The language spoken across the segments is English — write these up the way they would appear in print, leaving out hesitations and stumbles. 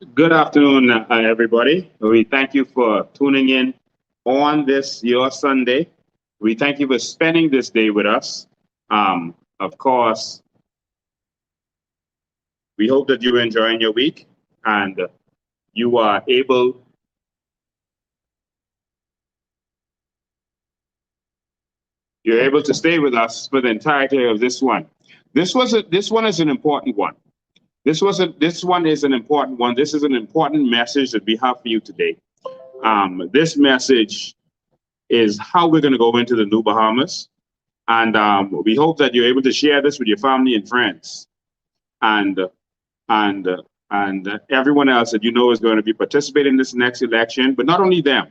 Good afternoon, everybody. We thank you for tuning in on this your Sunday. We thank you for spending this day with us. Of course, we hope that you're enjoying your week and you are you're able to stay with us for the entirety of this one. This one is an important one. This one is an important one. This is an important message that we have for you today. This message is how we're going to go into the new Bahamas. And we hope that you're able to share this with your family and friends and and and everyone else that you know is going to be participating in this next election. But not only them,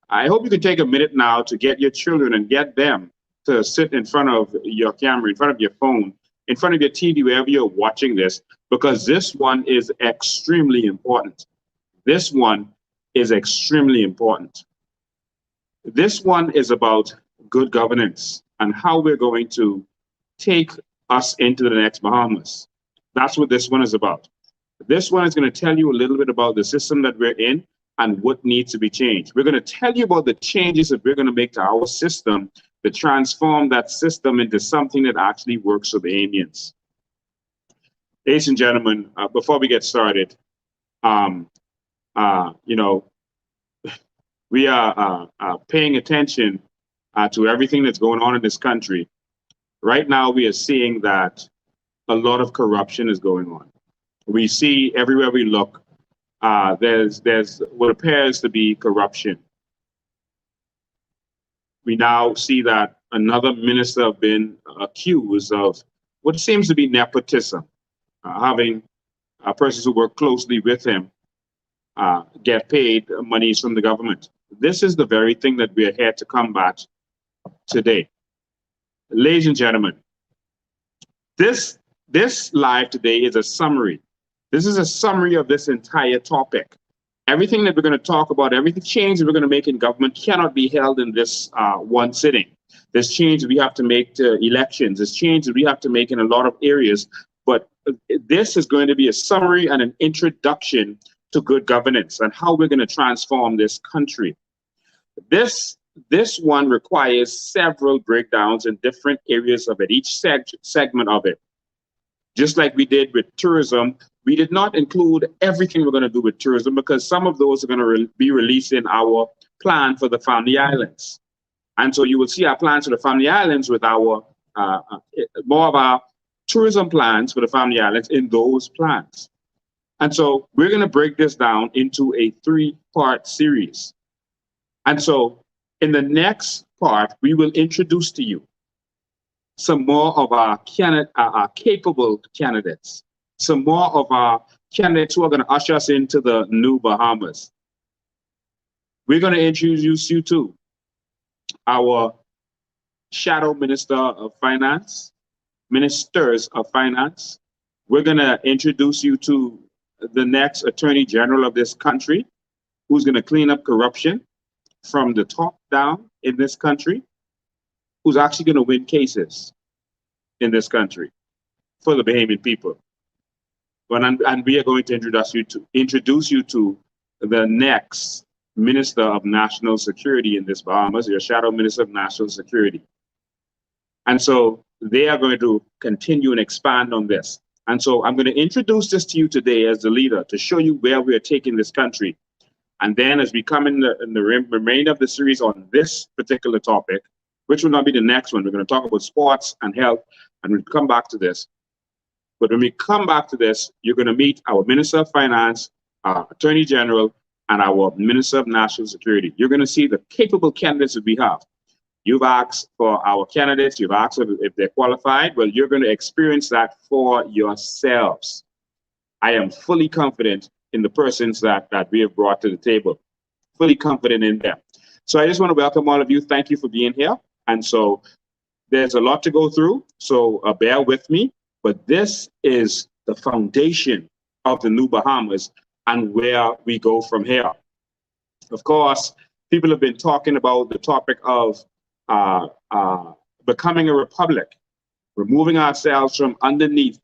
I hope you can take a minute now to get your children and get them to sit in front of your camera, in front of your phone, in front of your TV, wherever you're watching this, because this one is extremely important. This one is extremely important. This one is about good governance and how we're going to take us into the next Bahamas. That's what this one is about. This one is going to tell you a little bit about the system that we're in and what needs to be changed. We're going to tell you about the changes that we're going to make to our system to transform that system into something that actually works for Bahamians. Ladies and gentlemen, before we get started, um, you know, we are paying attention to everything that's going on in this country. Right now, we are seeing that a lot of corruption is going on. We see everywhere we look, there's what appears to be corruption. We now see that another minister has been accused of what seems to be nepotism, having persons who work closely with him get paid monies from the government. This is the very thing that we are here to combat today. Ladies and gentlemen, this live today is a summary. This is a summary of this entire topic. Everything that we're going to talk about, every change that we're going to make in government cannot be held in this one sitting. There's change that we have to make to elections. There's change that we have to make in a lot of areas. But this is going to be a summary and an introduction to good governance and how we're going to transform this country. This this one requires several breakdowns in different areas of it, each segment of it. Just like we did with tourism, we did not include everything we're going to do with tourism because some of those are going to be released in our plan for the Family Islands. And so you will see our plans for the Family Islands with our more of our tourism plans for the Family Islands in those plans. And so we're going to break this down into a three-part series. And so in the next part, we will introduce to you some more of our capable candidates, some more of our candidates who are going to usher us into the new Bahamas. We're going to introduce you to our shadow minister of finance, ministers of finance. We're going to introduce you to the next attorney general of this country, who's going to clean up corruption from the top down in this country, who's actually going to win cases in this country for the Bahamian people. And we are going to introduce you to the next Minister of National Security in this Bahamas, your shadow Minister of National Security. And so they are going to continue and expand on this. And so I'm going to introduce this to you today as the leader to show you where we are taking this country. And then as we come in the remainder of the series on this particular topic, which will not be the next one, we're going to talk about sports and health, and we'll come back to this. But when we come back to this, you're going to meet our Minister of Finance, our Attorney General, and our Minister of National Security. You're going to see the capable candidates that we have. You've asked for our candidates, you've asked if they're qualified. Well, you're going to experience that for yourselves. I am fully confident in the persons that we have brought to the table, fully confident in them. So I just want to welcome all of you. Thank you for being here. And so there's a lot to go through, so bear with me. But this is the foundation of the new Bahamas and where we go from here. Of course, people have been talking about the topic of becoming a republic, removing ourselves from underneath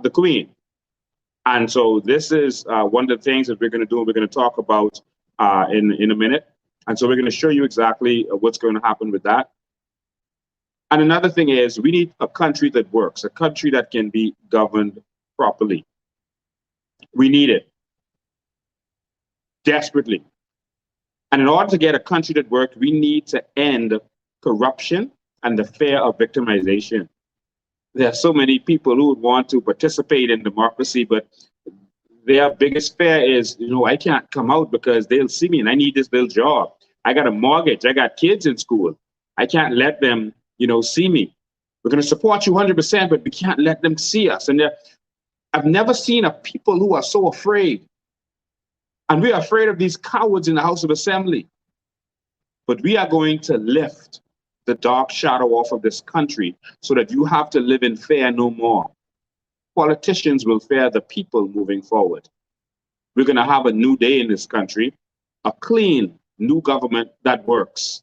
the Queen. And so this is one of the things that we're going to do. We're going to talk about in a minute. And so we're going to show you exactly what's going to happen with that. And another thing is we need a country that works, a country that can be governed properly. We need it desperately. And in order to get a country that works, we need to end corruption and the fear of victimization. There are so many people who would want to participate in democracy, but their biggest fear is, I can't come out because they'll see me and I need this little job. I got a mortgage. I got kids in school. I can't let them, see me. We're going to support you 100%, but we can't let them see us. And I've never seen a people who are so afraid. And we are afraid of these cowards in the House of Assembly. But we are going to lift the dark shadow off of this country so that you have to live in fear no more. Politicians will fear the people moving forward. We're going to have a new day in this country, a clean new government that works,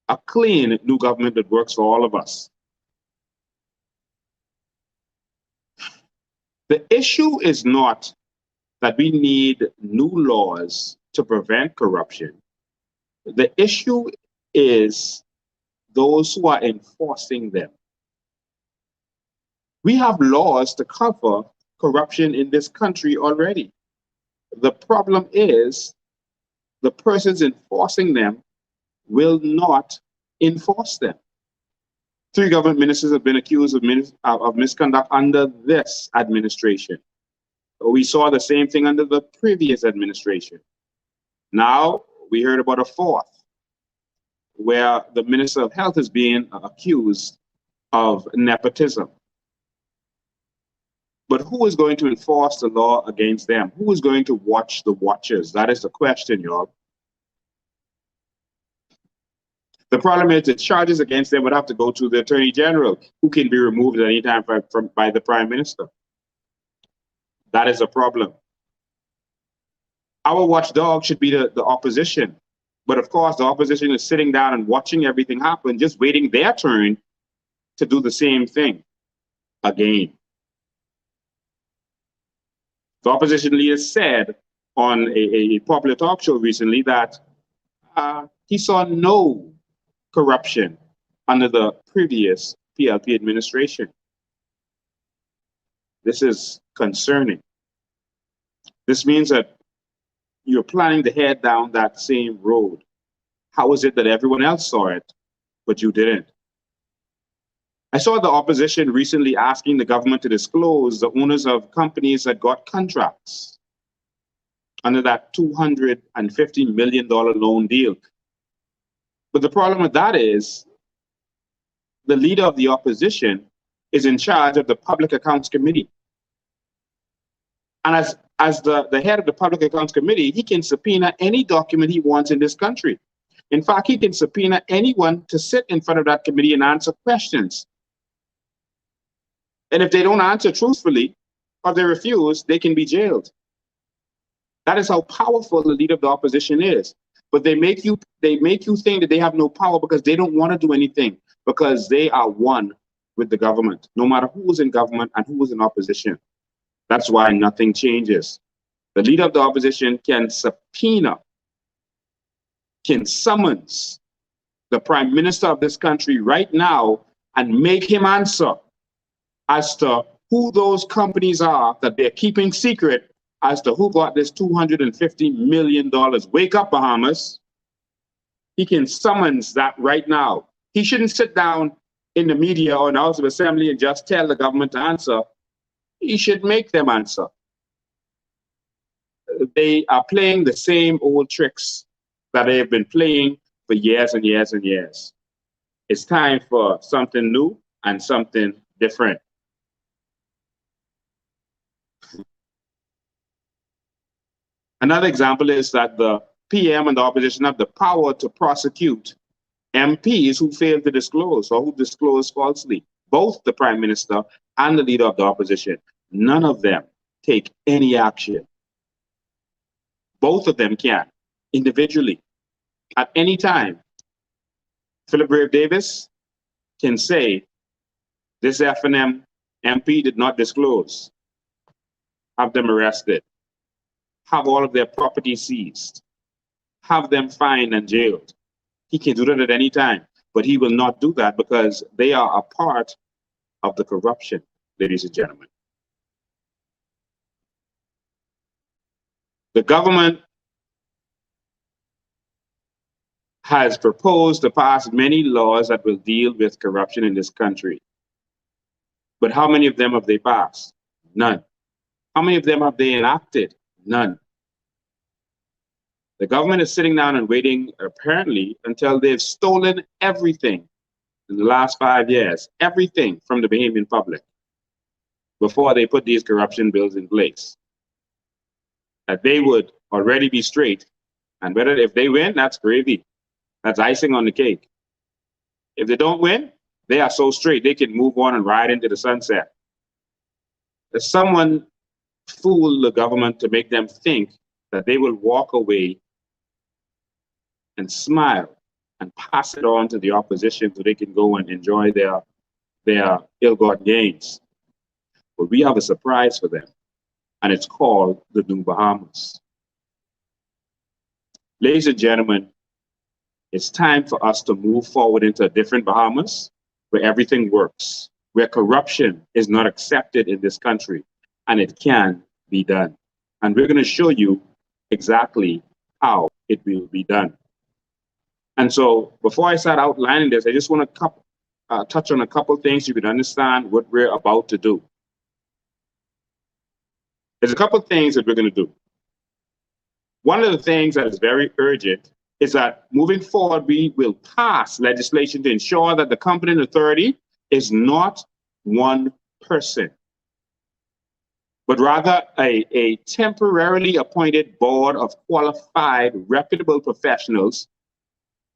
a clean new government that works for all of us. The issue is not that we need new laws to prevent corruption. The issue is those who are enforcing them. We have laws to cover corruption in this country already. The problem is the persons enforcing them will not enforce them. 3 government ministers have been accused of misconduct under this administration. We saw the same thing under the previous administration. Now we heard about a 4th, where the Minister of Health is being accused of nepotism. But who is going to enforce the law against them? Who is going to watch the watchers? That is the question, y'all. The problem is the charges against them would have to go to the Attorney General, who can be removed at any time by the Prime Minister. That is a problem. Our watchdog should be the opposition. But of course, the opposition is sitting down and watching everything happen, just waiting their turn to do the same thing again. The opposition leader said on a popular talk show recently that he saw no corruption under the previous PLP administration. This is concerning. This means that you're planning to head down that same road. How is it that everyone else saw it, but you didn't? I saw the opposition recently asking the government to disclose the owners of companies that got contracts under that $250 million loan deal. But the problem with that is the leader of the opposition is in charge of the Public Accounts Committee. And as the head of the Public Accounts Committee, he can subpoena any document he wants in this country. In fact, he can subpoena anyone to sit in front of that committee and answer questions. And if they don't answer truthfully or they refuse, they can be jailed. That is how powerful the leader of the opposition is. But they make you think that they have no power because they don't want to do anything, because they are one with the government, no matter who is in government and who is in opposition. That's why nothing changes. The leader of the opposition can subpoena, can summons the prime minister of this country right now and make him answer as to who those companies are that they're keeping secret, as to who got this $250 million. Wake up, Bahamas. He can summons that right now. He shouldn't sit down in the media or in the House of Assembly and just tell the government to answer. He should make them answer. They are playing the same old tricks that they have been playing for years and years and years. It's time for something new and something different. Another example is that the PM and the opposition have the power to prosecute MPs who fail to disclose or who disclose falsely. Both the Prime Minister and the leader of the opposition, none of them take any action. Both of them can, individually, at any time. Philip Brave Davis can say, this F&M MP did not disclose. have them arrested, have all of their property seized, have them fined and jailed. He can do that at any time, but he will not do that because they are a part of the corruption, ladies and gentlemen. The government has proposed to pass many laws that will deal with corruption in this country. But how many of them have they passed? None. How many of them have they enacted? None. The government is sitting down and waiting, apparently, until they've stolen everything in the last 5 years, everything from the Bahamian public, before they put these corruption bills in place. That they would already be straight, and whether if they win, that's gravy. That's icing on the cake. If they don't win, they are so straight they can move on and ride into the sunset. If someone fool the government to make them think that they will walk away and smile and pass it on to the opposition so they can go and enjoy their ill-gotten gains. But we have a surprise for them, and it's called the New Bahamas. Ladies and gentlemen, it's time for us to move forward into a different Bahamas where everything works, where corruption is not accepted in this country, and it can be done. And we're going to show you exactly how it will be done. And so before I start outlining this, I just want to touch on a couple things so you can understand what we're about to do. There's a couple things that we're going to do. One of the things that is very urgent is that moving forward, we will pass legislation to ensure that the competent authority is not one person, but rather a temporarily appointed board of qualified, reputable professionals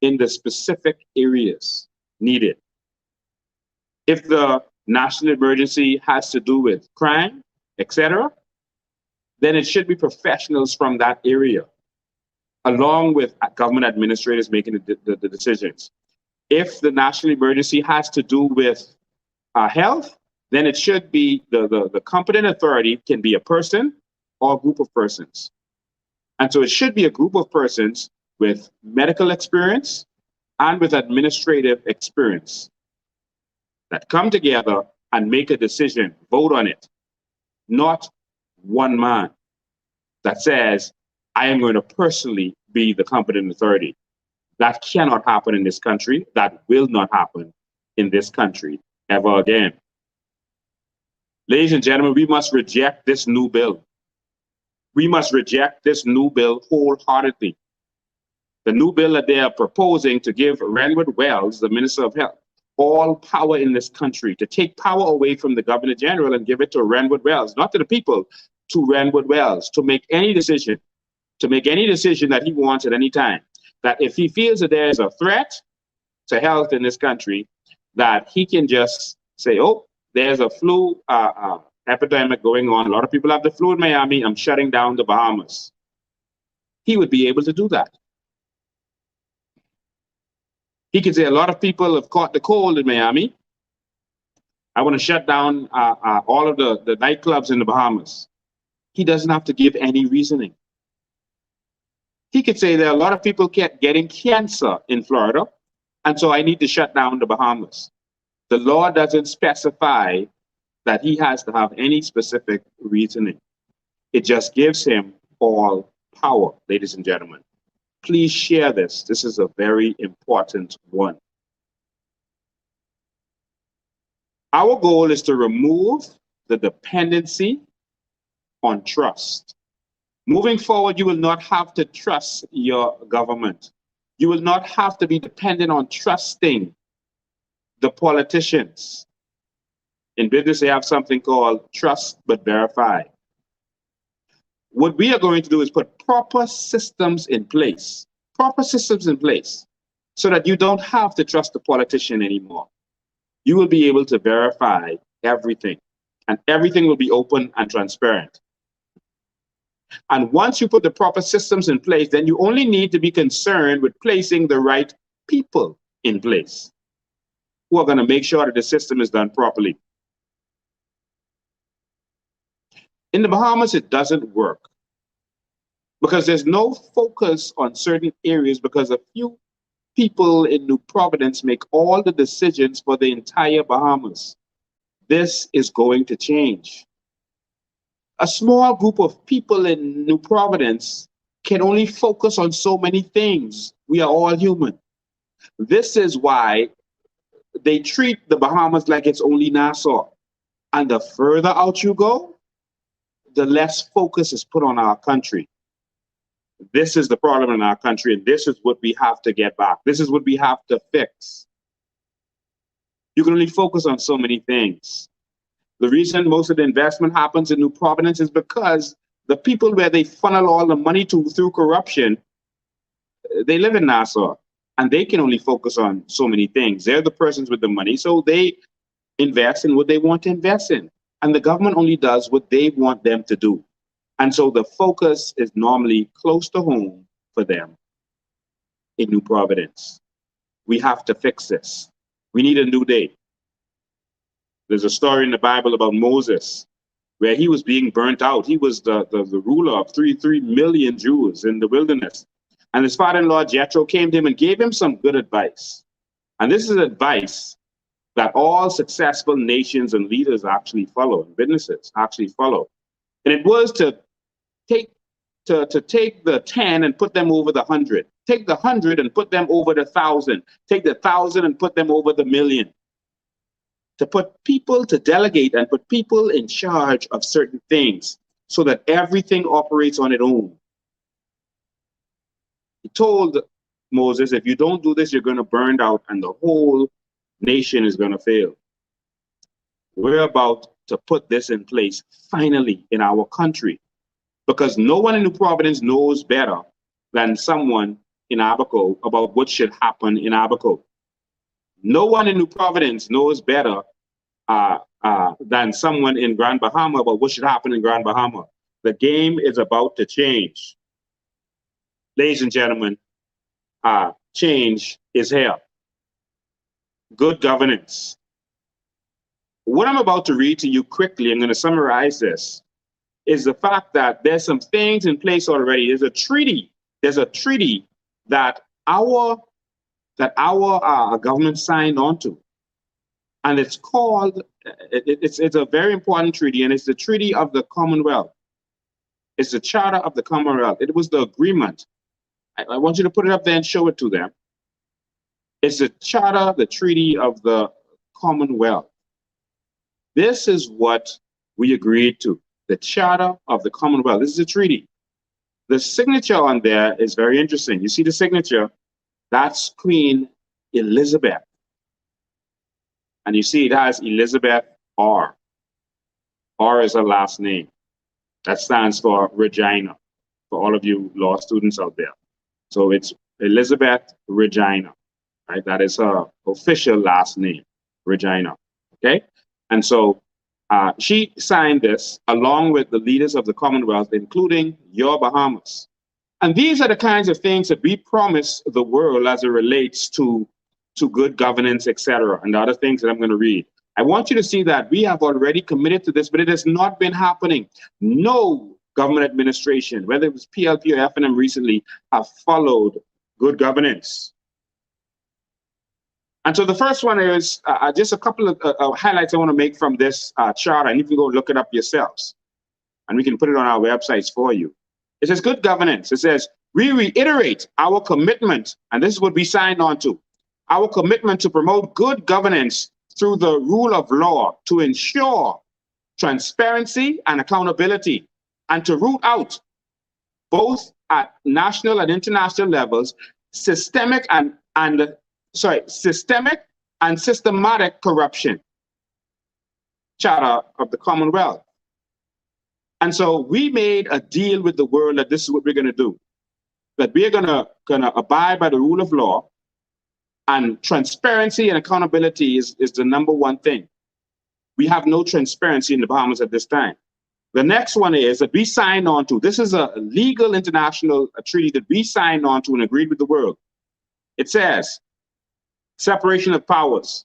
in the specific areas needed. If the national emergency has to do with crime, etc., then it should be professionals from that area, along with government administrators making the decisions. If the national emergency has to do with health, then it should be the competent authority can be a person or a group of persons. And so it should be a group of persons with medical experience and with administrative experience that come together and make a decision, vote on it, not one man that says, I am going to personally be the competent authority. That cannot happen in this country. That will not happen in this country ever again. Ladies and gentlemen, we must reject this new bill. We must reject this new bill wholeheartedly. The new bill that they are proposing to give Renwood Wells, the Minister of Health, all power in this country, to take power away from the Governor General and give it to Renwood Wells, not to the people, to Renwood Wells, to make any decision that he wants at any time. That if he feels that there is a threat to health in this country, that he can just say, oh, there's a flu epidemic going on. A lot of people have the flu in Miami. I'm shutting down the Bahamas. He would be able to do that. He could say a lot of people have caught the cold in Miami. I want to shut down all of the nightclubs in the Bahamas. He doesn't have to give any reasoning. He could say there are a lot of people getting cancer in Florida, and so I need to shut down the Bahamas. The law doesn't specify that he has to have any specific reasoning. It just gives him all power, ladies and gentlemen. Please share this. This is a very important one. Our goal is to remove the dependency on trust. Moving forward, you will not have to trust your government. You will not have to be dependent on trusting the politicians. In business, they have something called trust but verify. What we are going to do is put proper systems in place, so that you don't have to trust the politician anymore. You will be able to verify everything, and everything will be open and transparent. And once you put the proper systems in place, then you only need to be concerned with placing the right people in place who are going to make sure that the system is done properly. In the Bahamas, it doesn't work because there's no focus on certain areas because a few people in New Providence make all the decisions for the entire Bahamas. This is going to change. A small group of people in New Providence can only focus on so many things. We are all human. This is why they treat the Bahamas like it's only Nassau. And the further out you go, the less focus is put on our country. This is the problem in our country, and this is what we have to get back. This is what we have to fix. You can only focus on so many things. The reason most of the investment happens in New Providence is because the people where they funnel all the money to through corruption, they live in Nassau, and they can only focus on so many things. They're the persons with the money, so they invest in what they want to invest in. And the government only does what they want them to do. And so the focus is normally close to home for them in New Providence. We have to fix this. We need a new day. There's a story in the Bible about Moses where he was being burnt out. He was the ruler of 3 million Jews in the wilderness. And his father-in-law Jethro came to him and gave him some good advice. And this is advice that all successful nations and leaders actually follow, and businesses actually follow. And it was to take the 10 and put them over the 100. Take the 100 and put them over the 1,000. Take the 1,000 and put them over the million. To put people, to delegate and put people in charge of certain things so that everything operates on its own. He told Moses, if you don't do this, you're going to burn out and the whole nation is going to fail. We're about to put this in place finally in our country because no one in New Providence knows better than someone in Abaco about what should happen in Abaco. No one in New Providence knows better than someone in Grand Bahama about what should happen in Grand Bahama. The game is about to change. Ladies and gentlemen, change is here. Good governance. What I'm about to read to you quickly, I'm going to summarize this, is the fact that there's some things in place already. There's a treaty that our government signed on to. And it's called, it's a very important treaty, and it's the Treaty of the Commonwealth. It's the Charter of the Commonwealth. It was the agreement. I want you to put it up there and show it to them. It's the Charter, the Treaty of the Commonwealth. This is what we agreed to, the Charter of the Commonwealth. This is a treaty. The signature on there is very interesting. You see the signature? That's Queen Elizabeth. And you see it has Elizabeth R. R is her last name. That stands for Regina, for all of you law students out there. So it's Elizabeth Regina, right? That is her official last name, Regina, okay? And so she signed this along with the leaders of the Commonwealth, including your Bahamas. And these are the kinds of things that we promise the world as it relates to good governance, etc., and the other things that I'm going to read. I want you to see that we have already committed to this, but it has not been happening. No government administration, whether it was PLP or F&M recently, have followed good governance. And so the first one is just a couple of highlights I want to make from this charter, and you can go look it up yourselves, and we can put it on our websites for you. It says good governance. It says, we reiterate our commitment, and this is what we signed on to, our commitment to promote good governance through the rule of law to ensure transparency and accountability, and to root out, both at national and international levels, systemic and systematic corruption. Charter of the Commonwealth. And so we made a deal with the world that this is what we're going to do, that we're going to abide by the rule of law, and transparency and accountability is the number one thing. We have no transparency in the Bahamas at this time. The next one is that we signed on to, this is a legal international treaty that we signed on to and agreed with the world. It says, separation of powers.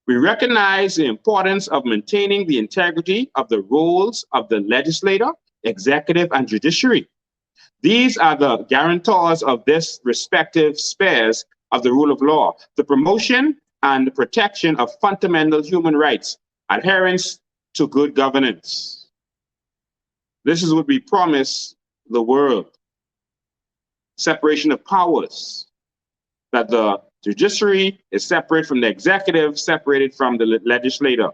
We recognize the importance of maintaining the integrity of the roles of the legislature, executive, and judiciary. These are the guarantors of this respective spheres of the rule of law, the promotion and protection of fundamental human rights, adherence to good governance. This is what we promise the world. Separation of powers, that the judiciary is separate from the executive, separated from the legislature.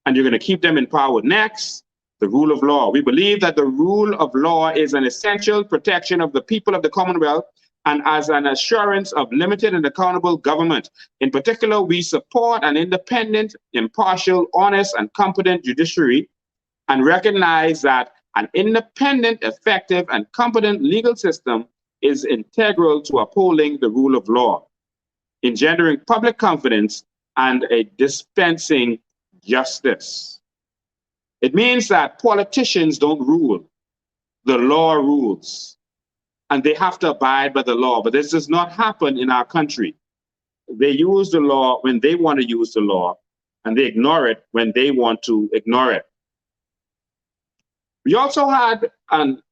And you're going to keep them in power. Next, the rule of law. We believe that the rule of law is an essential protection of the people of the Commonwealth and as an assurance of limited and accountable government. In particular, we support an independent, impartial, honest, and competent judiciary and recognize that an independent, effective, and competent legal system is integral to upholding the rule of law, engendering public confidence and a dispensing justice. It means that politicians don't rule, the law rules, and they have to abide by the law. But this does not happen in our country. They use the law when they want to use the law, and they ignore it when they want to ignore it. We also had an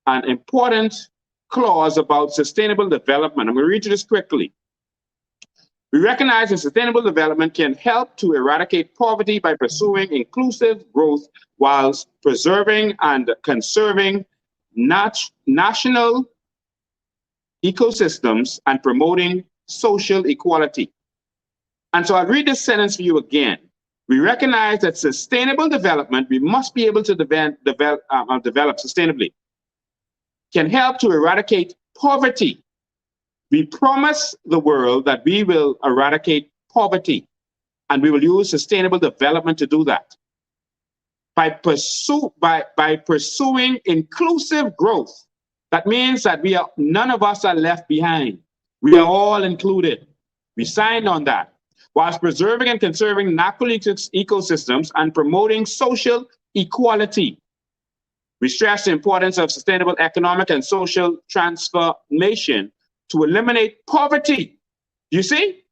important clause about sustainable development. I'm going to read you this quickly. We recognize that sustainable development can help to eradicate poverty by pursuing inclusive growth whilst preserving and conserving national ecosystems and promoting social equality. And so I'll read this sentence for you again. We recognize that sustainable development, we must be able to develop sustainably, can help to eradicate poverty. We promise the world that we will eradicate poverty, and we will use sustainable development to do that. By pursuing inclusive growth, that means that none of us are left behind. We are all included. We signed on that. Whilst preserving and conserving natural ecosystems and promoting social equality. We stress the importance of sustainable economic and social transformation to eliminate poverty. You see,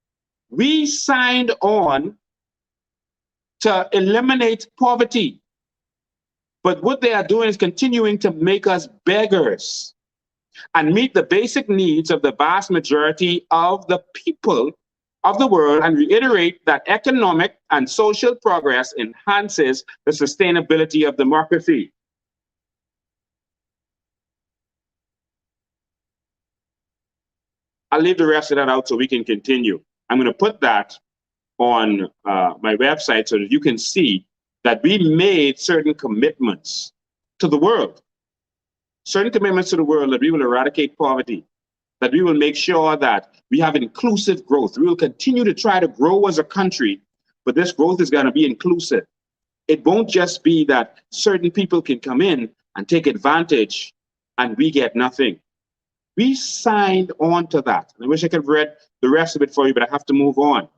we signed on to eliminate poverty. But what they are doing is continuing to make us beggars and meet the basic needs of the vast majority of the people of the world, and reiterate that economic and social progress enhances the sustainability of democracy. I'll leave the rest of that out so we can continue. I'm going to put that on my website so that you can see that we made certain commitments to the world, that we will eradicate poverty, that we will make sure that we have inclusive growth. We will continue to try to grow as a country, but this growth is going to be inclusive. It won't just be that certain people can come in and take advantage and we get nothing. We signed on to that. I wish I could have read the rest of it for you, but I have to move on.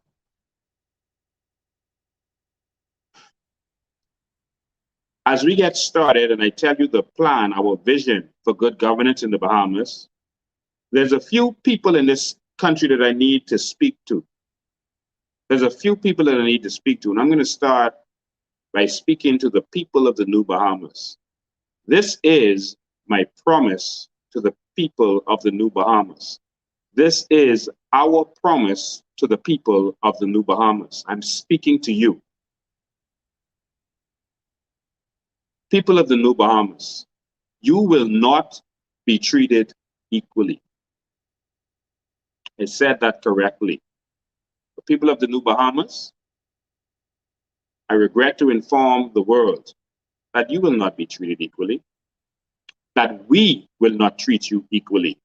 As we get started, and I tell you the plan, our vision for good governance in the Bahamas, there's a few people in this country that I need to speak to. There's a few people that I need to speak to, and I'm going to start by speaking to the people of the New Bahamas. This is my promise to the people of the New Bahamas. This is our promise to the people of the New Bahamas. I'm speaking to you. People of the New Bahamas, you will not be treated equally. I said that correctly. The people of the New Bahamas, I regret to inform the world that you will not be treated equally, that we will not treat you equally.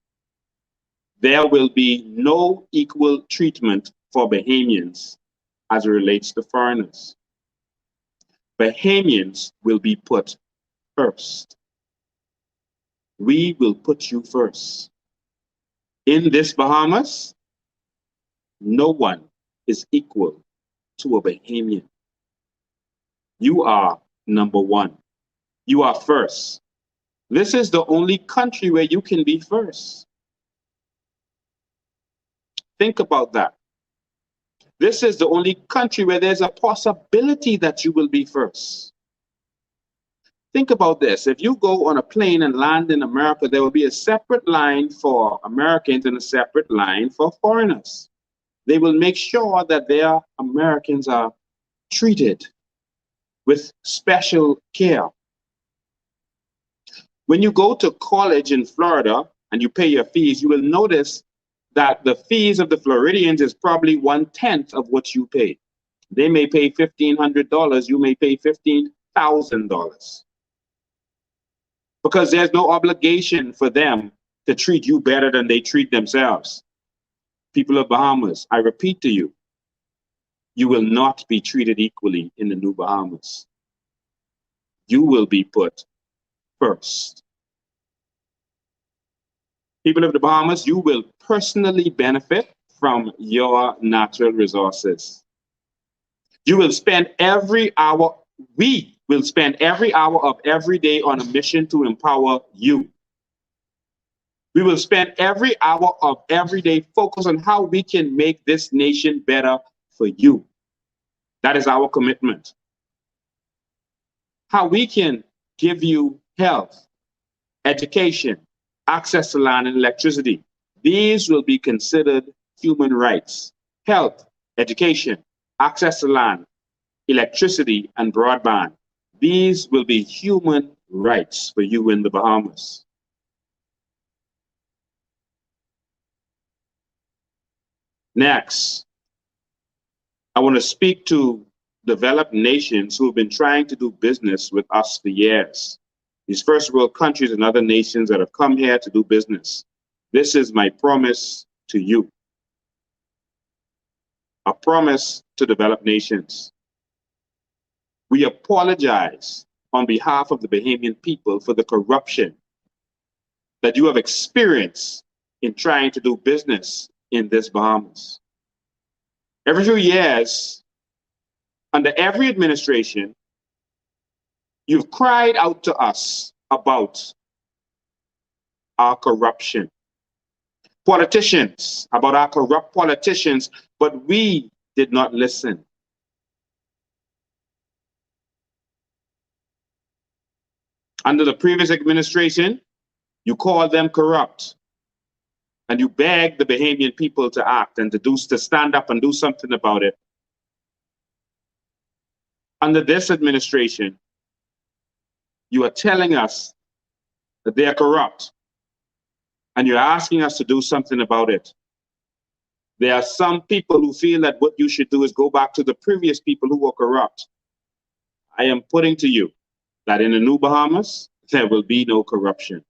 There will be no equal treatment for Bahamians as it relates to foreigners. Bahamians will be put first. We will put you first. In this Bahamas, no one is equal to a Bahamian. You are number one. You are first. This is the only country where you can be first. Think about that. This is the only country where there's a possibility that you will be first. Think about this. If you go on a plane and land in America, there will be a separate line for Americans and a separate line for foreigners. They will make sure that their Americans are treated with special care. When you go to college in Florida and you pay your fees, you will notice that the fees of the Floridians is probably 1/10 of what you pay. They may pay $1,500, you may pay $15,000. Because there's no obligation for them to treat you better than they treat themselves. People of Bahamas, I repeat to you, you will not be treated equally in the new Bahamas. You will be put first. People of the Bahamas, you will personally benefit from your natural resources. You will spend every hour, we will spend every hour of every day on a mission to empower you. We will spend every hour of every day focused on how we can make this nation better for you. That is our commitment. How we can give you health, education, access to land and electricity. These will be considered human rights. Health, education, access to land, electricity, and broadband. These will be human rights for you in the Bahamas. Next, I want to speak to developed nations who have been trying to do business with us for years. These first world countries and other nations that have come here to do business. This is my promise to you. A promise to developed nations. We apologize on behalf of the Bahamian people for the corruption that you have experienced in trying to do business in this Bahamas. Every few years, under every administration, you've cried out to us about our corruption. Politicians, about our corrupt politicians, but we did not listen. Under the previous administration, you called them corrupt. And you begged the Bahamian people to act and to stand up and do something about it. Under this administration, you are telling us that they are corrupt, and you're asking us to do something about it. There are some people who feel that what you should do is go back to the previous people who were corrupt. I am putting to you that in the new Bahamas, there will be no corruption.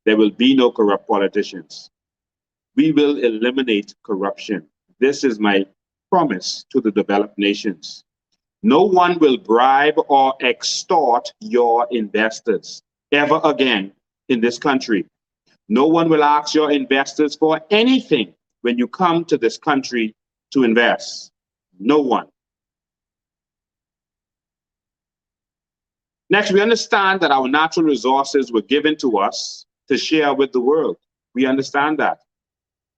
There will be no corrupt politicians. We will eliminate corruption. This is my promise to the developed nations. No one will bribe or extort your investors ever again in this country. No one will ask your investors for anything when you come to this country to invest. No one. Next, we understand that our natural resources were given to us to share with the world. We understand that.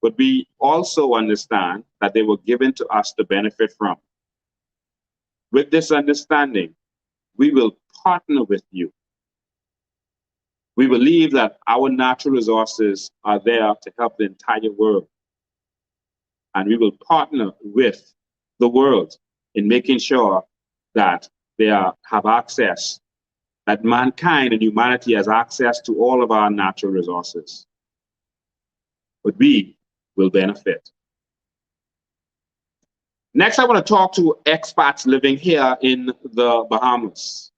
But we also understand that they were given to us to benefit from. With this understanding, we will partner with you. We believe that our natural resources are there to help the entire world. And we will partner with the world in making sure that they have access, that mankind and humanity has access to all of our natural resources. But we will benefit. Next, I want to talk to expats living here in the Bahamas.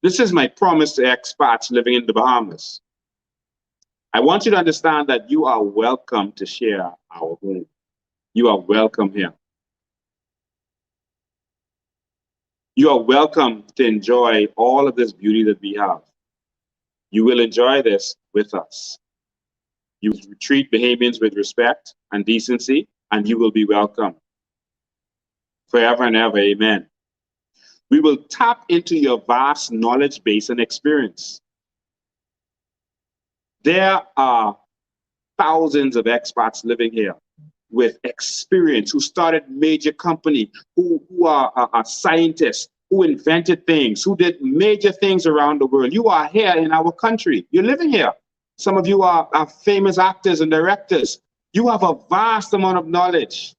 This is my promise to expats living in the Bahamas. I want you to understand that you are welcome to share our home. You are welcome here. You are welcome to enjoy all of this beauty that we have. You will enjoy this with us. You treat Bahamians with respect and decency, and you will be welcome forever and ever. Amen. We will tap into your vast knowledge base and experience. There are thousands of expats living here. with experience, who started major company, who are scientists, who invented things, who did major things around the world. You are here in our country. You're living here. Some of you are famous actors and directors. You have a vast amount of knowledge.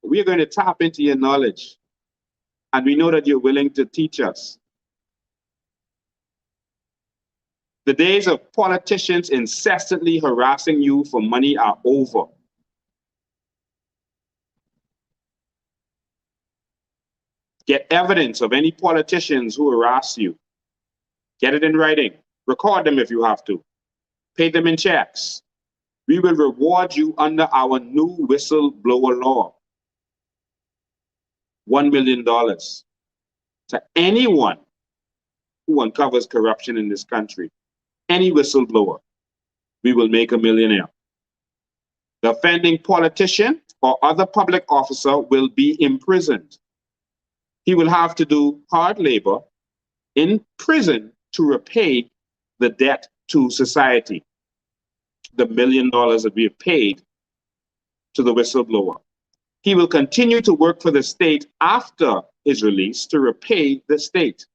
We are going to tap into your knowledge. And we know that you're willing to teach us. The days of politicians incessantly harassing you for money are over. Get evidence of any politicians who harass you. Get it in writing. Record them if you have to. Pay them in checks. We will reward you under our new whistleblower law. $1 million to anyone who uncovers corruption in this country. Any whistleblower, we will make a millionaire. The offending politician or other public officer will be imprisoned. He will have to do hard labor in prison to repay the debt to society, the $1 million that we have paid to the whistleblower. He will continue to work for the state after his release to repay the state.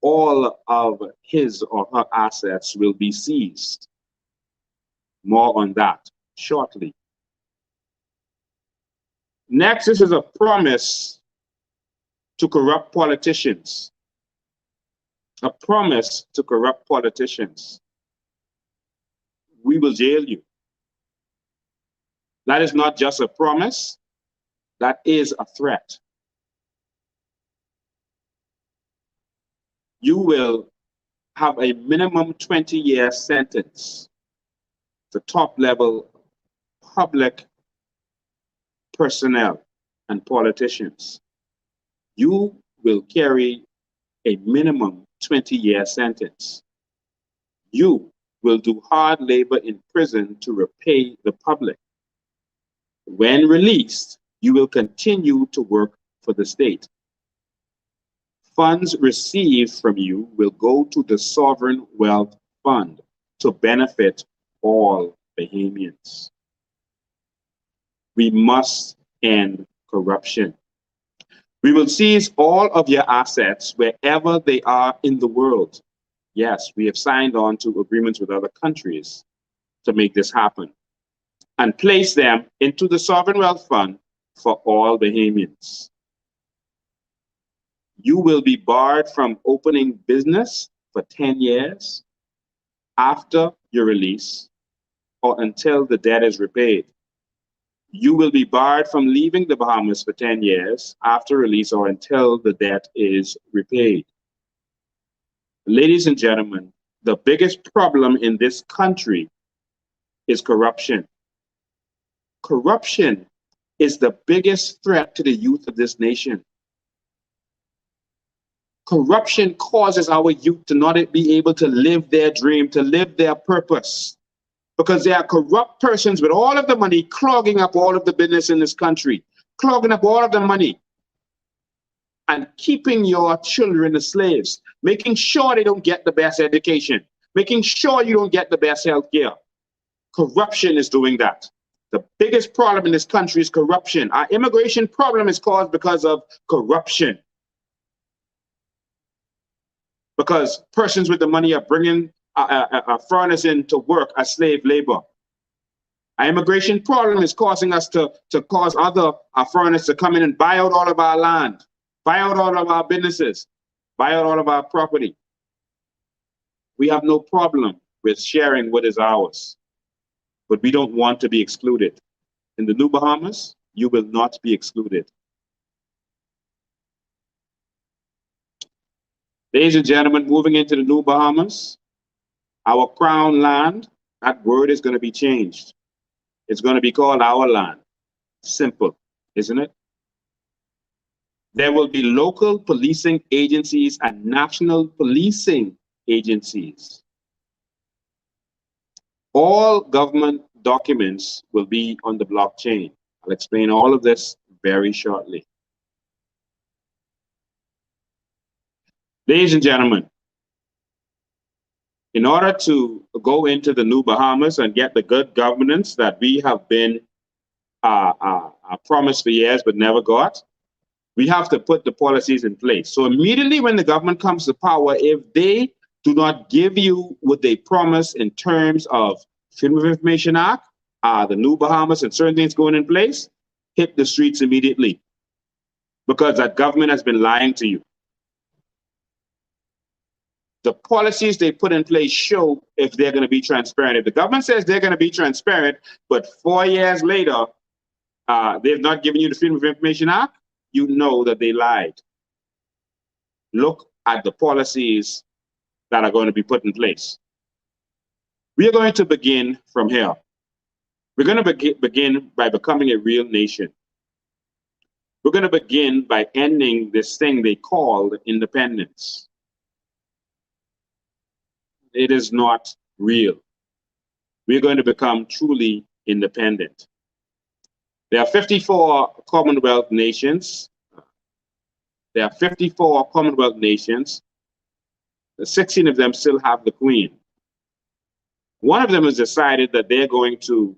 All of his or her assets will be seized. More on that shortly. Next, this is a promise to corrupt politicians. A promise to corrupt politicians. We will jail you. That is not just a promise, that is a threat. You will have a minimum 20-year sentence for top-level public personnel and politicians. You will carry a minimum 20-year sentence. You will do hard labor in prison to repay the public. When released, you will continue to work for the state. Funds received from you will go to the Sovereign Wealth Fund to benefit all Bahamians. We must end corruption. We will seize all of your assets wherever they are in the world. Yes, we have signed on to agreements with other countries to make this happen, and place them into the Sovereign Wealth Fund for all Bahamians. You will be barred from opening business for 10 years after your release or until the debt is repaid. You will be barred from leaving the Bahamas for 10 years after release or until the debt is repaid. Ladies and gentlemen, the biggest problem in this country is corruption. Corruption is the biggest threat to the youth of this nation. Corruption causes our youth to not be able to live their dream, to live their purpose, because there are corrupt persons with all of the money clogging up all of the business in this country, clogging up all of the money, and keeping your children as slaves, making sure they don't get the best education, making sure you don't get the best health care. Corruption is doing that. The biggest problem in this country is corruption. Our immigration problem is caused because of corruption. Because persons with the money are bringing foreigners in to work as slave labor. Our immigration problem is causing us to cause other foreigners to come in and buy out all of our land, buy out all of our businesses, buy out all of our property. We have no problem with sharing what is ours, but we don't want to be excluded. In the New Bahamas, you will not be excluded. Ladies and gentlemen, moving into the New Bahamas, our crown land, that word is going to be changed. It's going to be called our land. Simple, isn't it? There will be local policing agencies and national policing agencies. All government documents will be on the blockchain. I'll explain all of this very shortly. Ladies and gentlemen, in order to go into the New Bahamas and get the good governance that we have been promised for years but never got. We have to put the policies in place. So immediately when the government comes to power, if they do not give you what they promise in terms of Freedom of Information Act, the new Bahamas and certain things going in place, hit the streets immediately, because that government has been lying to you. The policies they put in place show if they're going to be transparent. If the government says they're going to be transparent, but 4 years later, they've not given you the Freedom of Information Act, you know that they lied. Look at the policies that are going to be put in place. We are going to begin from here. We're going to begin by becoming a real nation. We're going to begin by ending this thing they call independence. It is not real. We're going to become truly independent. There are 54 Commonwealth nations. There are 54 Commonwealth nations. 16 of them still have the Queen. One of them has decided that they're going to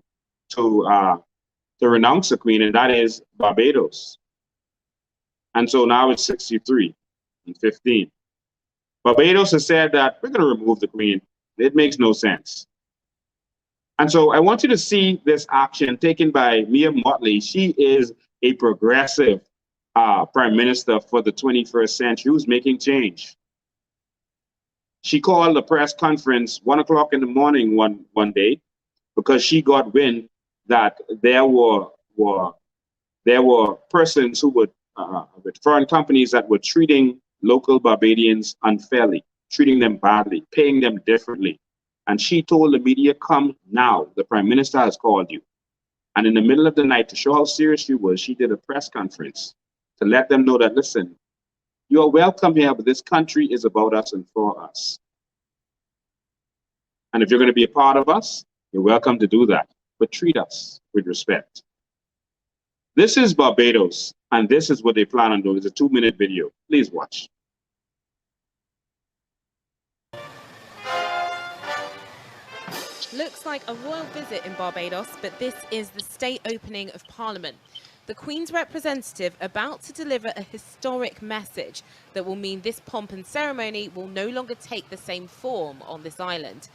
renounce the Queen, and that is Barbados. And so now it's 63 and 15. Barbados has said that we're going to remove the Queen. It makes no sense. And so I want you to see this action taken by Mia Mottley. She is a progressive prime minister for the 21st century who's making change. She called a press conference 1 o'clock in the morning one day because she got wind that there were persons who would with foreign companies that were treating local Barbadians unfairly, treating them badly, paying them differently. And she told the media, come now, the prime minister has called you. And in the middle of the night, to show how serious she was, she did a press conference to let them know that, listen, you are welcome here, but this country is about us and for us. And if you're going to be a part of us, you're welcome to do that, but treat us with respect. This is Barbados, and this is what they plan on doing. It's a 2-minute video. Please watch. Looks like a royal visit in Barbados, but this is the state opening of Parliament. The Queen's representative about to deliver a historic message that will mean this pomp and ceremony will no longer take the same form on this island.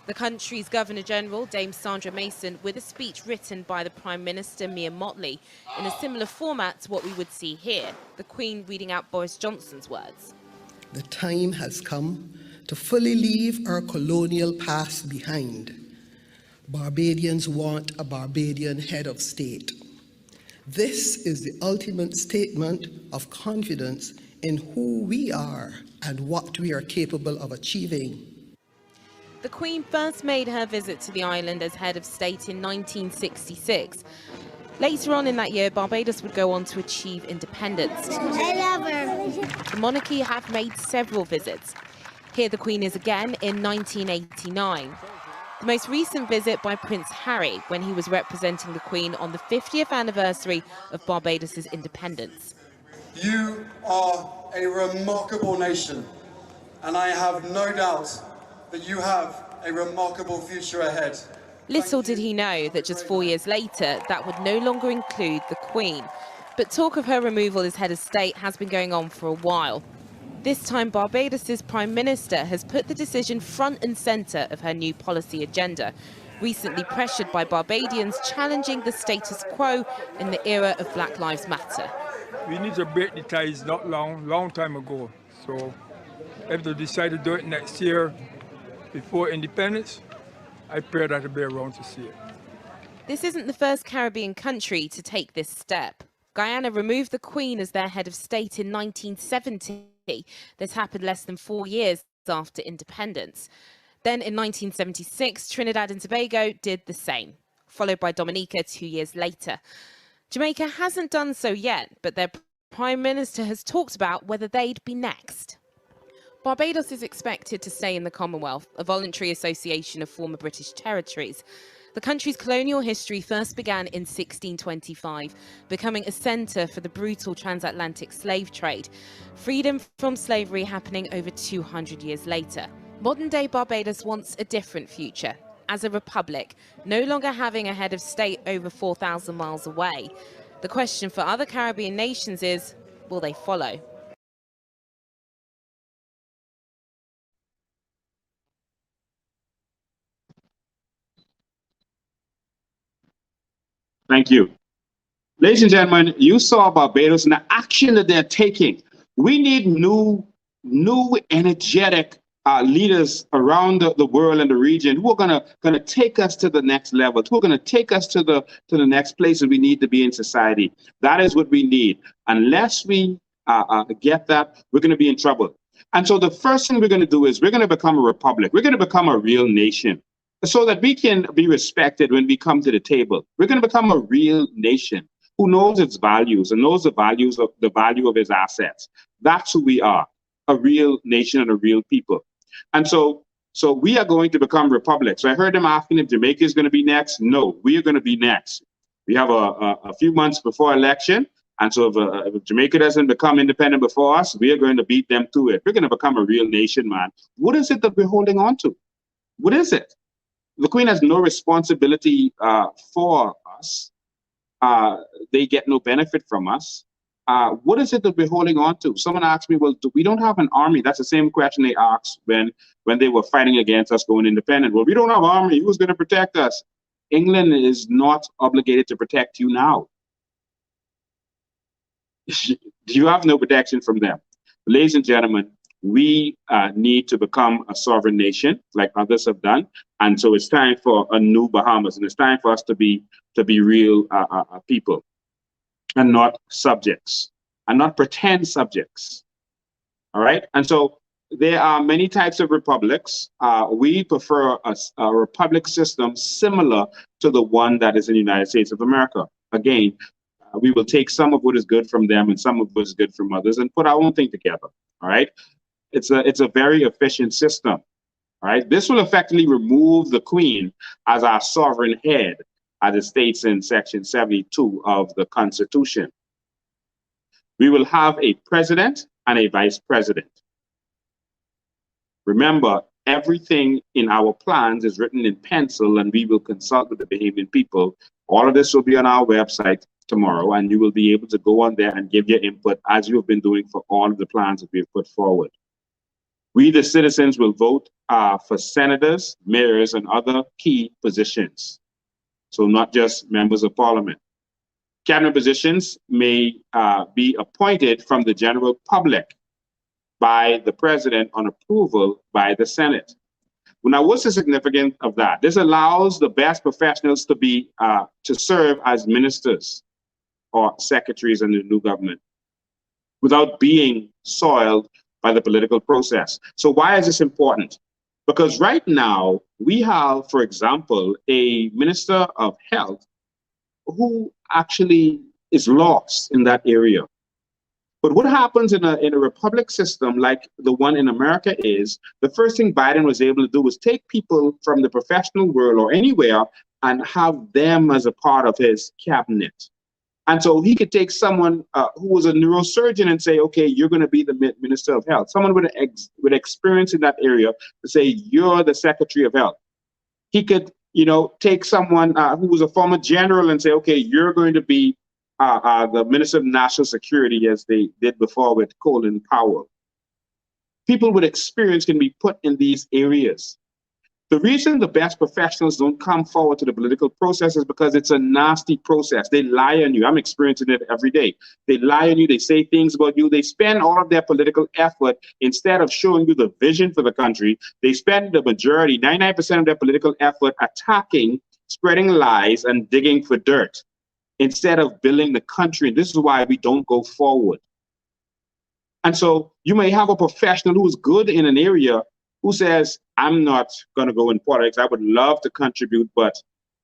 The country's Governor-General, Dame Sandra Mason, with a speech written by the Prime Minister, Mia Mottley, in a similar format to what we would see here, the Queen reading out Boris Johnson's words. The time has come to fully leave our colonial past behind. Barbadians want a Barbadian head of state. This is the ultimate statement of confidence in who we are and what we are capable of achieving. The Queen first made her visit to the island as head of state in 1966. Later on in that year, Barbados would go on to achieve independence. I love her. The monarchy have made several visits. Here the Queen is again in 1989. The most recent visit by Prince Harry when he was representing the Queen on the 50th anniversary of Barbados' independence. You are a remarkable nation, and I have no doubt that you have a remarkable future ahead. Little did he know that just 4 years later, that would no longer include the Queen. But talk of her removal as head of state has been going on for a while. This time, Barbados' Prime Minister has put the decision front and centre of her new policy agenda, recently pressured by Barbadians challenging the status quo in the era of Black Lives Matter. We need to break the ties not long time ago. So if they decide to do it next year before independence, I pray that I'll be around to see it. This isn't the first Caribbean country to take this step. Guyana removed the Queen as their head of state in 1970. This happened less than 4 years after independence. Then in 1976, Trinidad and Tobago did the same, followed by Dominica 2 years later. Jamaica hasn't done so yet, but their Prime Minister has talked about whether they'd be next. Barbados is expected to stay in the Commonwealth, a voluntary association of former British territories. The country's colonial history first began in 1625, becoming a centre for the brutal transatlantic slave trade. Freedom from slavery happening over 200 years later. Modern-day Barbados wants a different future, as a republic, no longer having a head of state over 4,000 miles away. The question for other Caribbean nations is, will they follow? Thank you. Ladies and gentlemen, you saw Barbados and the action that they're taking. We need new energetic leaders around the world and the region who are gonna take us to the next level, who are gonna take us to the next place that we need to be in society. That is what we need. Unless we get that, we're gonna be in trouble. And so the first thing we're gonna do is we're gonna become a republic. We're gonna become a real nation, so that we can be respected when we come to the table. We're gonna become a real nation who knows its values and knows the value of its assets. That's who we are, a real nation and a real people. And so we are going to become republics. So I heard them asking if Jamaica is going to be next. No, we are going to be next. We have a few months before election. And so if Jamaica doesn't become independent before us, we are going to beat them to it. We're going to become a real nation, man. What is it that we're holding on to? What is it? The Queen has no responsibility for us. They get no benefit from us. What is it that we're holding on to? Someone asked me, well, we don't have an army. That's the same question they asked when they were fighting against us going independent. Well, we don't have an army. Who's going to protect us? England is not obligated to protect you now. You have no protection from them. Ladies and gentlemen, we need to become a sovereign nation like others have done. And so it's time for a new Bahamas, and it's time for us to be real people and not subjects, and not pretend subjects. All right. And so there are many types of republics. We prefer a republic system similar to the one that is in the United States of America. Again, we will take some of what is good from them and some of what is good from others and put our own thing together. All right. It's a very efficient system. All right. This will effectively remove the Queen as our sovereign head, as it states in Section 72 of the Constitution. We will have a president and a vice president. Remember, everything in our plans is written in pencil, and we will consult with the Bahamian people. All of this will be on our website tomorrow, and you will be able to go on there and give your input as you have been doing for all of the plans that we have put forward. We, the citizens, will vote for senators, mayors, and other key positions. So not just members of parliament. Cabinet positions may be appointed from the general public by the president on approval by the Senate. Now, what's the significance of that? This allows the best professionals to serve as ministers or secretaries in the new government without being soiled by the political process. So why is this important? Because right now we have, for example, a minister of health who actually is lost in that area. But what happens in a republic system like the one in America is the first thing Biden was able to do was take people from the professional world or anywhere and have them as a part of his cabinet. And so he could take someone who was a neurosurgeon and say, okay, you're going to be the Minister of Health. Someone with experience in that area to say, you're the Secretary of Health. He could, take someone who was a former general and say, okay, you're going to be the Minister of National Security, as they did before with Colin Powell. People with experience can be put in these areas. The reason the best professionals don't come forward to the political process is because it's a nasty process. They lie on you. I'm experiencing it every day. They lie on you. They say things about you. They spend all of their political effort, instead of showing you the vision for the country, they spend the majority, 99% of their political effort attacking, spreading lies, and digging for dirt instead of building the country. And this is why we don't go forward. And so you may have a professional who is good in an area who says, I'm not going to go in politics. I would love to contribute, but,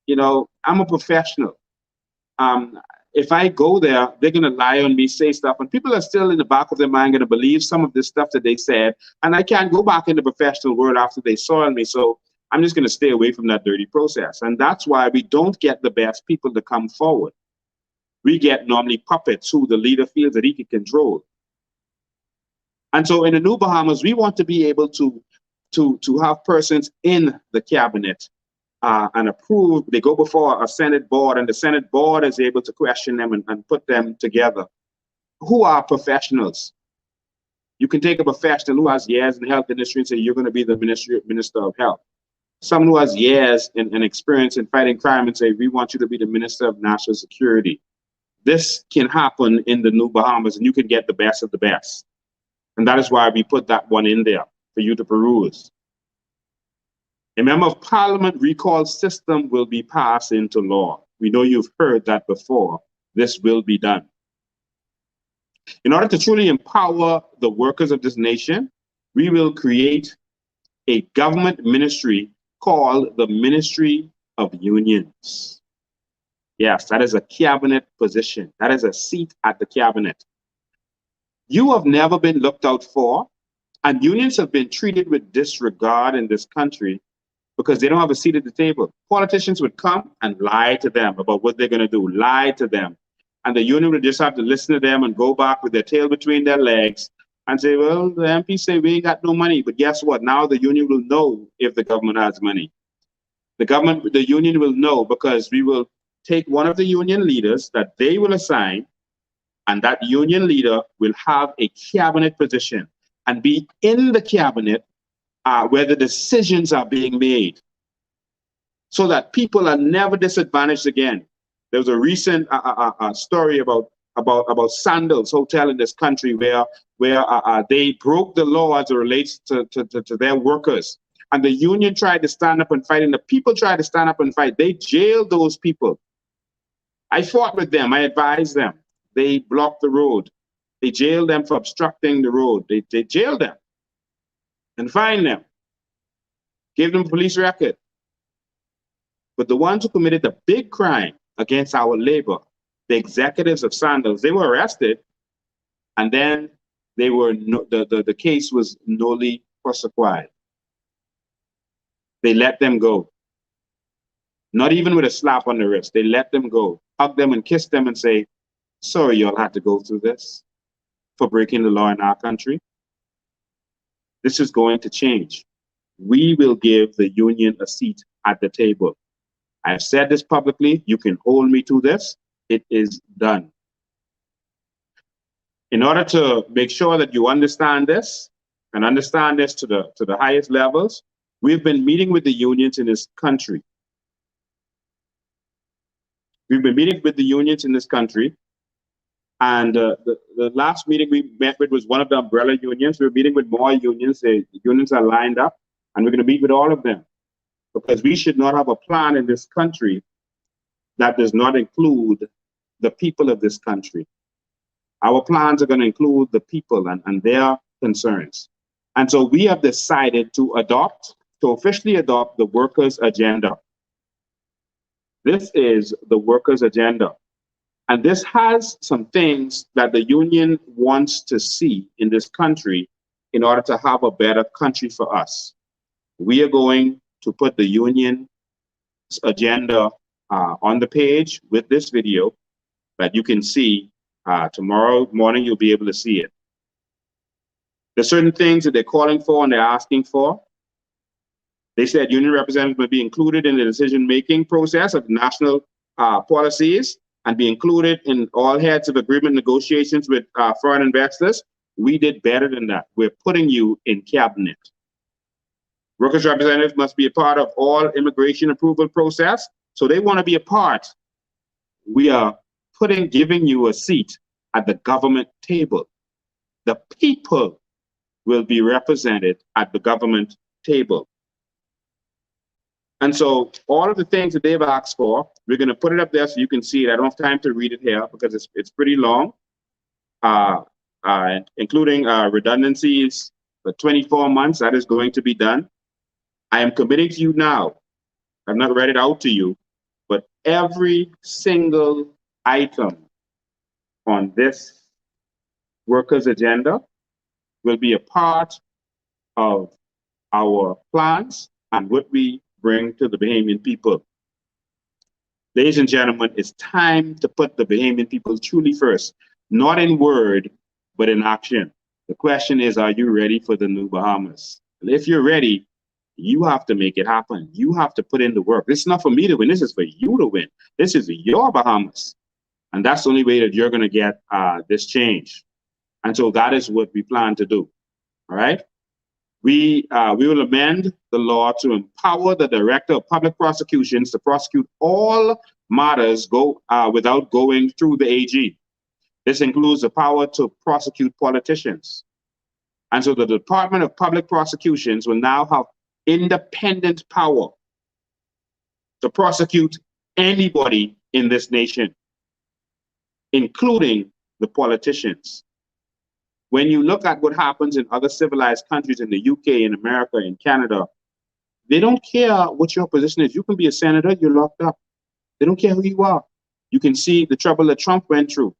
I'm a professional. If I go there, they're going to lie on me, say stuff, and people are still in the back of their mind going to believe some of this stuff that they said, and I can't go back in the professional world after they soil me, so I'm just going to stay away from that dirty process. And that's why we don't get the best people to come forward. We get normally puppets who the leader feels that he can control. And so in the New Bahamas, we want to be able to have persons in the cabinet and approved, they go before a Senate board, and the Senate board is able to question them and put them together. Who are professionals? You can take a professional who has years in the health industry and say, you're going to be the minister of health. Someone who has years in experience in fighting crime and say, we want you to be the minister of national security. This can happen in the New Bahamas, and you can get the best of the best. And that is why we put that one in there for you to peruse. A member of parliament recall system will be passed into law. We know you've heard that before. This will be done. In order to truly empower the workers of this nation, we will create a government ministry called the Ministry of Unions. Yes, that is a cabinet position. That is a seat at the cabinet. You have never been looked out for, and unions have been treated with disregard in this country because they don't have a seat at the table. Politicians would come and lie to them about what they're going to do, lie to them. And the union would just have to listen to them and go back with their tail between their legs and say, well, the MP say we ain't got no money. But guess what? Now the union will know if the government has money. The union will know because we will take one of the union leaders that they will assign, and that union leader will have a cabinet position and be in the cabinet where the decisions are being made so that people are never disadvantaged again. There was a recent story about Sandals Hotel in this country where they broke the law as it relates to their workers. And the union tried to stand up and fight, and the people tried to stand up and fight. They jailed those people. I fought with them. I advised them. They blocked the road. They jailed them for obstructing the road. They jailed them and fined them, gave them a police record. But the ones who committed the big crime against our labor, the executives of Sandals, they were arrested, and then they were the case was nulli prosequi. They let them go. Not even with a slap on the wrist. They let them go, hug them and kiss them and say, sorry, y'all had to go through this for breaking the law in our country. This is going to change. We will give the union a seat at the table. I've said this publicly. You can hold me to this. It is done. In order to make sure that you understand this and understand this to the highest levels, we've been meeting with the unions in this country. We've been meeting with the unions in this country. And the last meeting we met with was one of the umbrella unions. We're meeting with more unions. The unions are lined up, and we're going to meet with all of them, because we should not have a plan in this country that does not include the people of this country. Our plans are going to include the people and their concerns. And so we have decided to officially adopt the workers' agenda. This is the workers' agenda. And this has some things that the union wants to see in this country in order to have a better country for us. We are going to put the union's agenda on the page with this video that you can see. Tomorrow morning, you'll be able to see it. There's certain things that they're calling for and they're asking for. They said union representatives will be included in the decision-making process of national policies and be included in all heads of agreement negotiations with foreign investors. We did better than that. We're putting you in cabinet. Workers' representatives must be a part of all immigration approval process. So they want to be a part. We are giving you a seat at the government table. The people will be represented at the government table. And so all of the things that they've asked for, we're going to put it up there so you can see it. I don't have time to read it here because it's pretty long, including redundancies for 24 months. That is going to be done. I am committing to you now. I've not read it out to you, but every single item on this workers' agenda will be a part of our plans and what we bring to the Bahamian people. Ladies and gentlemen, it's time to put the Bahamian people truly first, not in word, but in action. The question is, are you ready for the new Bahamas? And if you're ready, You have to make it happen. You have to put in the work. This is not for me to win. This is for you to win. This is your Bahamas. And that's the only way that you're going to get this change. And so that is what we plan to do. All right. We will amend the law to empower the Director of Public Prosecutions to prosecute all matters without going through the AG. This includes the power to prosecute politicians. And so the Department of Public Prosecutions will now have independent power to prosecute anybody in this nation, including the politicians. When you look at what happens in other civilized countries in the UK, in America, in Canada, they don't care what your position is. You can be a senator, you're locked up. They don't care who you are. You can see the trouble that Trump went through.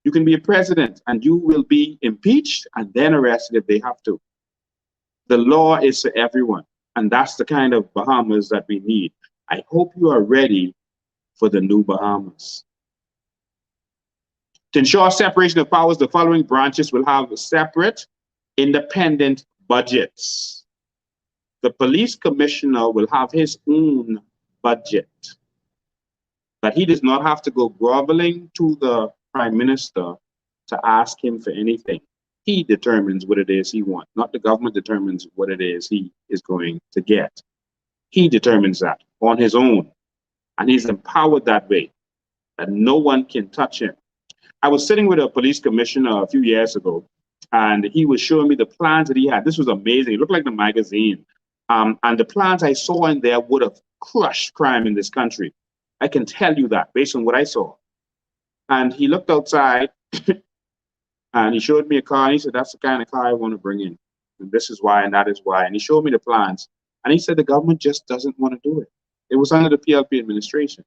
You can be a president and you will be impeached and then arrested if they have to. The law is for everyone. And that's the kind of Bahamas that we need. I hope you are ready for the new Bahamas. To ensure separation of powers, the following branches will have separate, independent budgets. The police commissioner will have his own budget, but he does not have to go groveling to the prime minister to ask him for anything. He determines what it is he wants, not the government determines what it is he is going to get. He determines that on his own, and he's empowered that way, that no one can touch him. I was sitting with a police commissioner a few years ago, and he was showing me the plans that he had. This was amazing. It looked like the magazine. And the plans I saw in there would have crushed crime in this country. I can tell you that based on what I saw. And he looked outside and he showed me a car. And he said, that's the kind of car I want to bring in. And this is why, and that is why. And he showed me the plans. And he said, the government just doesn't want to do it. It was under the PLP administration.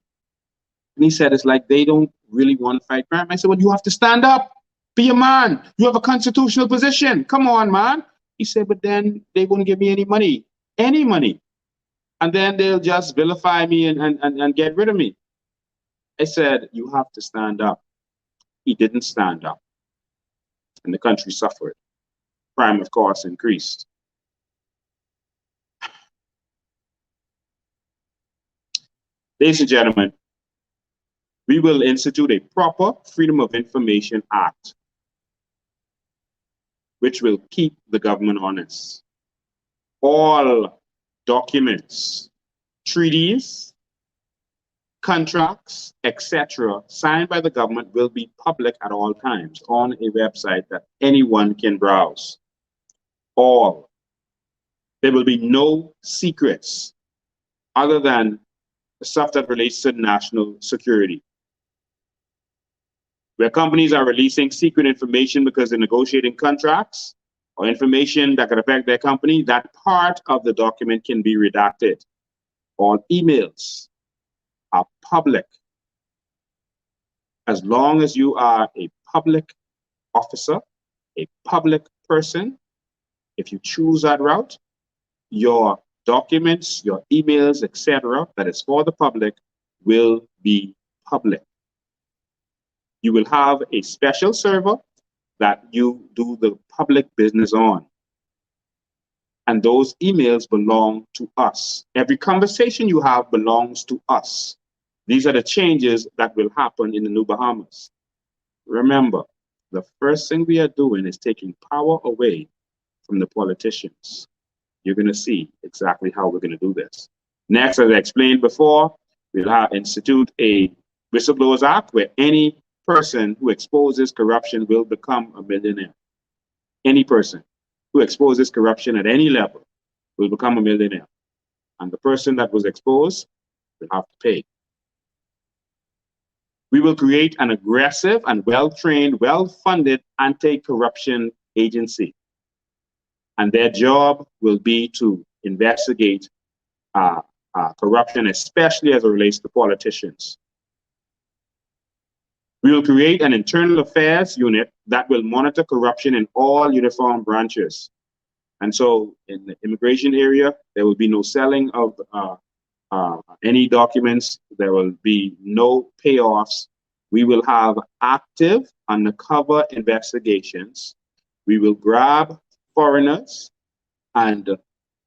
And he said, it's like they don't really want to fight crime. I said, well, you have to stand up. Be a man. You have a constitutional position. Come on, man. He said, but then they won't give me any money. Any money. And then they'll just vilify me and get rid of me. I said, you have to stand up. He didn't stand up. And the country suffered. Crime, of course, increased. Ladies and gentlemen, we will institute a proper Freedom of Information Act, which will keep the government honest. All documents, treaties, contracts, etc., signed by the government will be public at all times on a website that anyone can browse. All. There will be no secrets other than the stuff that relates to national security. Where companies are releasing secret information because they're negotiating contracts or information that could affect their company, that part of the document can be redacted. All emails are public. As long as you are a public officer, a public person, if you choose that route, your documents, your emails, etc., that is for the public will be public. You will have a special server that you do the public business on. And those emails belong to us. Every conversation you have belongs to us. These are the changes that will happen in the new Bahamas. Remember, the first thing we are doing is taking power away from the politicians. You're going to see exactly how we're going to do this. Next, as I explained before, we'll institute a Whistleblowers Act where any person who exposes corruption will become a millionaire. Any person who exposes corruption at any level will become a millionaire. And the person that was exposed will have to pay. We will create an aggressive and well-trained, well-funded anti-corruption agency. And their job will be to investigate corruption, especially as it relates to politicians. We will create an internal affairs unit that will monitor corruption in all uniform branches. And so in the immigration area, there will be no selling of any documents. There will be no payoffs. We will have active undercover investigations. We will grab foreigners and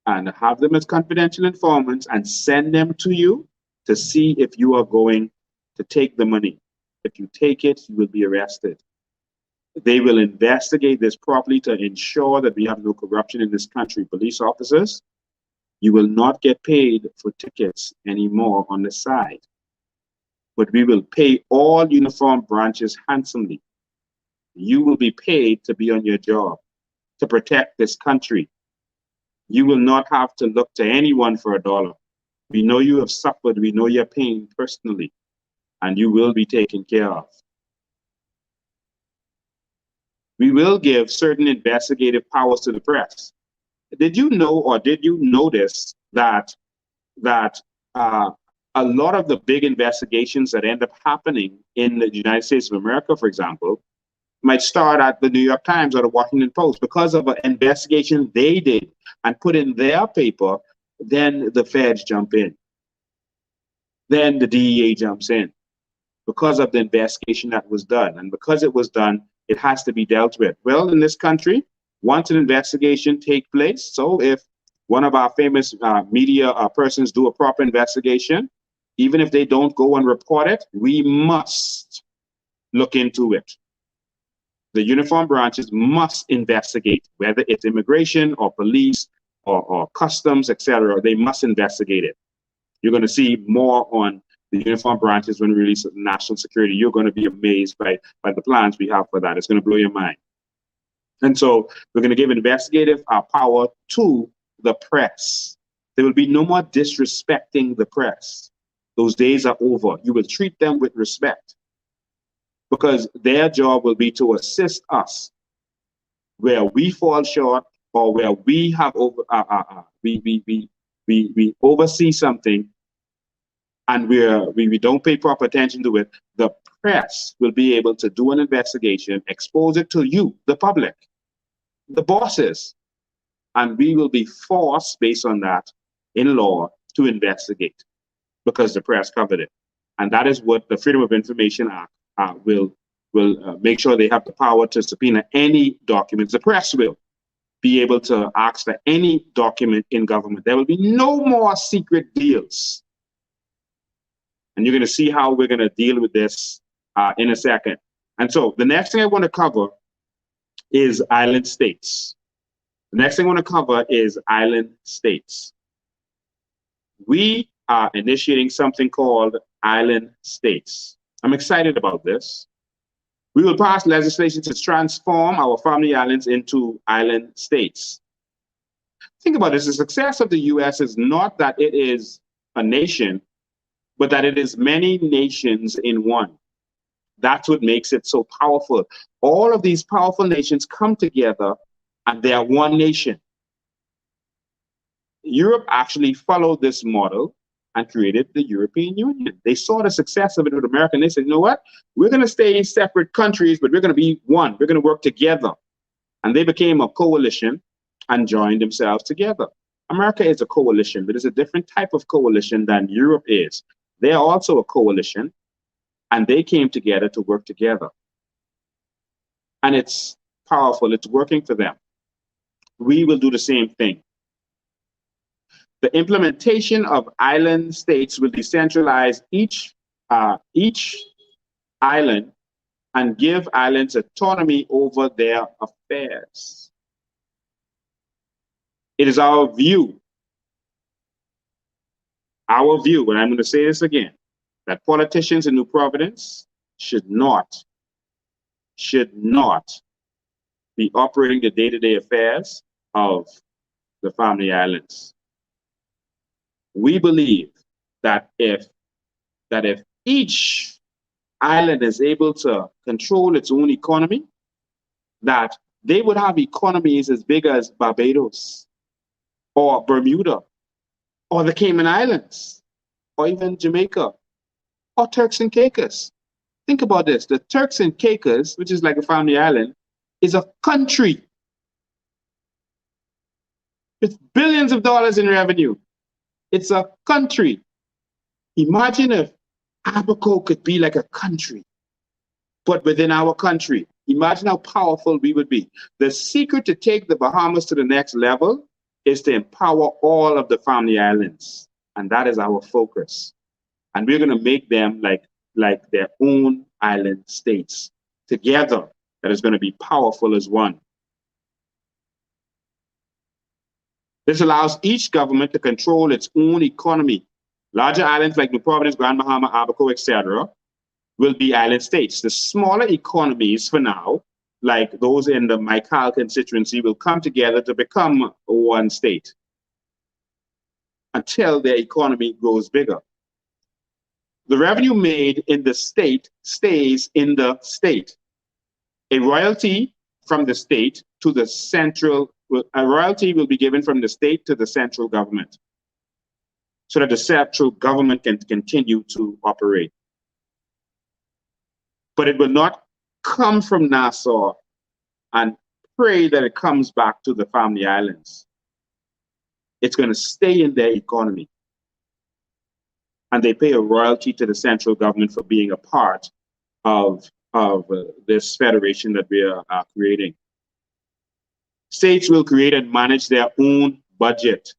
and have them as confidential informants and send them to you to see if you are going to take the money. If you take it, you will be arrested. They will investigate this properly to ensure that we have no corruption in this country. Police officers, you will not get paid for tickets anymore on the side, but we will pay all uniformed branches handsomely. You will be paid to be on your job, to protect this country. You will not have to look to anyone for a dollar. We know you have suffered. We know your pain personally, and you will be taken care of. We will give certain investigative powers to the press. Did you know, or did you notice that a lot of the big investigations that end up happening in the United States of America, for example, might start at the New York Times or the Washington Post because of an investigation they did and put in their paper? Then the feds jump in. Then the DEA jumps in because of the investigation that was done. And because it was done, it has to be dealt with. Well, in this country, once an investigation takes place, so if one of our famous media persons do a proper investigation, even if they don't go and report it, we must look into it. The uniform branches must investigate, whether it's immigration or police or customs, etc. They must investigate it. You're going to see more on the uniform branches when we release national security. You're going to be amazed by the plans we have for that. It's going to blow your mind. And so we're going to give investigative power to the press. There will be no more disrespecting the press. Those days are over. You will treat them with respect, because their job will be to assist us where we fall short or where we have we oversee something and we don't pay proper attention to it. The press will be able to do an investigation, expose it to you, the public, the bosses, and we will be forced based on that in law to investigate because the press covered it. And that is what the Freedom of Information Act will make sure they have the power to subpoena any documents. The press will be able to ask for any document in government. There will be no more secret deals. And you're going to see how we're going to deal with this in a second. And so the next thing I want to cover is island states. The next thing I want to cover is island states. We are initiating something called island states. I'm excited about this. We will pass legislation to transform our family islands into island states. Think about this. The success of the U.S. is not that it is a nation, but that it is many nations in one. That's what makes it so powerful. All of these powerful nations come together and they are one nation. Europe actually followed this model and created the European Union. They saw the success of it with America, and they said, you know what? We're going to stay separate countries, but we're going to be one. We're going to work together. And they became a coalition and joined themselves together. America is a coalition, but it's a different type of coalition than Europe is. They're also a coalition, and they came together to work together. And it's powerful. It's working for them. We will do the same thing. The implementation of island states will decentralize each island and give islands autonomy over their affairs. It is our view, and I'm going to say this again, that politicians in New Providence should not be operating the day-to-day affairs of the family islands. We believe that if each island is able to control its own economy, that they would have economies as big as Barbados or Bermuda or the Cayman Islands or even Jamaica or Turks and Caicos. Think about this. The Turks and Caicos, which is like a family island, is a country with billions of dollars in revenue. It's a country. Imagine if Abaco could be like a country, but within our country. Imagine how powerful we would be. The secret to take the Bahamas to the next level is to empower all of the family islands. And that is our focus. And we're going to make them like their own island states together, that is going to be powerful as one. This allows each government to control its own economy. Larger islands like New Providence, Grand Bahama, Abaco, etc., will be island states. The smaller economies for now, like those in the Michael constituency, will come together to become one state until their economy grows bigger. The revenue made in the state stays in the state. A royalty from the state to the central, a royalty will be given from the state to the central government so that the central government can continue to operate. But it will not come from Nassau and pray that it comes back to the family islands. It's going to stay in their economy. And they pay a royalty to the central government for being a part of this federation that we are creating. States will create and manage their own budget.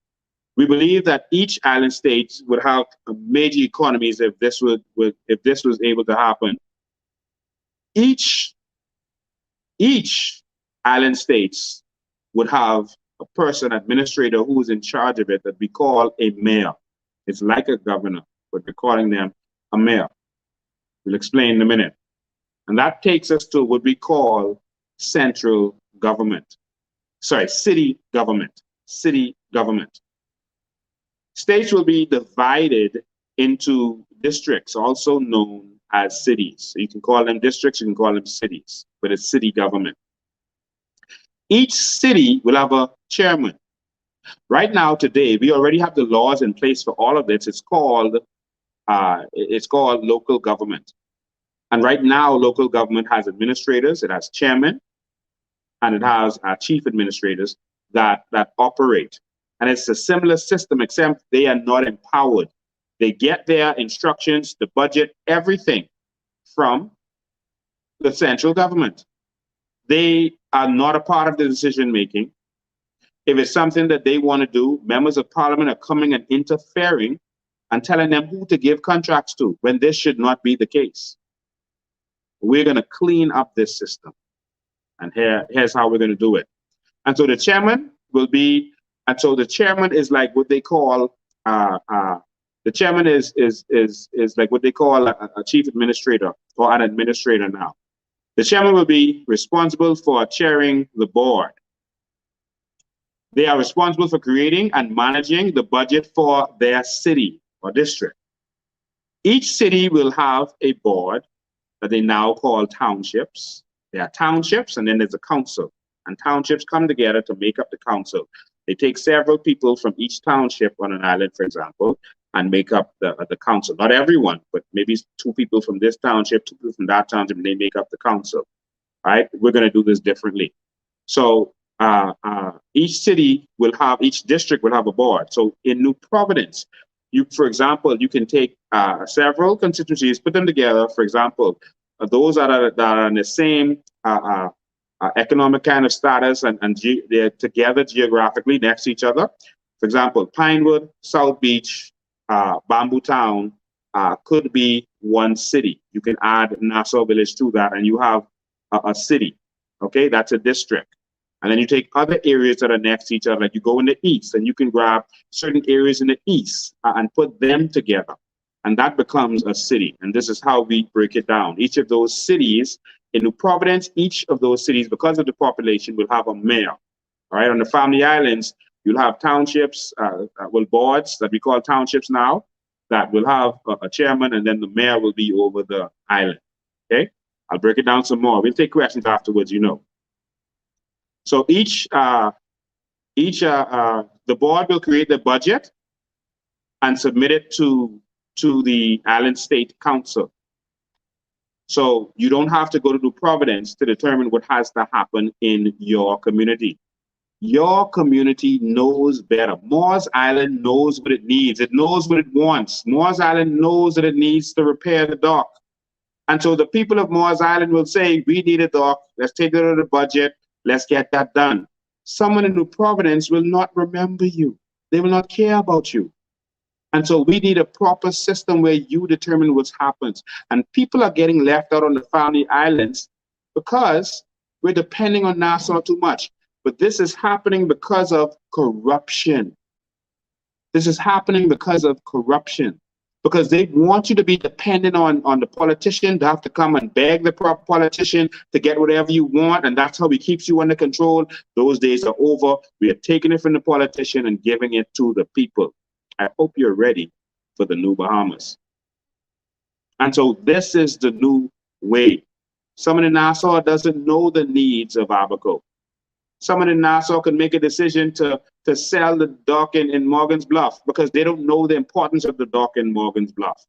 We believe that each island state would have major economies if this was able to happen. Each island states would have a person, administrator, who is in charge of it that we call a mayor. It's like a governor, but we're calling them a mayor. We'll explain in a minute. And that takes us to what we call central government. Sorry, city government. City government. States will be divided into districts, also known as cities. So you can call them districts, you can call them cities, but it's city government. Each city will have a chairman. Right now, today, we already have the laws in place for all of this. It's called local government. And right now, local government has administrators, it has chairmen, and it has chief administrators that operate. And it's a similar system, except they are not empowered. They get their instructions, the budget, everything from the central government. They are not a part of the decision making. If it's something that they want to do, members of parliament are coming and interfering and telling them who to give contracts to, when this should not be the case. We're going to clean up this system. And here's how we're going to do it. And so the chairman will be, and so the chairman is like what they call, the chairman is like what they call a chief administrator or an administrator now. The chairman will be responsible for chairing the board. They are responsible for creating and managing the budget for their city or district. Each city will have a board that they now call townships. There are townships, and then there's a council. And townships come together to make up the council. They take several people from each township on an island, for example, and make up the council. Not everyone, but maybe 2 people from this township, 2 people from that township, and they make up the council. All right? We're going to do this differently. So each district will have a board. So in New Providence, for example, you can take several constituencies, put them together. For example, those that are in the same economic kind of status and they're together geographically next to each other. For example, Pinewood, South Beach, Bamboo Town could be one city. You can add Nassau Village to that and you have a city. Okay, that's a district. And then you take other areas that are next to each other, like you go in the east and you can grab certain areas in the east and put them together. And that becomes a city. And this is how we break it down. Each of those cities in New Providence, each of those cities, because of the population, will have a mayor. All right, on the Family Islands, you'll have townships, boards that we call townships now, that will have a chairman, and then the mayor will be over the island. Okay, I'll break it down some more. We'll take questions afterwards, you know. So the board will create the budget and submit it to the Island State Council. So you don't have to go to New Providence to determine what has to happen in your community. Your community knows better. Moores Island knows what it needs. It knows what it wants. Moores Island knows that it needs to repair the dock. And so the people of Moores Island will say, we need a dock. Let's take it out of the budget. Let's get that done. someone in New Providence will not remember you. They will not care about you. And so we need a proper system where you determine what happens. And people are getting left out on the Family Islands because we're depending on Nassau too much. But this is happening because of corruption. This is happening because of corruption. Because they want you to be dependent on the politician, to have to come and beg the politician to get whatever you want, and that's how he keeps you under control. Those days are over. We are taking it from the politician and giving it to the people. I hope you're ready for the new Bahamas. And so this is the new way. Someone in Nassau doesn't know the needs of Abaco. Someone in Nassau can make a decision to sell the dock in Morgan's Bluff because they don't know the importance of the dock in Morgan's Bluff.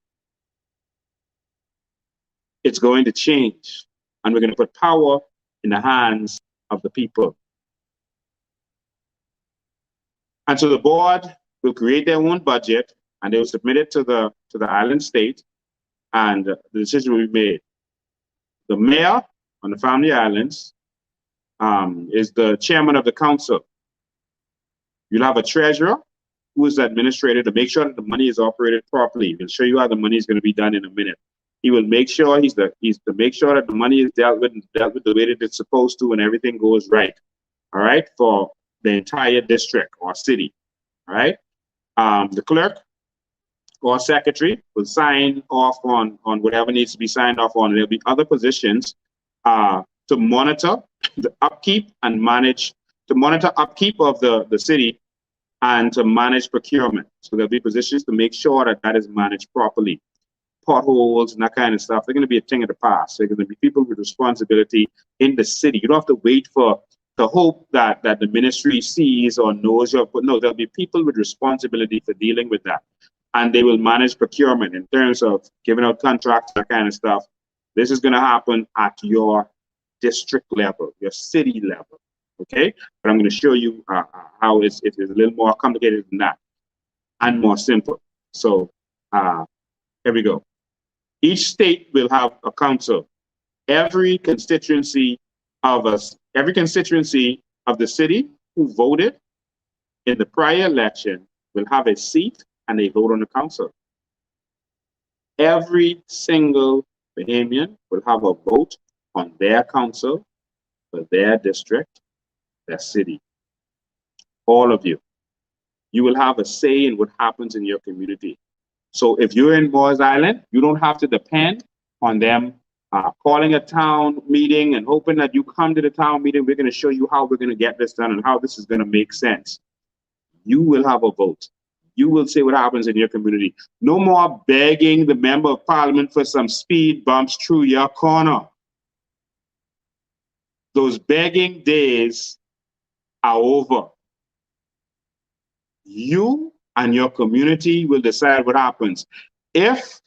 It's going to change, and we're going to put power in the hands of the people. And so the board will create their own budget, and they will submit it to the island state, and the decision will be made. The mayor on the Family Islands is the chairman of the council. You'll have a treasurer who is the administrator to make sure that the money is operated properly. He'll show you how the money is going to be done in a minute. He will make sure he's to make sure that the money is dealt with the way that it's supposed to, and everything goes right. All right, for the entire district or city. All right. The clerk or secretary will sign off on whatever needs to be signed off on. There'll be other positions to monitor the upkeep and manage, to monitor upkeep of the city and to manage procurement. So there'll be positions to make sure that that is managed properly. Potholes and that kind of stuff, they're going to be a thing of the past. They're going to be people with responsibility in the city. You don't have to wait for the hope that the ministry sees or knows your, but no, there'll be people with responsibility for dealing with that. And they will manage procurement in terms of giving out contracts, that kind of stuff. This is going to happen at your district level, your city level, okay? But I'm going to show you how it's a little more complicated than that and more simple. So here we go. Each state will have a council. Every constituency of the city who voted in the prior election will have a seat and a vote on the council. Every single Bahamian will have a vote on their council for their district, their city. All of you. You will have a say in what happens in your community. So if you're in Moores Island, you don't have to depend on them calling a town meeting and hoping that you come to the town meeting. We're going to show you how we're going to get this done and how this is going to make sense. You will have a vote. You will say what happens in your community. No more begging the member of parliament for some speed bumps through your corner. Those begging days are over. You and your community will decide what happens. If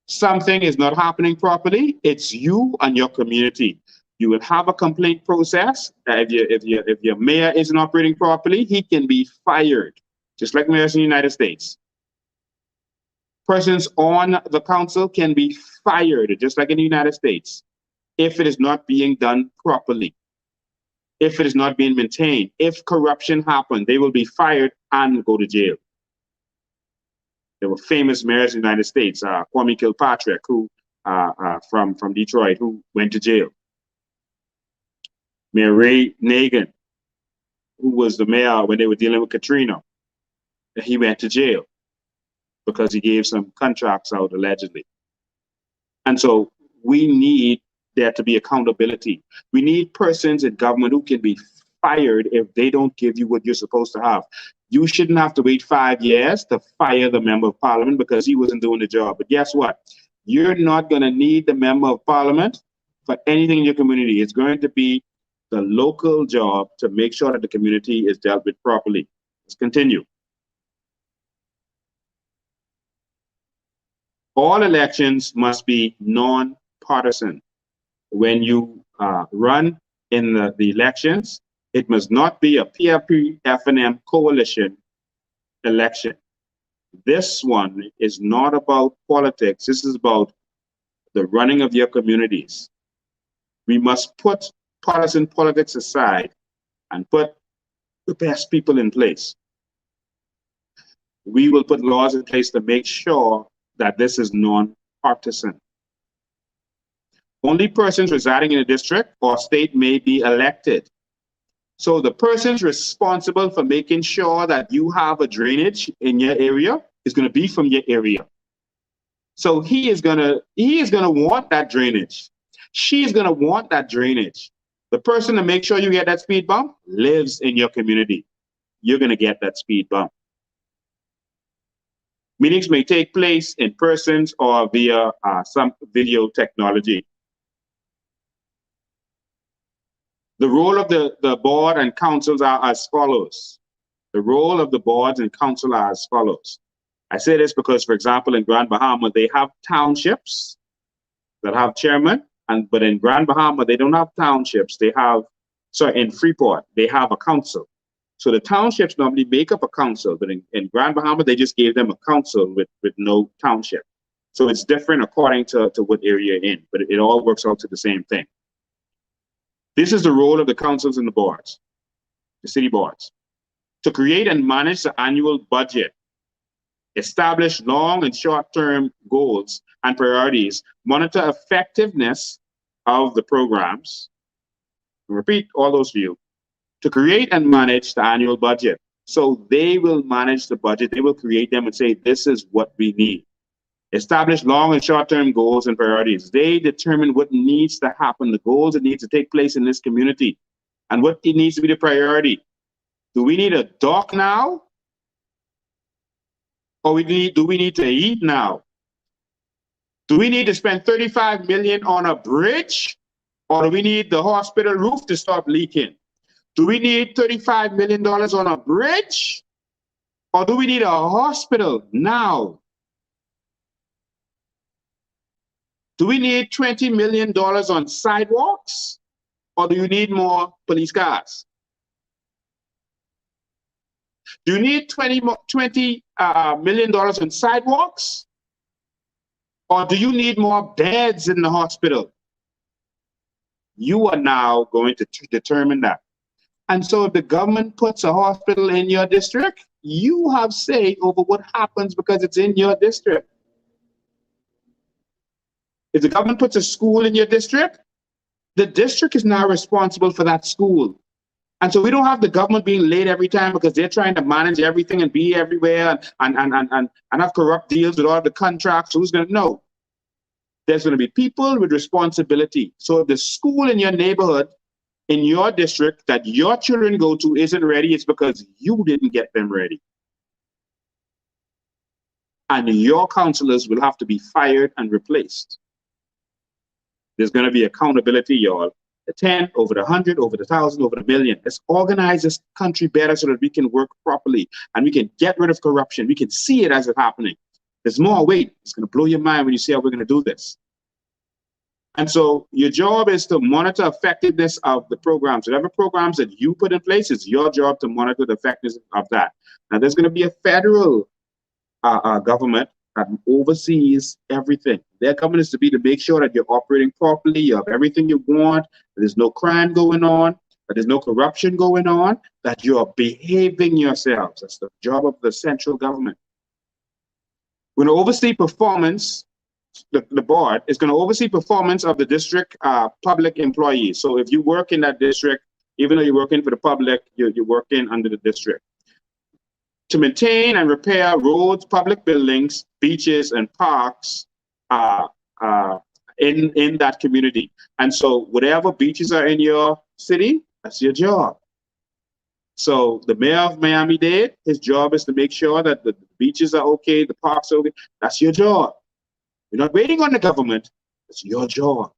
something is not happening properly, it's you and your community. You will have a complaint process. If your mayor isn't operating properly, he can be fired, just like mayors in the United States. Persons on the council can be fired, just like in the United States, if it is not being done properly, if it is not being maintained. If corruption happens, they will be fired and go to jail. There were famous mayors in the United States, Kwame Kilpatrick, who from Detroit, who went to jail. Mayor Ray Nagin, who was the mayor when they were dealing with Katrina, he went to jail because he gave some contracts out allegedly. And so we need there to be accountability. We need persons in government who can be fired if they don't give you what you're supposed to have. You shouldn't have to wait 5 years to fire the member of parliament because he wasn't doing the job. But guess what? You're not going to need the member of parliament for anything in your community. It's going to be the local job to make sure that the community is dealt with properly. Let's continue. All elections must be non-partisan. When you run in the elections, it must not be a PRP FNM coalition election. This one is not about politics. This is about the running of your communities. We must put partisan politics aside and put the best people in place. We will put laws in place to make sure that this is non-partisan. Only persons residing in a district or state may be elected. So the persons responsible for making sure that you have a drainage in your area is going to be from your area. So he is going to want that drainage. She is going to want that drainage. The person to make sure you get that speed bump lives in your community. You're going to get that speed bump. Meetings may take place in person or via some video technology. The role of the board and councils are as follows. The role of the boards and council are as follows. I say this because, for example, in Grand Bahama, they have townships that have chairman, but in Grand Bahama, they don't have townships. They have, sorry, in Freeport, they have a council. So the townships normally make up a council, but in Grand Bahama, they just gave them a council with no township. So it's different according to what area you're in, but it all works out to the same thing. This is the role of the councils and the boards, the city boards, to create and manage the annual budget, establish long and short-term goals and priorities, monitor effectiveness of the programs, repeat all those for you, to create and manage the annual budget. So they will manage the budget, they will create them and say, this is what we need. Establish long and short-term goals and priorities. They determine what needs to happen, the goals that need to take place in this community, and what it needs to be the priority. Do we need a dock now? Or do we need to eat now? Do we need to spend $35 million on a bridge? Or do we need the hospital roof to stop leaking? Do we need $35 million on a bridge? Or do we need a hospital now? Do we need $20 million on sidewalks? Or do you need more police cars? Do you need $20 million on sidewalks? Or do you need more beds in the hospital? You are now going to determine that. And so if the government puts a hospital in your district, you have say over what happens because it's in your district. If the government puts a school in your district, the district is now responsible for that school. And so we don't have the government being late every time because they're trying to manage everything and be everywhere and have corrupt deals with all the contracts. So who's going to know? There's going to be people with responsibility. So if the school in your neighborhood, in your district that your children go to isn't ready, it's because you didn't get them ready. And your counselors will have to be fired and replaced. There's going to be accountability, y'all. The 10, over the 100, over the 1,000, over the million. Let's organize this country better so that we can work properly and we can get rid of corruption. We can see it as it's happening. There's more. Wait, it's going to blow your mind when you see how we're going to do this. And so your job is to monitor effectiveness of the programs. Whatever programs that you put in place, it's your job to monitor the effectiveness of that. Now, there's going to be a federal government that oversees everything. Their government is to make sure that you're operating properly, you have everything you want, that there's no crime going on, that there's no corruption going on, that you're behaving yourselves. That's the job of the central government. We're going to oversee performance. The board is going to oversee performance of the district public employees. So if you work in that district, even though you're working for the public, you're working under the district. To maintain and repair roads, public buildings, beaches, and parks in that community. And so whatever beaches are in your city, that's your job. So the mayor of Miami-Dade, his job is to make sure that the beaches are okay, the parks are okay. That's your job. You're not waiting on the government. It's your job.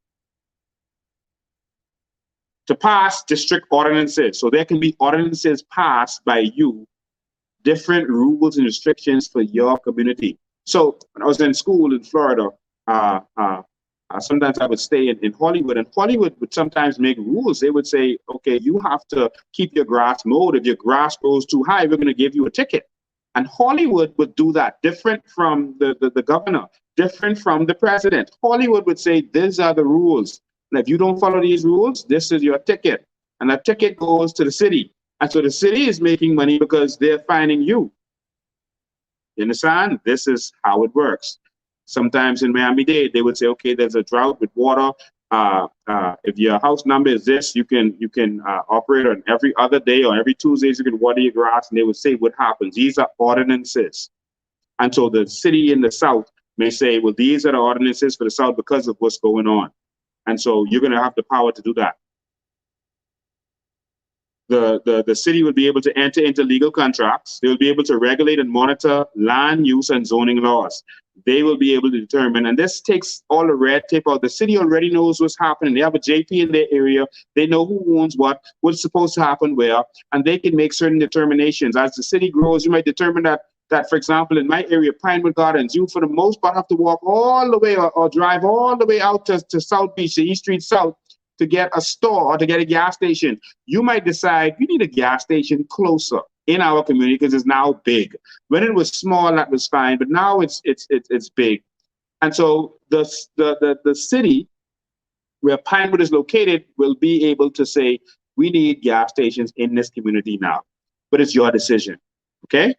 To pass district ordinances. So there can be ordinances passed by you, different rules and restrictions for your community. So when I was in school in Florida, sometimes I would stay in Hollywood, and Hollywood would sometimes make rules. They would say, okay, you have to keep your grass mowed. If your grass grows too high, we're going to give you a ticket. And Hollywood would do that, different from the governor, different from the president. Hollywood would say, these are the rules. And if you don't follow these rules, this is your ticket. And that ticket goes to the city. And so the city is making money because they're finding you. You understand? This is how it works. Sometimes in Miami-Dade, they would say, okay, there's a drought with water. If your house number is this, you can operate on every other day or every Tuesdays, you can water your grass, and they would say what happens. These are ordinances. And so the city in the South may say, well, these are the ordinances for the South because of what's going on. And so you're going to have the power to do that. The city will be able to enter into legal contracts. They will be able to regulate and monitor land use and zoning laws. They will be able to determine, and this takes all the red tape out. The city already knows what's happening. They have a JP in their area. They know who owns what's supposed to happen where, and they can make certain determinations. As the city grows, you might determine that, for example, in my area, Pinewood Gardens, you for the most part have to walk all the way or drive all the way out to South Beach, to East Street South, to get a store or to get a gas station. You might decide you need a gas station closer in our community because it's now big. When it was small, that was fine, but now it's big. And so the city where Pinewood is located will be able to say, we need gas stations in this community now. But it's your decision, okay?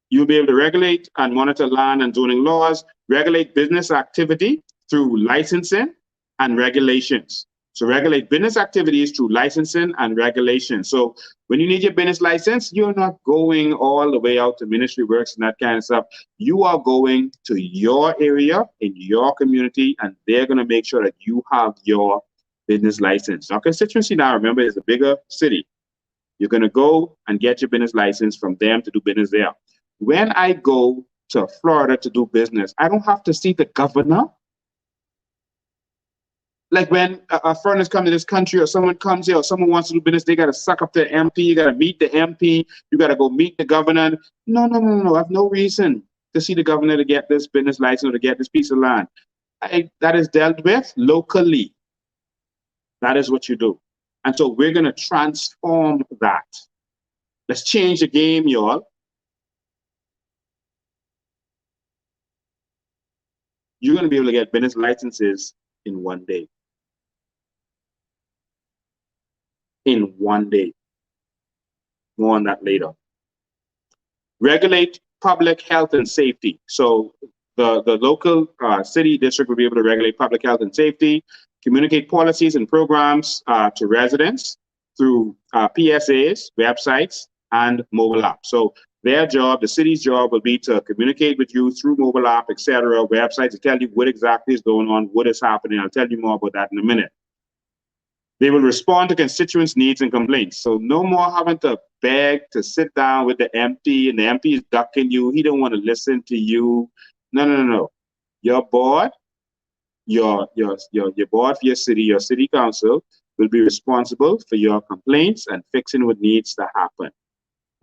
You'll be able to regulate and monitor land and zoning laws, regulate business activity through licensing and regulations. So regulate business activities through licensing and regulation. So when you need your business license, you're not going all the way out to Ministry Works and that kind of stuff. You are going to your area in your community, and they're going to make sure that you have your business license. Our constituency now, remember, is a bigger city. You're going to go and get your business license from them to do business there. When I go to Florida to do business, I don't have to see the governor. Like when a foreigner's come to this country or someone comes here or someone wants to do business, they got to suck up the MP. You got to meet the MP. You got to go meet the governor. No. I have no reason to see the governor to get this business license or to get this piece of land. That is dealt with locally. That is what you do. And so we're going to transform that. Let's change the game, y'all. You're going to be able to get business licenses in one day. In one day. More on that later. Regulate public health and safety. So the local city district will be able to regulate public health and safety, communicate policies and programs to residents through PSAs, websites, and mobile apps. So their job, the city's job, will be to communicate with you through mobile app, etc., websites to tell you what exactly is going on, what is happening. I'll tell you more about that in a minute. They will respond to constituents' needs and complaints. So no more having to beg to sit down with the MP, and the MP is ducking you. He don't want to listen to you. No. Your board, your board for your city council will be responsible for your complaints and fixing what needs to happen.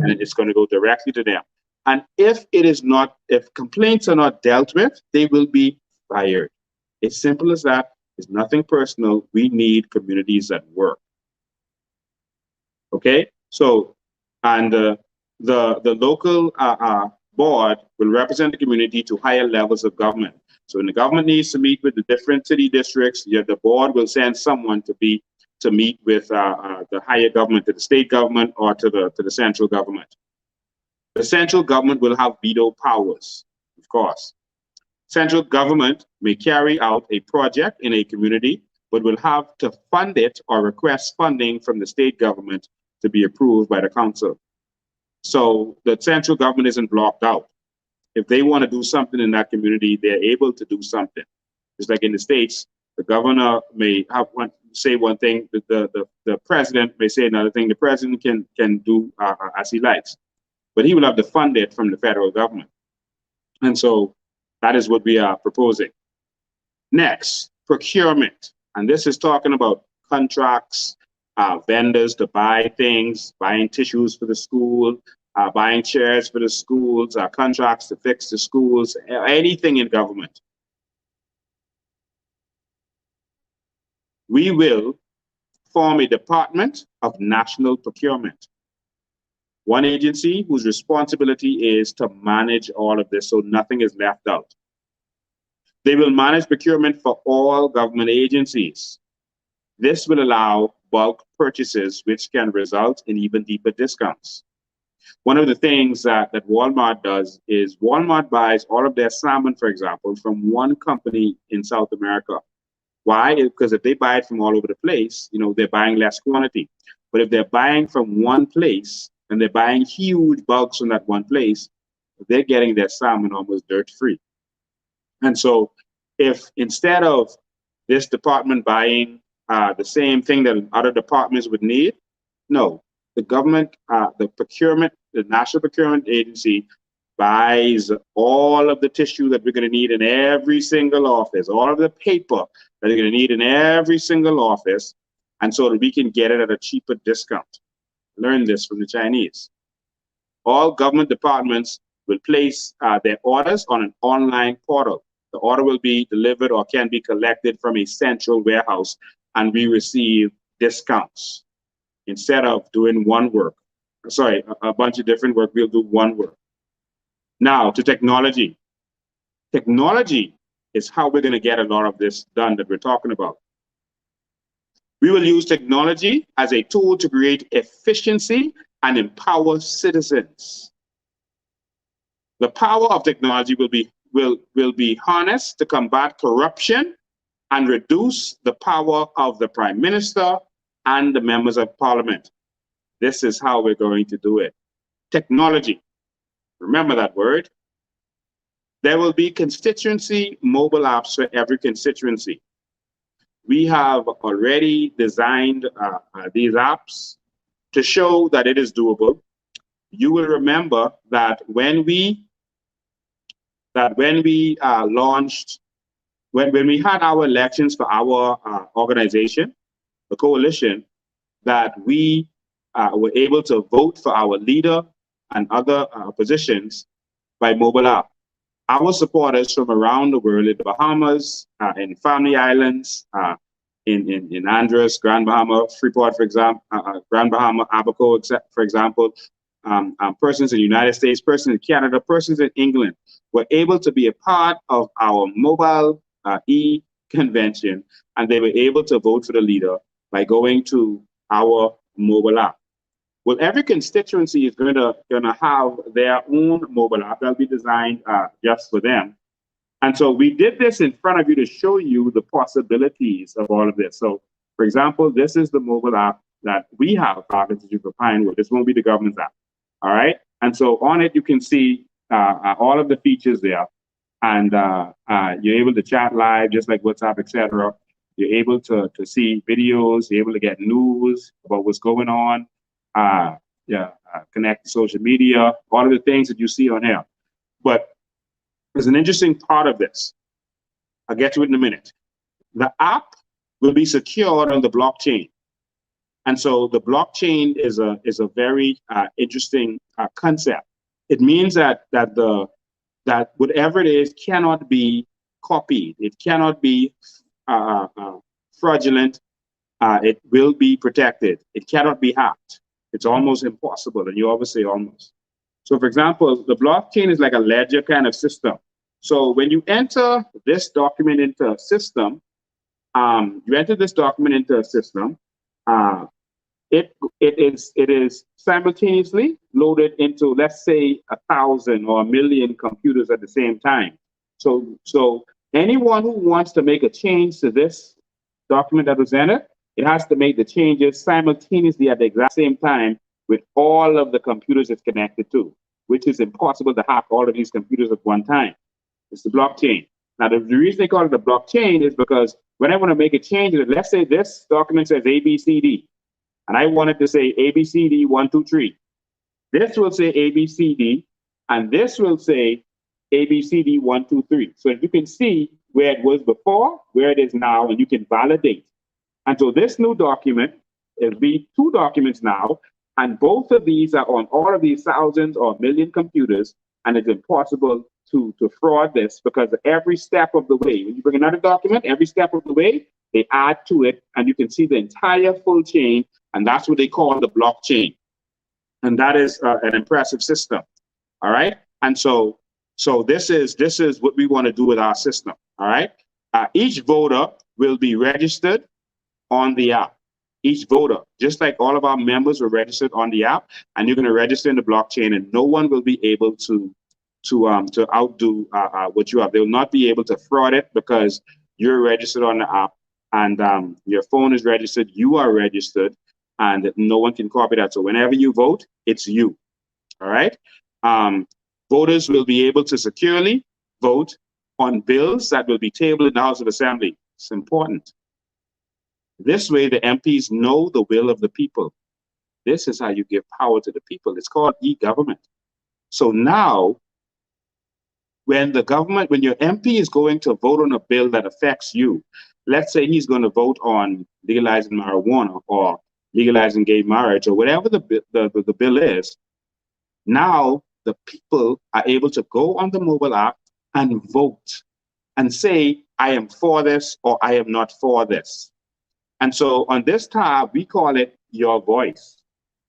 And it's going to go directly to them. And if complaints are not dealt with, they will be fired. It's simple as that. It's nothing personal. We need communities that work. Okay? So, and the local board will represent the community to higher levels of government. So when the government needs to meet with the different city districts, the board will send someone to meet with the higher government, to the state government or to the central government. The central government will have veto powers, of course. Central government may carry out a project in a community, but will have to fund it or request funding from the state government to be approved by the council. So the central government isn't blocked out. If they want to do something in that community, they're able to do something. Just like in the States, the governor may say one thing, the president may say another thing. The president can do as he likes, but he will have to fund it from the federal government. And so that is what we are proposing. Next, procurement. And this is talking about contracts, vendors to buy things, buying tissues for the school, buying chairs for the schools, contracts to fix the schools, anything in government. We will form a Department of National Procurement. One agency whose responsibility is to manage all of this so nothing is left out. They will manage procurement for all government agencies. This will allow bulk purchases, which can result in even deeper discounts. One of the things that Walmart does is Walmart buys all of their salmon, for example, from one company in South America. Why? Because if they buy it from all over the place, they're buying less quantity. But if they're buying from one place and they're buying huge bulks from that one place, they're getting their salmon almost dirt-free. And so if instead of this department buying the same thing that other departments would need, no, the government, the National Procurement Agency buys all of the tissue that we're going to need in every single office, all of the paper that you're going to need in every single office, and so that we can get it at a cheaper discount. Learn this from the Chinese. All government departments will place their orders on an online portal. The order will be delivered or can be collected from a central warehouse, and we receive discounts. Instead of doing a bunch of different work, we'll do one work. Now to technology. Technology is how we're going to get a lot of this done that we're talking about. We will use technology as a tool to create efficiency and empower citizens. The power of technology will be harnessed to combat corruption and reduce the power of the Prime Minister and the members of Parliament. This is how we're going to do it. Technology. Remember that word. There will be constituency mobile apps for every constituency. We have already designed these apps to show that it is doable. You will remember that when we launched, when we had our elections for our organization, the coalition, that we were able to vote for our leader and other positions by mobile app. Our supporters from around the world, in the Bahamas, in Family Islands, in Andros, Grand Bahama, Freeport, for example, Grand Bahama, Abaco, for example, persons in the United States, persons in Canada, persons in England were able to be a part of our mobile e-convention, and they were able to vote for the leader by going to our mobile app. Well, every constituency is gonna have their own mobile app that'll be designed just for them. And so we did this in front of you to show you the possibilities of all of this. So, for example, this is the mobile app that we have targeted for Pinewood. This won't be the government's app, all right? And so on it, you can see all of the features there. And you're able to chat live, just like WhatsApp, etc. You're able to see videos, you're able to get news about what's going on. Connect to social media, all of the things that you see on here. But there's an interesting part of this. I'll get to it in a minute. The app will be secured on the blockchain. And so the blockchain is a very interesting concept. It means that whatever it is cannot be copied. It cannot be fraudulent. It will be protected. It cannot be hacked. It's almost impossible, and you obviously almost. So for example, the blockchain is like a ledger kind of system. So when you enter this document into a system, it is simultaneously loaded into, let's say, 1,000 or 1,000,000 computers at the same time. So anyone who wants to make a change to this document that was entered, it has to make the changes simultaneously at the exact same time with all of the computers it's connected to, which is impossible to hack all of these computers at one time. It's the blockchain. Now, the reason they call it the blockchain is because when I want to make a change, let's say this document says ABCD, and I want it to say ABCD 1, 2, 3. This will say ABCD, and this will say ABCD 1, 2, 3. So you can see where it was before, where it is now, and you can validate. And so this new document, it'll be 2 documents now, and both of these are on all of these thousands or 1,000,000 computers, and it's impossible to fraud this because every step of the way, when you bring another document, every step of the way, they add to it, and you can see the entire full chain, and that's what they call the blockchain. And that is an impressive system, all right? And so this is what we want to do with our system, all right? Each voter will be registered on the app. each voter, just like all of our members were registered on the app, and you're going to register in the blockchain, and no one will be able to outdo what you have. They will not be able to fraud it because you're registered on the app, and your phone is registered. You are registered, and no one can copy that. So whenever you vote, it's you. All right. Voters will be able to securely vote on bills that will be tabled in the House of Assembly. It's important. This way, the MPs know the will of the people. This is how you give power to the people. It's called e-government. So now, when your MP is going to vote on a bill that affects you, let's say he's going to vote on legalizing marijuana or legalizing gay marriage or whatever the bill is, now the people are able to go on the mobile app and vote and say, I am for this or I am not for this. And so on this tab, we call it Your Voice.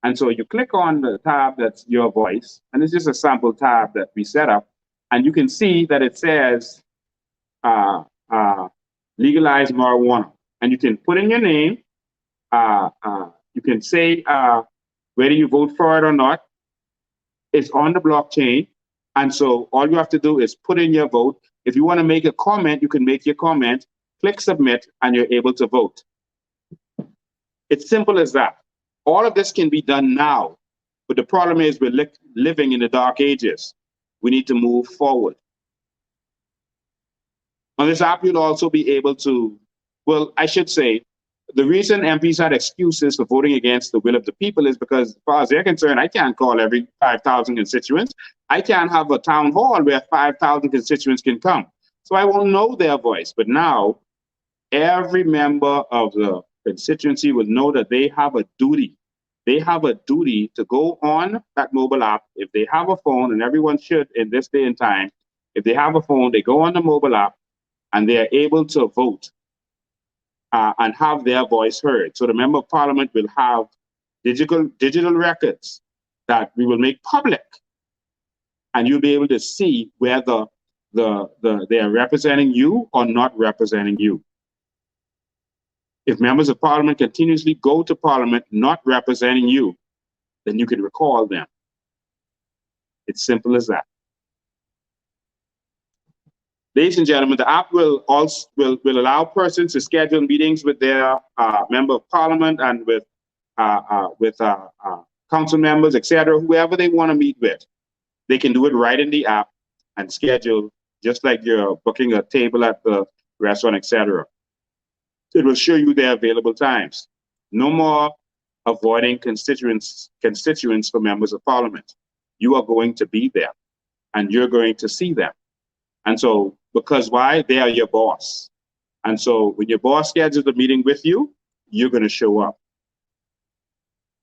And so you click on the tab that's Your Voice, and it's just a sample tab that we set up. And you can see that it says legalize marijuana. And you can put in your name. You can say whether you vote for it or not. It's on the blockchain. And so all you have to do is put in your vote. If you want to make a comment, you can make your comment, click submit, and you're able to vote. It's simple as that. All of this can be done now, but the problem is we're living in the dark ages. We need to move forward. On this app, you'll also be able to, well, I should say, the reason MPs had excuses for voting against the will of the people is because, as far as they're concerned, I can't call every 5,000 constituents. I can't have a town hall where 5,000 constituents can come. So I won't know their voice. But now, every member of the constituency will know that they have a duty. They have a duty to go on that mobile app. If they have a phone, and everyone should in this day and time, if they have a phone, they go on the mobile app and they are able to vote and have their voice heard. So the member of parliament will have digital records that we will make public, and you'll be able to see whether they are representing you or not representing you. If members of parliament continuously go to parliament not representing you, then you can recall them. It's simple as that. Ladies and gentlemen, the app will allow persons to schedule meetings with their member of parliament and with council members, etc., whoever they want to meet with. They can do it right in the app and schedule just like you're booking a table at the restaurant, etc. It will show you their available times. No more avoiding constituents for members of parliament. You are going to be there and you're going to see them. And so, because why? They are your boss. And so when your boss schedules a meeting with you, you're going to show up.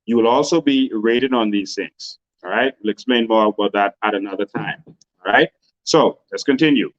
You will also be rated on these things. All right. We'll explain more about that at another time. All right. So let's continue.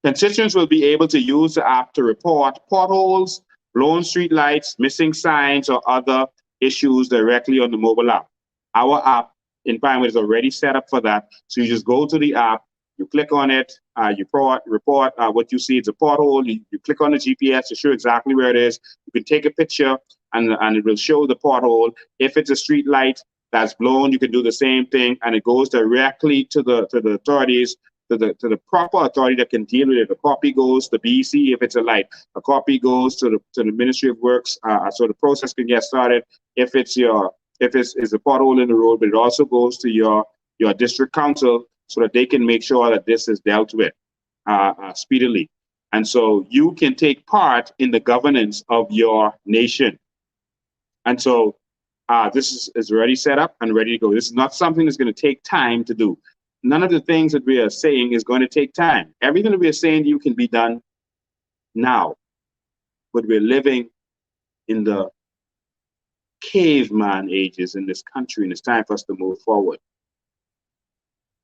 Constituents will be able to use the app to report potholes, blown street lights, missing signs, or other issues directly on the mobile app. Our app in Pinewood is already set up for that. So you just go to the app, you click on it, you report what you see. It's a pothole. You click on the GPS to show exactly where it is. You can take a picture and it will show the pothole. If it's a street light that's blown, you can do the same thing, and it goes directly to the authorities, to the proper authority that can deal with it. A copy goes to BEC if it's a light. A copy goes to the Ministry of Works, so the process can get started. If it's a pothole in the road, but it also goes to your district council so that they can make sure that this is dealt with speedily. And so you can take part in the governance of your nation. And so this is already set up and ready to go. This is not something that's going to take time to do. None of the things that we are saying is going to take time. Everything that we are saying to you can be done now. But we're living in the caveman ages in this country, and it's time for us to move forward.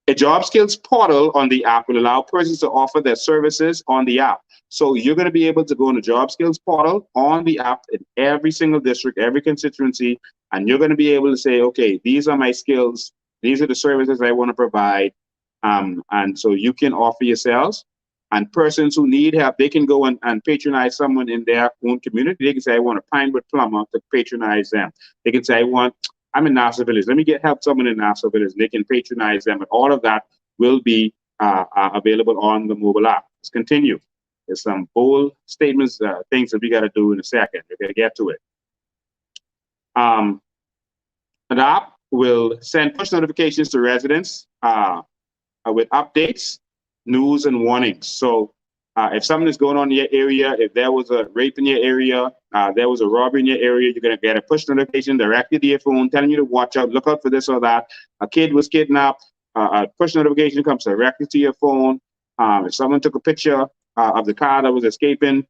A job skills portal on the app will allow persons to offer their services on the app. So you're going to be able to go on the job skills portal on the app in every single district, every constituency, and you're going to be able to say, okay, these are my skills. These are the services I want to provide. And so you can offer yourselves. And persons who need help, they can go and patronize someone in their own community. They can say, I want a Pinewood plumber to patronize them. They can say, I'm in Nassau Village. Let me get help someone in Nassau Village. They can patronize them. And all of that will be available on the mobile app. Let's continue. There's some bold statements, things that we got to do in a second. We're going to get to it. The app will send push notifications to residents with updates, news, and warnings. So if something is going on in your area, if there was a rape in your area, there was a robbery in your area, you're going to get a push notification directly to your phone telling you to watch out, look out for this or that. A kid was kidnapped, a push notification comes directly to your phone. If someone took a picture of the car that was escaping,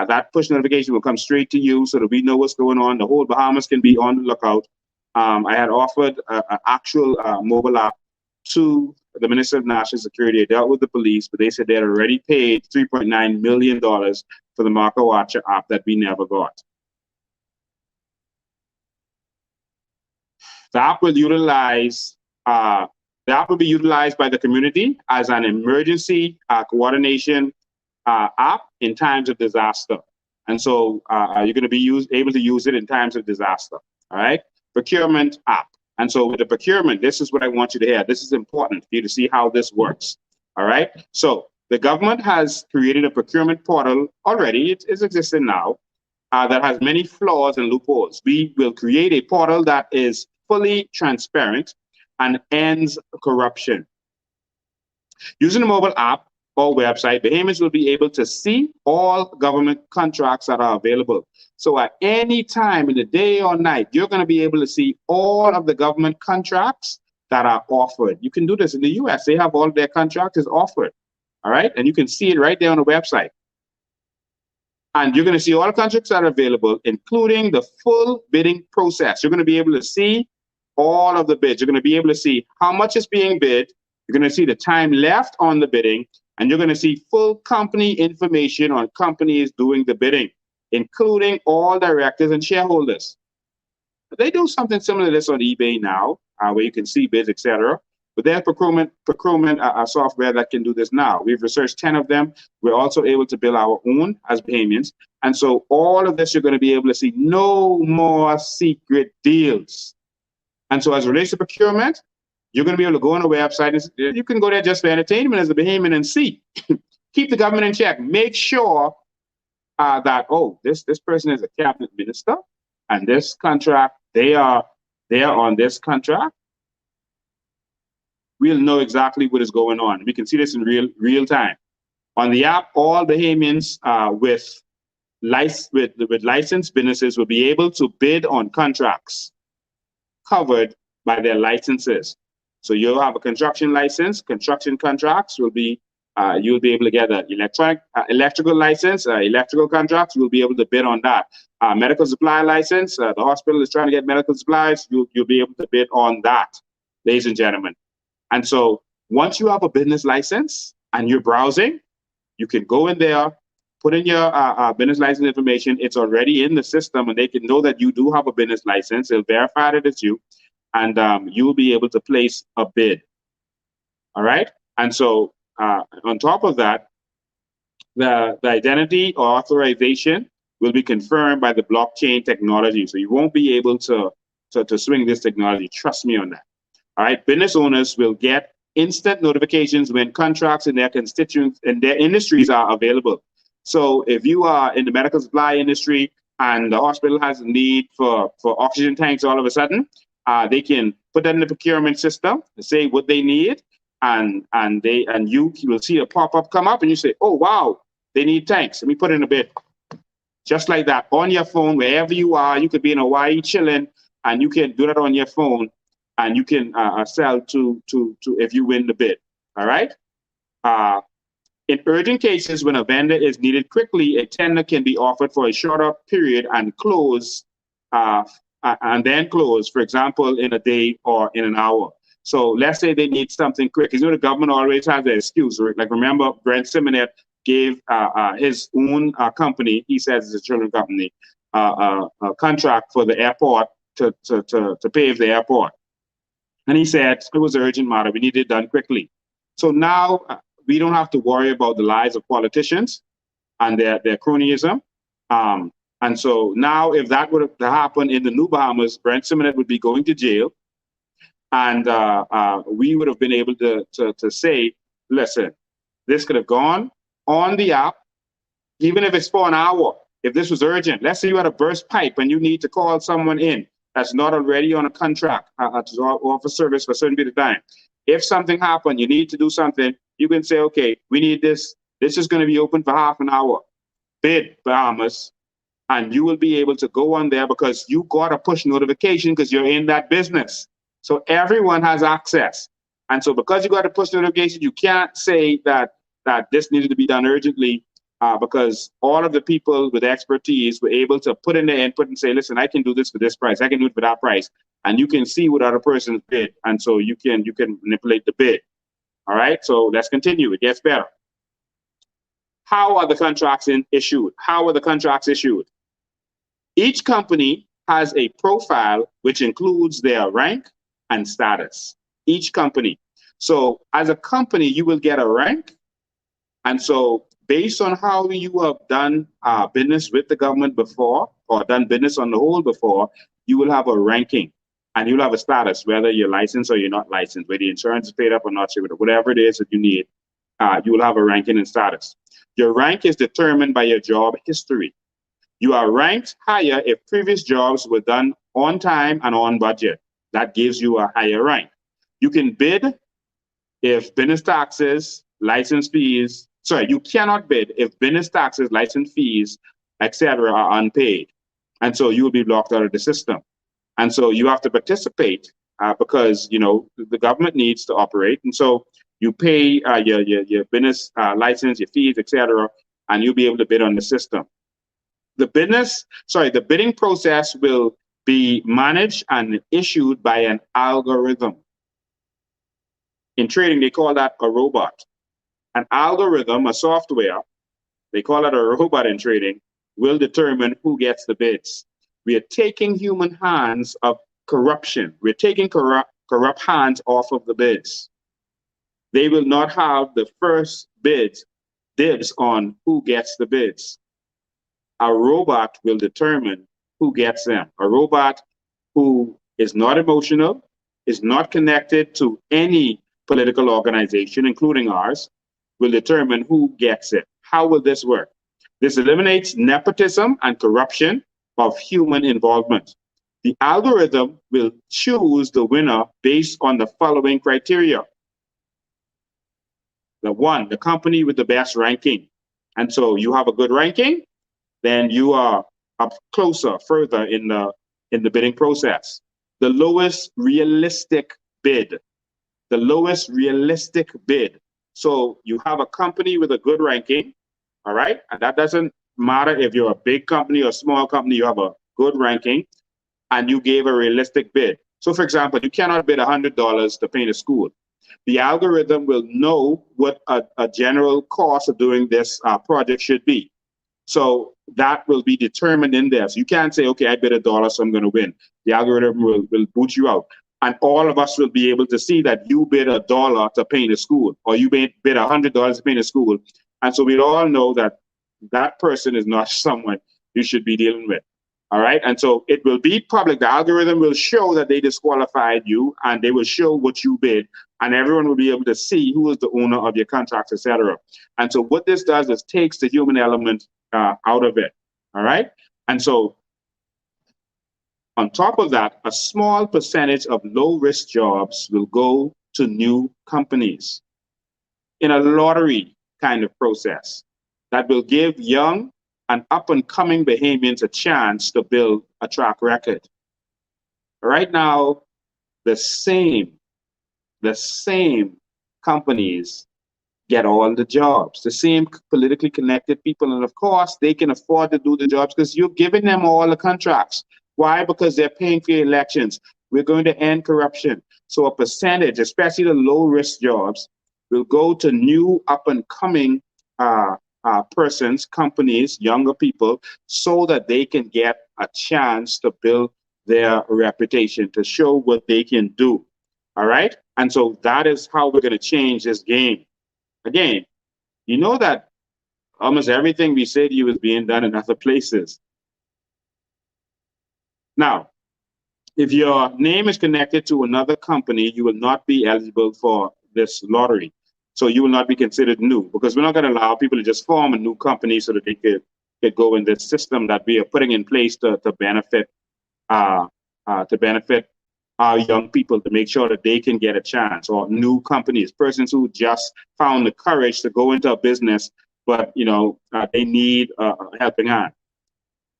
that push notification will come straight to you so that we know what's going on. The whole Bahamas can be on the lookout. I had offered an actual mobile app to the Minister of National Security. I dealt with the police, but they said they had already paid $3.9 million for the Marco Watcher app that we never got. The app will be utilized by the community as an emergency coordination app in times of disaster. And so you're going to be able to use it in times of disaster. All right. Procurement app. And so with the procurement, this is what I want you to hear. This is important for you to see how this works. All right. So the government has created a procurement portal already. It's existing now that has many flaws and loopholes. We will create a portal that is fully transparent and ends corruption. Using the mobile app or website, Bahamians will be able to see all government contracts that are available. So at any time in the day or night, you're going to be able to see all of the government contracts that are offered. You can do this in the US. They have all of their contracts is offered. All right. And you can see it right there on the website. And you're going to see all the contracts that are available, including the full bidding process. You're going to be able to see all of the bids. You're going to be able to see how much is being bid. You're going to see the time left on the bidding, and you're going to see full company information on companies doing the bidding, including all directors and shareholders. But they do something similar to this on eBay now, where you can see bids, etc. But there's procurement software that can do this now. We've researched 10 of them. We're also able to build our own as Bahamians. And so all of this, you're going to be able to see no more secret deals. And so as it relates to procurement, you're going to be able to go on a website. And you can go there just for entertainment as a Bahamian and see. Keep the government in check. Make sure that, this person is a cabinet minister, and this contract, they are on this contract. We'll know exactly what is going on. We can see this in real time. On the app, all Bahamians with licensed businesses will be able to bid on contracts covered by their licenses. So you'll have a construction license. Construction contracts will be, you'll be able to get an electrical license, electrical contracts, you'll be able to bid on that. Medical supply license, the hospital is trying to get medical supplies, you'll be able to bid on that, ladies and gentlemen. And so once you have a business license and you're browsing, you can go in there, put in your business license information. It's already in the system, and they can know that you do have a business license. They'll verify that it's you, and you'll be able to place a bid. All right. And so on top of that, the identity or authorization will be confirmed by the blockchain technology. So you won't be able to swing this technology. Trust me on that. All right. Business owners will get instant notifications when contracts in their constituents and their industries are available. So if you are in the medical supply industry and the hospital has a need for oxygen tanks all of a sudden, they can put that in the procurement system, say what they need, and you will see a pop-up come up and you say, oh, wow, they need tanks. Let me put in a bid. Just like that, on your phone, wherever you are, you could be in Hawaii chilling, and you can do that on your phone, and you can sell to if you win the bid. All right. In urgent cases, when a vendor is needed quickly, a tender can be offered for a shorter period and close, and then close, for example, in a day or in an hour. So let's say they need something quick. Because the government always has an excuse. Like remember, Brent Simonet gave his own company, he says it's a children company, a contract for the airport to pave the airport. And he said it was an urgent matter. We need it done quickly. So now we don't have to worry about the lies of politicians and their cronyism. And so now, if that would have happened in the New Bahamas, Brent Simonet would be going to jail, and we would have been able to say, listen, this could have gone on the app, even if it's for an hour. If this was urgent, let's say you had a burst pipe and you need to call someone in that's not already on a contract to offer service for a certain period of time. If something happened, you need to do something, you can say, okay, we need this. This is going to be open for half an hour. Bid Bahamas, and you will be able to go on there because you got a push notification because you're in that business. So everyone has access. And so because you got a push notification, you can't say that this needed to be done urgently because all of the people with expertise were able to put in their input and say, listen, I can do this for this price. I can do it for that price. And you can see what other person's bid. And so you can manipulate the bid. All right, so let's continue. It gets better. How are the contracts issued? How are the contracts issued? Each company has a profile which includes their rank and status. Each company. So as a company, you will get a rank. And so based on how you have done business with the government before, or done business on the whole before, you will have a ranking. And you'll have a status, whether you're licensed or you're not licensed, whether the insurance is paid up or not, whatever it is that you need, you will have a ranking and status. Your rank is determined by your job history. You are ranked higher if previous jobs were done on time and on budget. That gives you a higher rank. You can bid if business taxes, license fees, you cannot bid if business taxes, license fees, etc. are unpaid. And so you will be blocked out of the system. And so you have to participate because, the government needs to operate. And so you pay your business license, your fees, etc., and you'll be able to bid on the system. The bidding process will be managed and issued by an algorithm. In trading, they call that a robot. An algorithm, a software, they call it a robot in trading, will determine who gets the bids. We are taking human hands of corruption. We're taking corrupt hands off of the bids. They will not have the first dibs on who gets the bids. A robot will determine who gets them. A robot who is not emotional, is not connected to any political organization, including ours, will determine who gets it. How will this work? This eliminates nepotism and corruption of human involvement. The algorithm will choose the winner based on the following criteria. The company with the best ranking. And so you have a good ranking, then you are up further in the bidding process. The lowest realistic bid. The lowest realistic bid. So you have a company with a good ranking, all right? And that doesn't matter if you're a big company or a small company, you have a good ranking, and you gave a realistic bid. So for example, you cannot bid $100 to paint a school. The algorithm will know what a general cost of doing this project should be. So that will be determined in there. So you can't say, okay, I bid $1, so I'm going to win. The algorithm will boot you out. And all of us will be able to see that you bid $1 to paint a school, or you bid $100 to paint a school. And so we all know that that person is not someone you should be dealing with. All right. And so it will be public. The algorithm will show that they disqualified you, and they will show what you bid, and everyone will be able to see who is the owner of your contracts, etc. And so what this does is takes the human element out of it. All right. And so on top of that, a small percentage of low-risk jobs will go to new companies in a lottery kind of process that will give young and up-and-coming Bahamians a chance to build a track record. Right now, the same companies get all the jobs, the same politically connected people, and of course, they can afford to do the jobs because you're giving them all the contracts. Why? Because they're paying for your elections. We're going to end corruption. So a percentage, especially the low-risk jobs, will go to new up-and-coming persons, companies, younger people, so that they can get a chance to build their reputation, to show what they can do. All right? And so that is how we're going to change this game. Again, you know that almost everything we say to you is being done in other places. Now, if your name is connected to another company, you will not be eligible for this lottery. So you will not be considered new, because we're not going to allow people to just form a new company so that they could go in this system that we are putting in place to benefit our young people, to make sure that they can get a chance, or new companies, persons who just found the courage to go into a business, but they need a helping hand.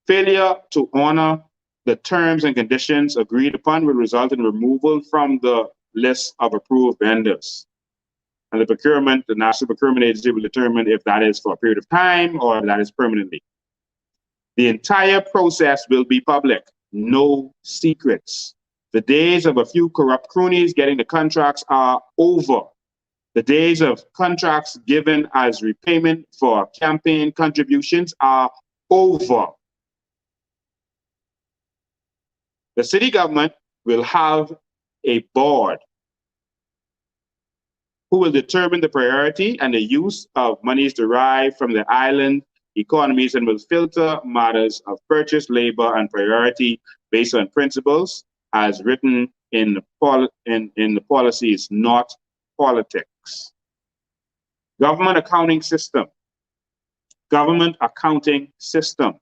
Failure to honor the terms and conditions agreed upon will result in removal from the list of approved vendors. And the National Procurement Agency will determine if that is for a period of time or if that is permanently. The entire process will be public, no secrets. The days of a few corrupt cronies getting the contracts are over. The days of contracts given as repayment for campaign contributions are over. The city government will have a board who will determine the priority and the use of monies derived from the island economies, and will filter matters of purchase, labor, and priority based on principles as written in the policies, not politics. Government accounting system. Government accounting system.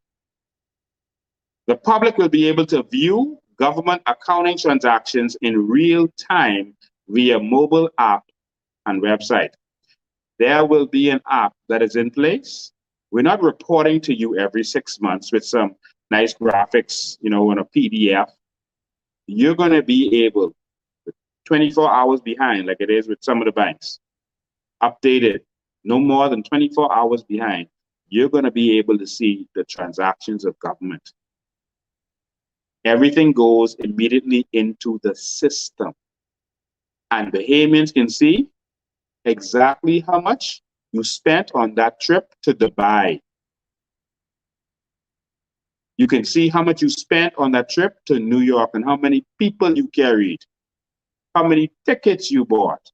The public will be able to view government accounting transactions in real time via mobile app and website. There will be an app that is in place. We're not reporting to you every 6 months with some nice graphics, in a PDF. You're going to be able, 24 hours behind, like it is with some of the banks, updated, no more than 24 hours behind. You're going to be able to see the transactions of government. Everything goes immediately into the system. And Bahamians can see exactly how much you spent on that trip to Dubai. You can see how much you spent on that trip to New York and how many people you carried, how many tickets you bought.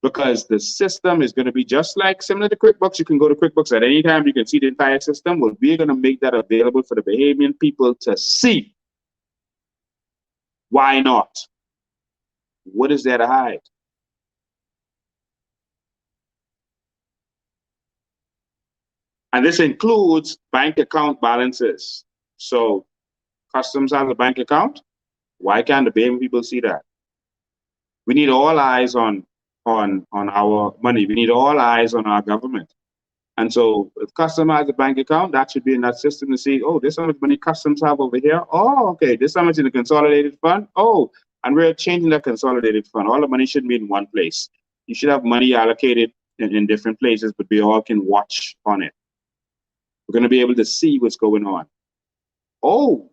Because the system is going to be just like similar to QuickBooks. You can go to QuickBooks at any time. You can see the entire system. Well, we're going to make that available for the Bahamian people to see. Why not? What is there to hide? And this includes bank account balances. So Customs has a bank account. Why can't the Bahamian people see that? We need all eyes on our money. We need all eyes on our government. And so if Customs has a bank account, that should be in that system to see, oh, this how much money Customs have over here. Oh, okay, this how much in the consolidated fund. Oh, and we're changing that consolidated fund. All the money shouldn't be in one place. You should have money allocated in different places, but we all can watch on it. We're going to be able to see what's going on. Oh,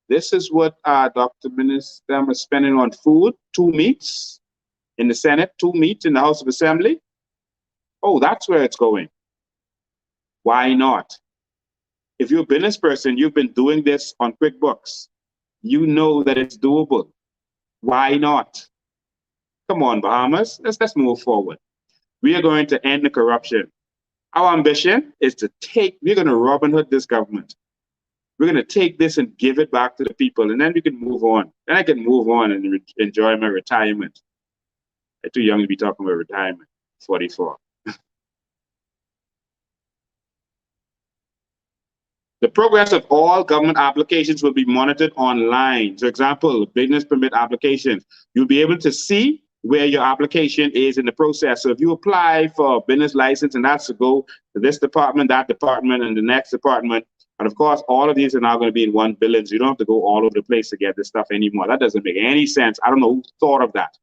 this is what Dr. Minister is spending on food, 2 meats in the Senate, 2 meats in the House of Assembly. Oh, that's where it's going. Why not? If you're a business person, you've been doing this on QuickBooks. You know that it's doable. Why not? Come on, Bahamas. Let's move forward. We are going to end the corruption. Our ambition is we're going to Robin Hood this government. We're going to take this and give it back to the people, and then we can move on. Then I can move on and enjoy my retirement. I'm too young to be talking about retirement, 44. The progress of all government applications will be monitored online. For example, business permit applications. You'll be able to see where your application is in the process. So if you apply for a business license and that's to go to this department, that department, and the next department, and of course, all of these are now going to be in one building, so you don't have to go all over the place to get this stuff anymore. That doesn't make any sense. I don't know who thought of that.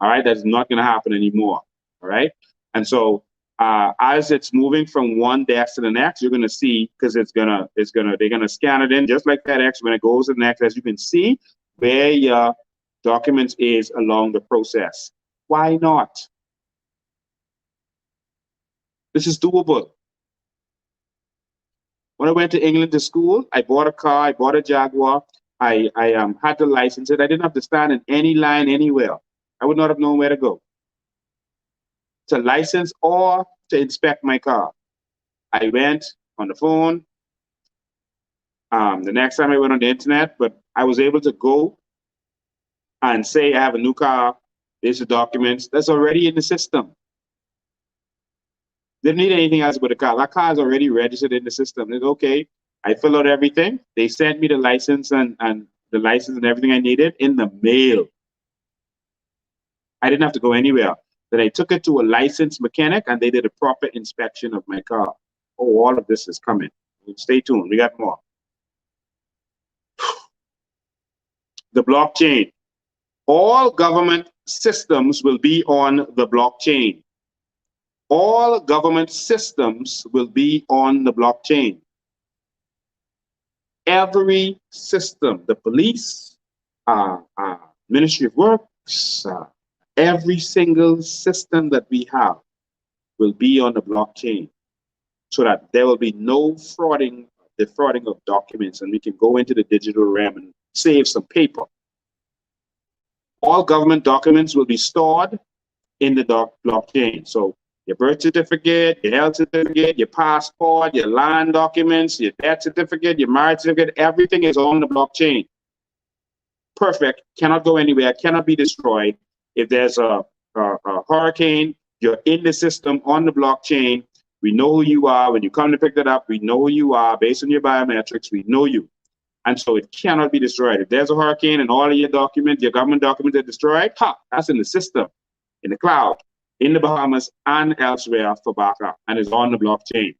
All right, that's not going to happen anymore. All right, and so as it's moving from one desk to the next, you're going to see, because they're going to scan it in just like FedEx. When it goes to the next, as you can see where your documents is along the process. Why not? This is doable. When I went to England to school, I bought a car, I bought a Jaguar. I had to license it. I didn't have to stand in any line anywhere. I would not have known where to go. to license or to inspect my car. I went on the phone. The next time I went on the internet, but I was able to go and say I have a new car. These are documents that's already in the system. Didn't need anything else but a car. That car is already registered in the system. It's okay. I fill out everything. They sent me the license and the license and everything I needed in the mail. I didn't have to go anywhere. Then I took it to a licensed mechanic and they did a proper inspection of my car. Oh, all of this is coming. Stay tuned. We got more. The blockchain. All government systems will be on the blockchain. All government systems will be on the blockchain. Every system, the police, Ministry of Works, every single system that we have will be on the blockchain so that there will be no defrauding of documents, and we can go into the digital realm and save some paper. All government documents will be stored in the blockchain. So your birth certificate, your health certificate, your passport, your land documents, your death certificate, your marriage certificate, everything is on the blockchain. Perfect, cannot go anywhere, cannot be destroyed. If there's a hurricane, you're in the system on the blockchain. We know who you are. When you come to pick that up, we know who you are. Based on your biometrics, we know you. And so it cannot be destroyed. If there's a hurricane and all of your documents, your government documents are destroyed, that's in the system, in the cloud, in the Bahamas and elsewhere for backup. And it's on the blockchain,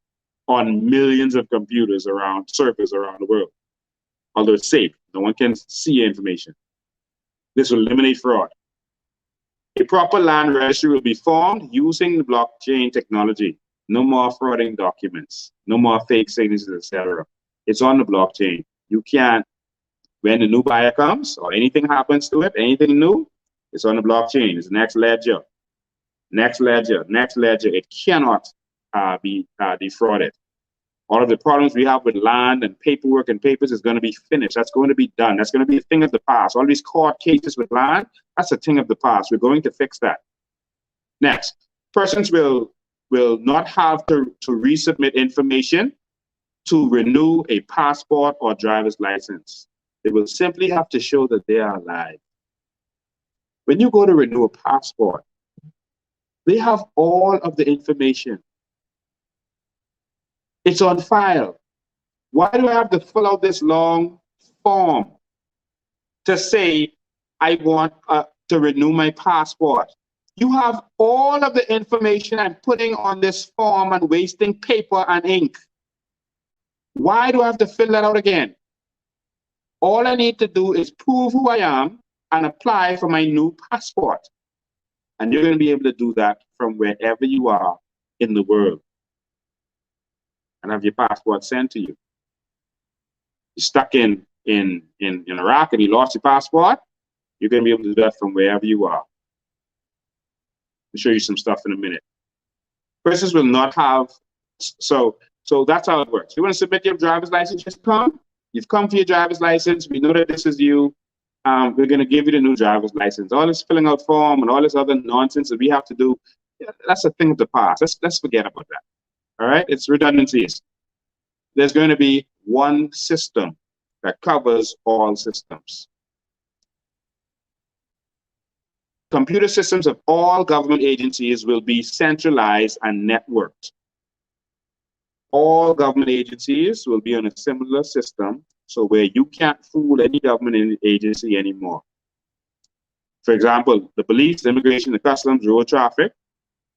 on millions of computers around, servers around the world. Although it's safe, no one can see your information. This will eliminate fraud. A proper land registry will be formed using the blockchain technology. No more frauding documents, no more fake signatures, etc. It's on the blockchain. You can't, when the new buyer comes or anything happens to it, anything new, it's on the blockchain. It's next ledger, next ledger, next ledger. It cannot be defrauded. All of the problems we have with land and paperwork and papers is going to be finished. That's going to be done. That's going to be a thing of the past. All these court cases with land, that's a thing of the past. We're going to fix that. Next, persons will not have to resubmit information to renew a passport or driver's license. They will simply have to show that they are alive. When you go to renew a passport, they have all of the information. It's on file. Why do I have to fill out this long form to say I want to renew my passport? You have all of the information I'm putting on this form and wasting paper and ink. Why do I have to fill that out again? All I need to do is prove who I am and apply for my new passport. And you're going to be able to do that from wherever you are in the world and have your passport sent to you. You're stuck in Iraq and you lost your passport, you're going to be able to do that from wherever you are. I'll show you some stuff in a minute. Persons will not have, so that's how it works. You want to submit your driver's license, just come. You've come for your driver's license. We know that this is you. We're going to give you the new driver's license. All this filling out form and all this other nonsense that we have to do, that's a thing of the past. Let's forget about that. All right? It's redundancies. There's going to be one system that covers all systems. Computer systems of all government agencies will be centralized and networked. All government agencies will be on a similar system, so where you can't fool any government agency anymore. For example, the police, immigration, the customs, road traffic.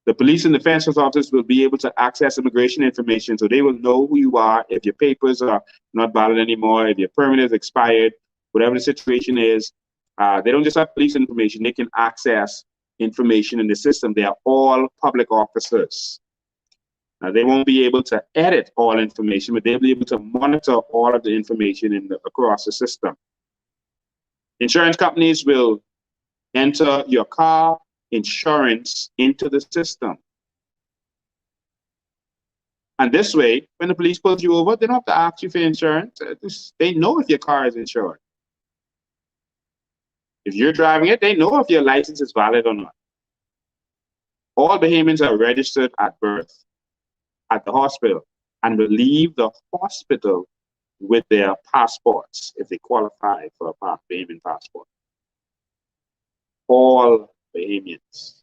The police and defense officers will be able to access immigration information, so they will know who you are, if your papers are not valid anymore, if your permit is expired, whatever the situation is. They don't just have police information, they can access information in the system. They are all public officers. Now, they won't be able to edit all information, but they'll be able to monitor all of the information across the system. Insurance companies will enter your car insurance into the system. And this way, when the police pulls you over, they don't have to ask you for insurance. They know if your car is insured. If you're driving it, they know if your license is valid or not. All Bahamians are registered at birth at the hospital and will leave the hospital with their passports if they qualify for a Bahamian passport. All Bahamians.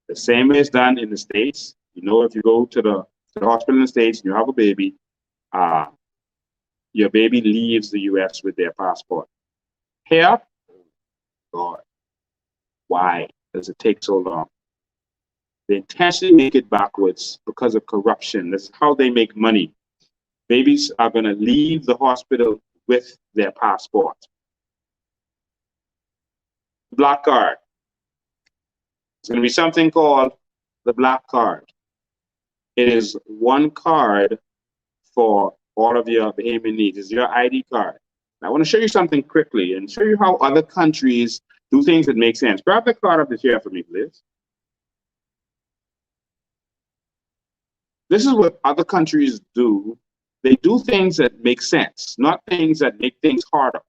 The same way it's done in the States. You know, if you go to the hospital in the States and you have a baby, your baby leaves the US with their passport. Here, God, why does it take so long? They intentionally make it backwards because of corruption. That's how they make money. Babies are going to leave the hospital with their passport. Black card. It's going to be something called the black card. It is one card for all of your Bahamian needs. It's your ID card. I want to show you something quickly and show you how other countries do things that make sense. Grab the card up the chair for me, please. This is what other countries do. They do things that make sense, not things that make things harder.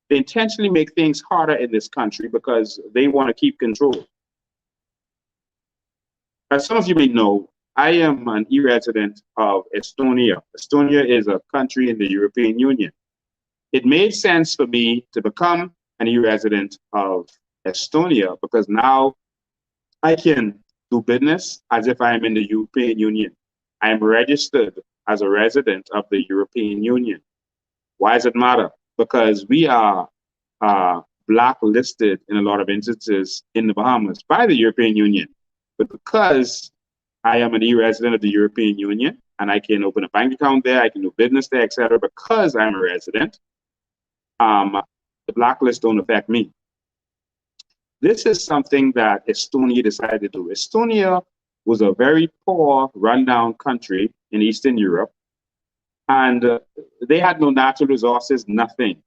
They intentionally make things harder in this country because they want to keep control. As some of you may know, I am an e-resident of Estonia. Estonia is a country in the European Union. It made sense for me to become an e-resident of Estonia because now I can do business as if I am in the European Union. I am registered as a resident of the European Union. Why does it matter? Because we are blacklisted in a lot of instances in the Bahamas by the European Union. But because I am an e-resident of the European Union and I can open a bank account there, I can do business there, etc., because I'm a resident, the blacklist don't affect me. This is something that Estonia decided to do. Estonia was a very poor, rundown country in Eastern Europe, and they had no natural resources, nothing.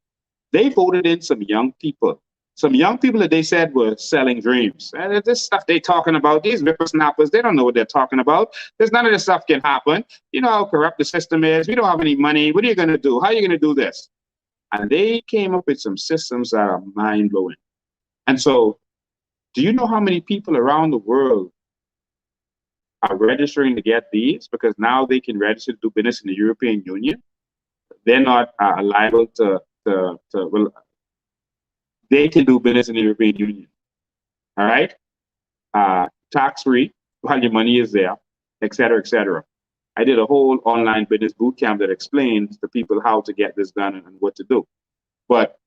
They voted in some young people that they said were selling dreams. And this stuff they talking about, these whippersnappers, they don't know what they're talking about. There's none of this stuff can happen. You know how corrupt the system is. We don't have any money. What are you going to do? How are you going to do this? And they came up with some systems that are mind-blowing. And so, do you know how many people around the world are registering to get these? Because now they can register to do business in the European Union. They're not liable well, they can do business in the European Union. All right? Tax-free while your money is there, et cetera, et cetera. I did a whole online business boot camp that explains to people how to get this done and what to do. But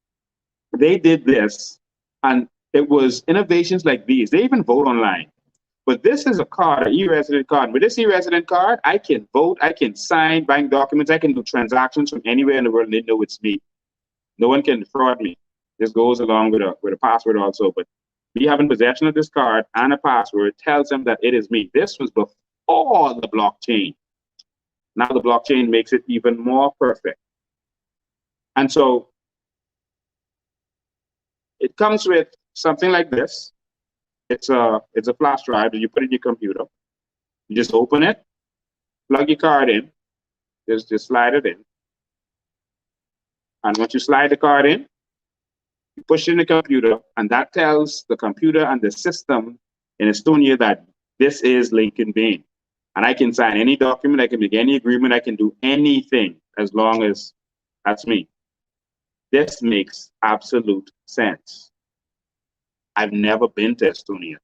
they did this, and it was innovations like these. They even vote online. But this is a card, an e-resident card. With this e-resident card, I can vote, I can sign bank documents, I can do transactions from anywhere in the world, and they know it's me. No one can fraud me. This goes along with a password also. But me having possession of this card and a password tells them that it is me. This was before the blockchain. Now the blockchain makes it even more perfect. And so it comes with something like this. It's a flash drive that you put in your computer. You just open it, plug your card in, just slide it in. And once you slide the card in, you push it in the computer, and that tells the computer and the system in Estonia that this is Lincoln Bain. And I can sign any document, I can make any agreement, I can do anything as long as that's me. This makes absolute sense. I've never been to Estonia,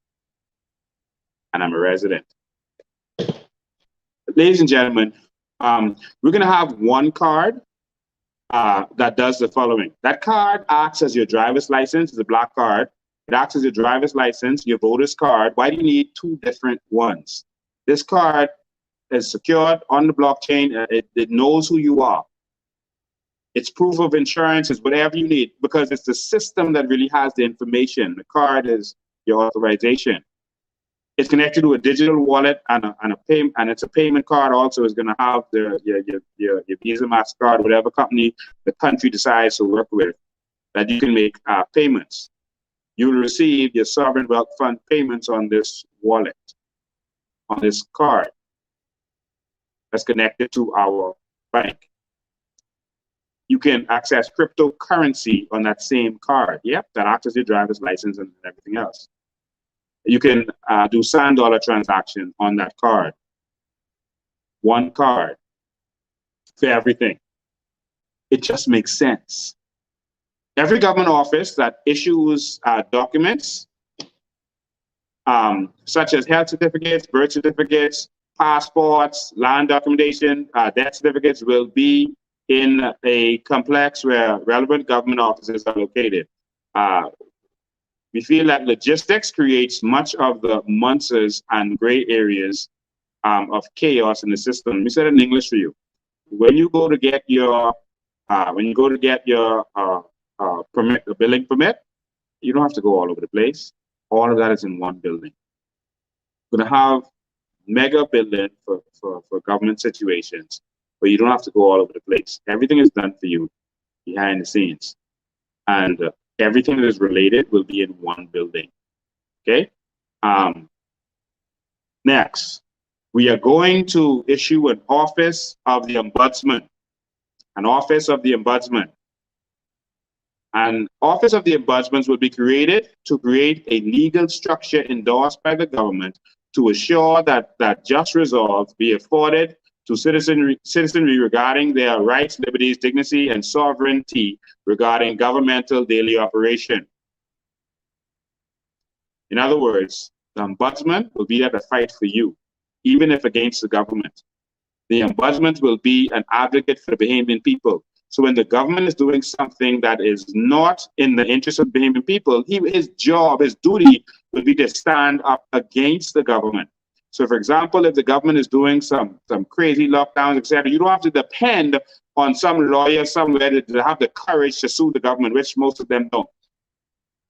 and I'm a resident. Ladies and gentlemen, we're going to have one card that does the following. That card acts as your driver's license. It's a black card. It acts as your driver's license, your voter's card. Why do you need two different ones? This card is secured on the blockchain. It knows who you are. It's proof of insurance, it's whatever you need, because it's the system that really has the information. The card is your authorization. It's connected to a digital wallet and it's a payment card. Also, is going to have your Visa, MasterCard, whatever company the country decides to work with, that you can make payments. You will receive your sovereign wealth fund payments on this wallet, on this card that's connected to our bank. You can access cryptocurrency on that same card. Yep, that acts as your driver's license and everything else. You can do sand dollar transaction on that card. One card for everything. It just makes sense. Every government office that issues documents, such as health certificates, birth certificates, passports, land documentation, death certificates, will be in a complex where relevant government offices are located. We feel that logistics creates much of the munces and gray areas of chaos in the system. Let me say it in English for you. When you go to get your permit, a building permit, you don't have to go all over the place. All of that is in one building. We're going to have mega building for government situations, but you don't have to go all over the place. Everything is done for you behind the scenes. And everything that is related will be in one building. Okay? Next, we are going to issue an Office of the Ombudsman. An Office of the Ombudsman. An Office of the Ombudsman will be created to create a legal structure endorsed by the government to assure that just resolve be afforded to citizenry regarding their rights, liberties, dignity, and sovereignty regarding governmental daily operation. In other words, the Ombudsman will be there to fight for you, even if against the government. The Ombudsman will be an advocate for the Bahamian people. So when the government is doing something that is not in the interest of the Bahamian people, his job, his duty would be to stand up against the government. So for example, if the government is doing some crazy lockdowns, etc., you don't have to depend on some lawyer somewhere to have the courage to sue the government, which most of them don't,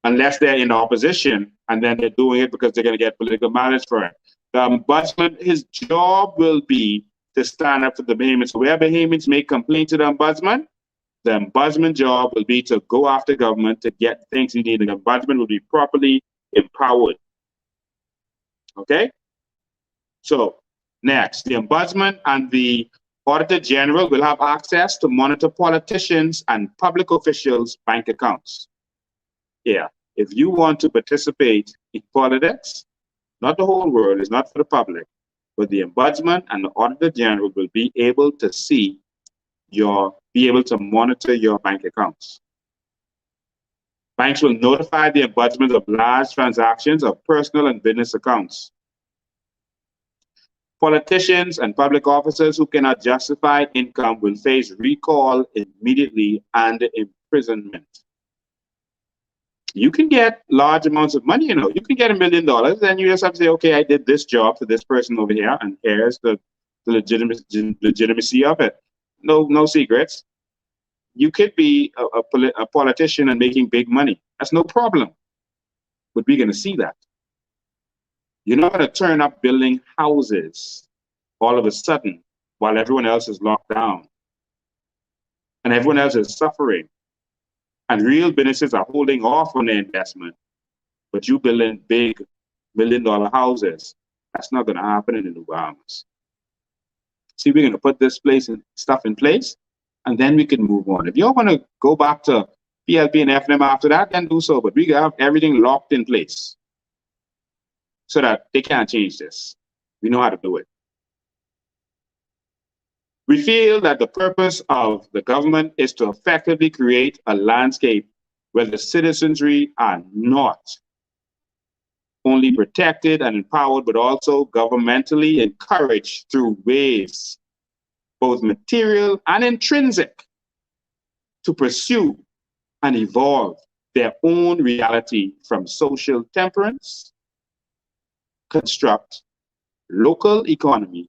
unless they're in opposition and then they're doing it because they're going to get political mileage for it. The Ombudsman, his job will be to stand up for the Bahamians. So where Bahamians make complaint to the Ombudsman, the Ombudsman job will be to go after government to get things he needs. The Ombudsman will be properly empowered. Okay? So next, the Ombudsman and the Auditor General will have access to monitor politicians and public officials' bank accounts. Yeah, if you want to participate in politics, not the whole world, it's not for the public, but the Ombudsman and the Auditor General will be able to monitor your bank accounts. Banks will notify the Ombudsman of large transactions of personal and business accounts. Politicians and public officers who cannot justify income will face recall immediately and imprisonment. You can get large amounts of money, you can get $1 million, and you just have to say, okay, I did this job for this person over here, and here's the legitimacy of it. No secrets. You could be a politician and making big money. That's no problem. But we're going to see that. You're not going to turn up building houses all of a sudden while everyone else is locked down and everyone else is suffering. And real businesses are holding off on their investment, but you building big $1 million houses. That's not going to happen in the New Bahamas. See, we're going to put this stuff in place, and then we can move on. If you want to go back to PLP and FNM after that, then do so. But we have everything locked in place so that they can't change this. We know how to do it. We feel that the purpose of the government is to effectively create a landscape where the citizenry are not only protected and empowered, but also governmentally encouraged through ways, both material and intrinsic, to pursue and evolve their own reality from social temperance, construct local economy,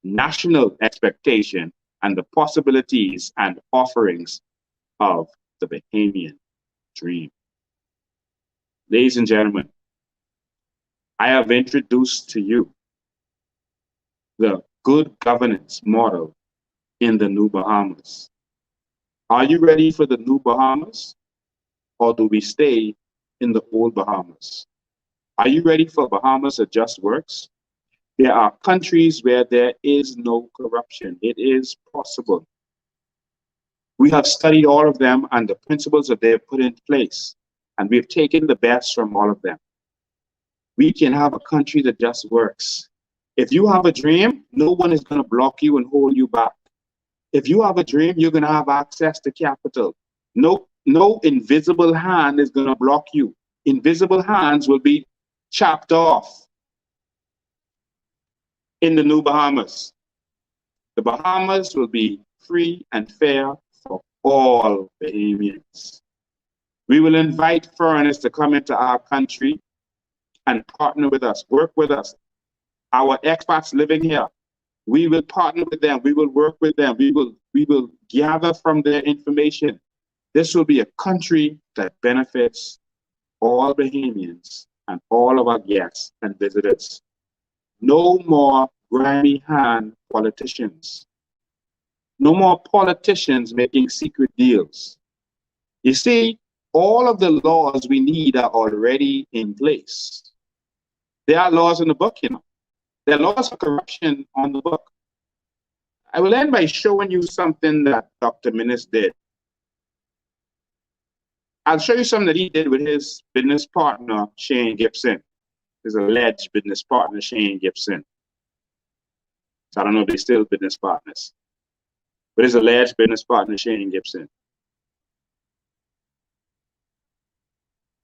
national expectation, and the possibilities and offerings of the Bahamian dream. Ladies and gentlemen, I have introduced to you the good governance model in the New Bahamas. Are you ready for the New Bahamas, or do we stay in the old Bahamas? Are you ready for Bahamas that just works? There are countries where there is no corruption. It is possible. We have studied all of them and the principles that they have put in place, and we've taken the best from all of them. we can have a country that just works. If you have a dream, no one is going to block you and hold you back. If you have a dream, you're going to have access to capital. No invisible hand is going to block you. Invisible hands will be chopped off in the new Bahamas. The Bahamas will be free and fair for all Bahamians. We will invite foreigners to come into our country and partner with us, work with us. Our expats living here, we will partner with them. We will work with them. We will gather from their information. This will be a country that benefits all Bahamians and all of our guests and visitors. No more grimy hand politicians. No more politicians making secret deals. You see, all of the laws we need are already in place. There are laws in the book, you know. There are laws for corruption on the book. I will end by showing you something that Dr. Minnis did. I'll show you something that he did with his business partner, Shane Gibson. His alleged business partner, Shane Gibson. So I don't know if they're still business partners. But his alleged business partner, Shane Gibson.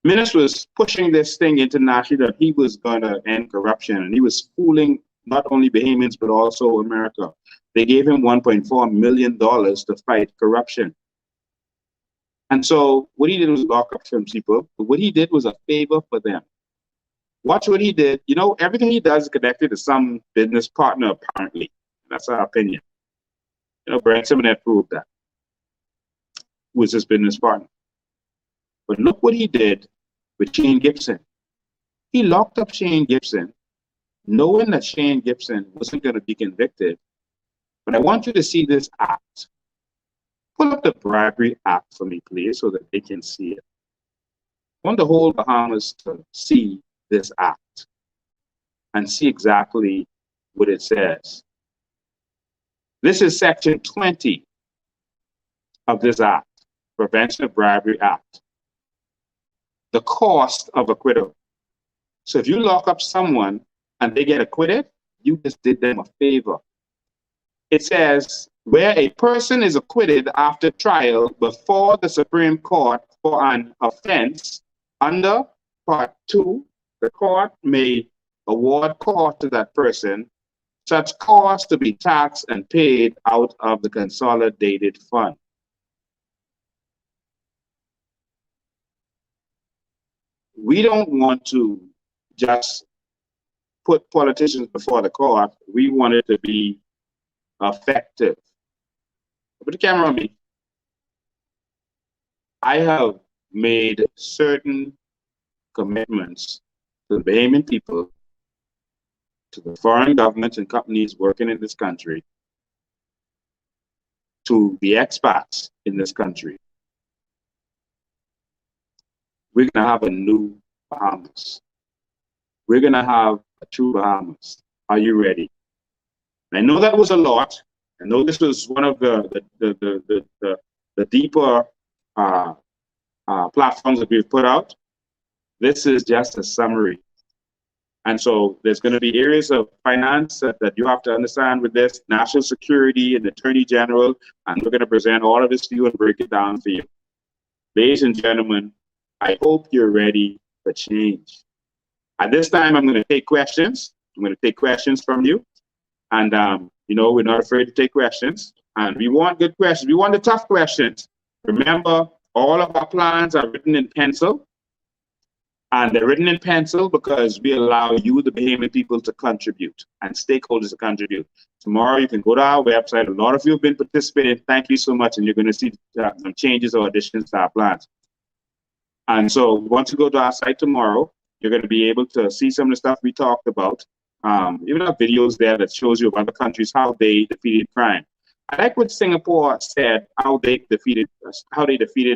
Minnis was pushing this thing internationally that he was going to end corruption, and he was fooling not only Bahamians but also America. They gave him $1.4 million to fight corruption. And so what he did was lock up some people, but what he did was a favor for them. Watch what he did. You know, everything he does is connected to some business partner, apparently. That's our opinion. You know, Brent Simonet proved that. Who was his business partner. But look what he did with Shane Gibson. He locked up Shane Gibson, knowing that Shane Gibson wasn't going to be convicted. But I want you to see this act. Pull up the bribery act for me, please, so that they can see it. I want the whole Bahamas to see this act and see exactly what it says. This is section 20 of this act, Prevention of Bribery Act. The cost of acquittal. So if you lock up someone and they get acquitted, you just did them a favor. It says, where a person is acquitted after trial before the Supreme Court for an offense under Part 2, the court may award cost to that person, such costs to be taxed and paid out of the consolidated fund. We don't want to just put politicians before the court. We want it to be effective. Put the camera on me. I have made certain commitments to the Bahamian people, to the foreign governments and companies working in this country, to the expats in this country. We're going to have a new Bahamas. We're going to have a true Bahamas. Are you ready? I know that was a lot. I know this was one of the deeper platforms that we've put out. This is just a summary. And so there's going to be areas of finance that you have to understand with this, national security and attorney general, and we're going to present all of this to you and break it down for you. Ladies and gentlemen, I hope you're ready for change. At this time, I'm going to take questions. I'm going to take questions from you. And, you know, we're not afraid to take questions. And we want good questions. We want the tough questions. Remember, all of our plans are written in pencil. And they're written in pencil because we allow you, the Bahamian people, to contribute and stakeholders to contribute. Tomorrow, you can go to our website. A lot of you have been participating. Thank you so much. And you're going to see some changes or additions to our plans. And so once you go to our site tomorrow, you're going to be able to see some of the stuff we talked about. Even have videos there that shows you of other countries, how they defeated crime. I like what Singapore said, how they defeated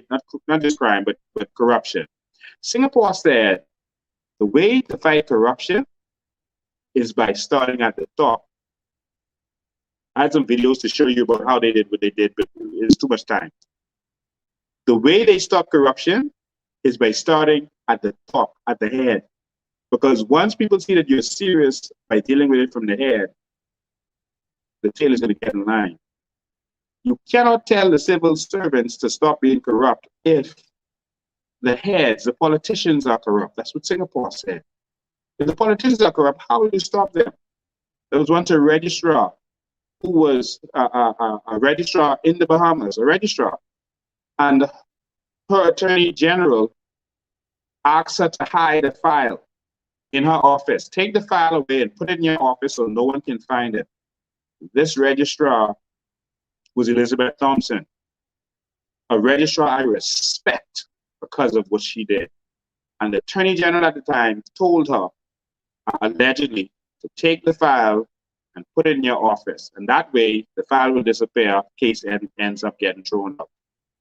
not just crime, but corruption. Singapore said the way to fight corruption is by starting at the top. I had some videos to show you about how they did what they did, but it's too much time. The way they stop corruption is by starting at the top, at the head. Because once people see that you're serious by dealing with it from the head, the tail is going to get in line. You cannot tell the civil servants to stop being corrupt if the heads, the politicians are corrupt. That's what Singapore said. If the politicians are corrupt, how will you stop them? There was once a registrar who was a registrar in the Bahamas, a registrar. And her attorney general asked her to hide a file in her office. Take the file away and put it in your office so no one can find it. This registrar was Elizabeth Thompson, a registrar I respect because of what she did. And the attorney general at the time told her, allegedly, to take the file and put it in your office. And that way, the file will disappear, case ends up getting thrown out.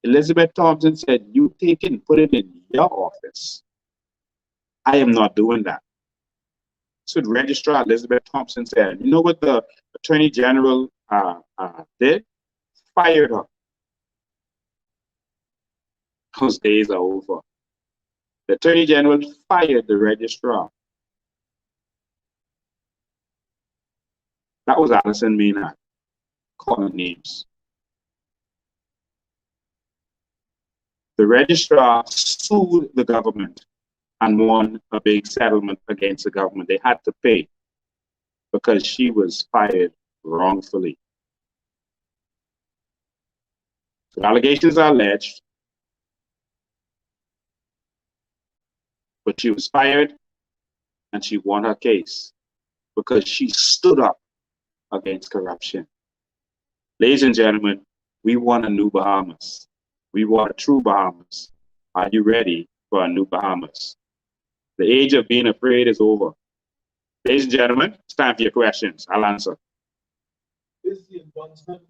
Elizabeth Thompson said, you take it and put it in your office. I am not doing that. So Registrar Elizabeth Thompson said, you know what the Attorney General did? Fired her. Those days are over. The Attorney General fired the registrar. That was Alison Maynard, calling names. The registrar sued the government and won a big settlement against the government. They had to pay because she was fired wrongfully. So allegations are alleged, but she was fired and she won her case because she stood up against corruption. Ladies and gentlemen, we want a new Bahamas. We want a true Bahamas. Are you ready for a new Bahamas? The age of being afraid is over. Ladies and gentlemen, it's time for your questions. I'll answer. Is the ombudsman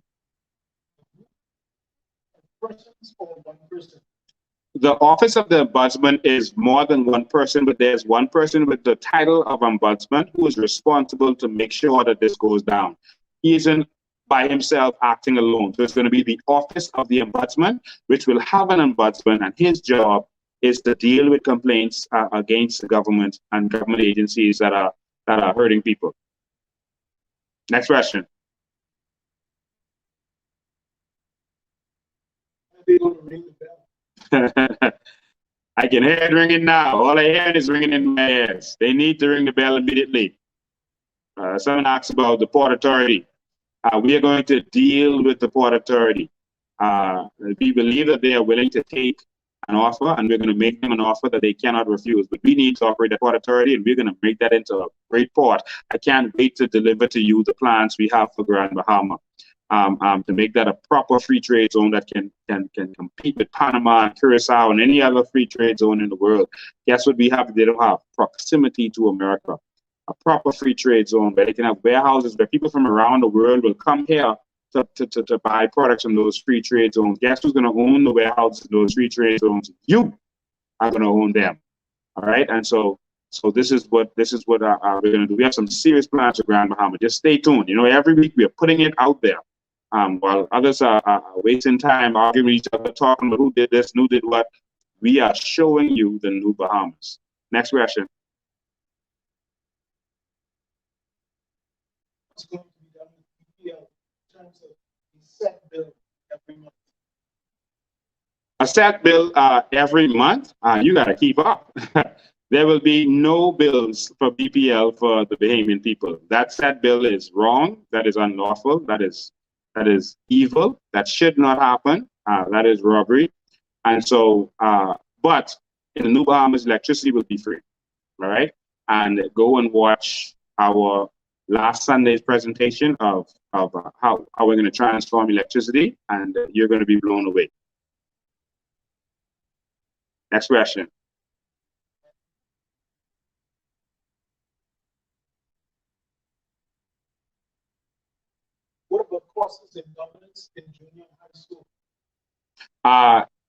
persons or one person? The office of the ombudsman is more than one person, but there's one person with the title of ombudsman who is responsible to make sure that this goes down. He isn't by himself acting alone. So it's going to be the office of the ombudsman, which will have an ombudsman, and his job is to deal with complaints against the government and government agencies that are hurting people. Next question. Are they going to ring the bell? I can hear it ringing now. All I hear is ringing in my ears. They need to ring the bell immediately. Someone asks about the Port Authority. We are going to deal with the Port Authority. We believe that they are willing to take an offer, and we're going to make them an offer that they cannot refuse. But we need to operate the Port Authority, and we're going to make that into a great port. I can't wait to deliver to you the plans we have for Grand Bahama, to make that a proper free trade zone that can compete with Panama and Curacao and any other free trade zone in the world. Guess what we have? They don't have proximity to America. A proper free trade zone where they can have warehouses where people from around the world will come here to buy products from those free trade zones. Guess who's going to own the warehouses in those free trade zones? You are going to own them. All right, and so this is what we're going to do. We have some serious plans for Grand Bahama. Just stay tuned. You know, every week we are putting it out there. While others are wasting time arguing with each other, talking about who did this, who did what, we are showing you the new Bahamas. Next question. What's going to be done with BPL in terms of the set bill every month? A set bill every month? You got to keep up. There will be no bills for BPL for the Bahamian people. That set bill is wrong. That is unlawful. That is evil. That should not happen. That is robbery. And so, but in the New Bahamas, electricity will be free. All right? And go and watch our last Sunday's presentation of how we're going to transform electricity, and you're going to be blown away. Next question. What about courses in governance in junior high school?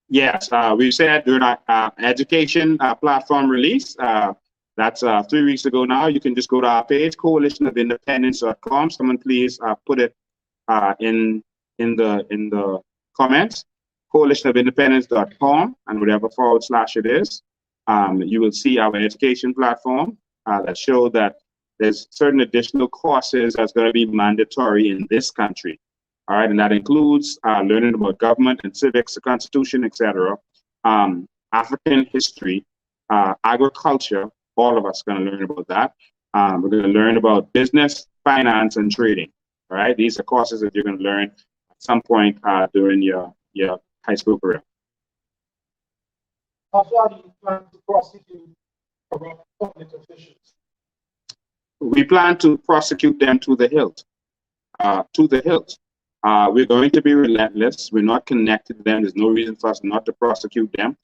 Yes, we said during our education platform release, that's 3 weeks ago now. You can just go to our page, coalitionofindependence.com. Someone please put it in the comments, coalitionofindependence.com, and whatever / it is. You will see our education platform. that show that there's certain additional courses that's going to be mandatory in this country. All right, and that includes learning about government and civics, the Constitution, etc., African history, agriculture. All of us are going to learn about that. We're going to learn about business, finance, and trading. All right, these are courses that you're going to learn at some point during your high school career. How far do you plan to prosecute corrupt public officials? We plan to prosecute them to the hilt. To the hilt. We're going to be relentless. We're not connected to them. There's no reason for us not to prosecute them.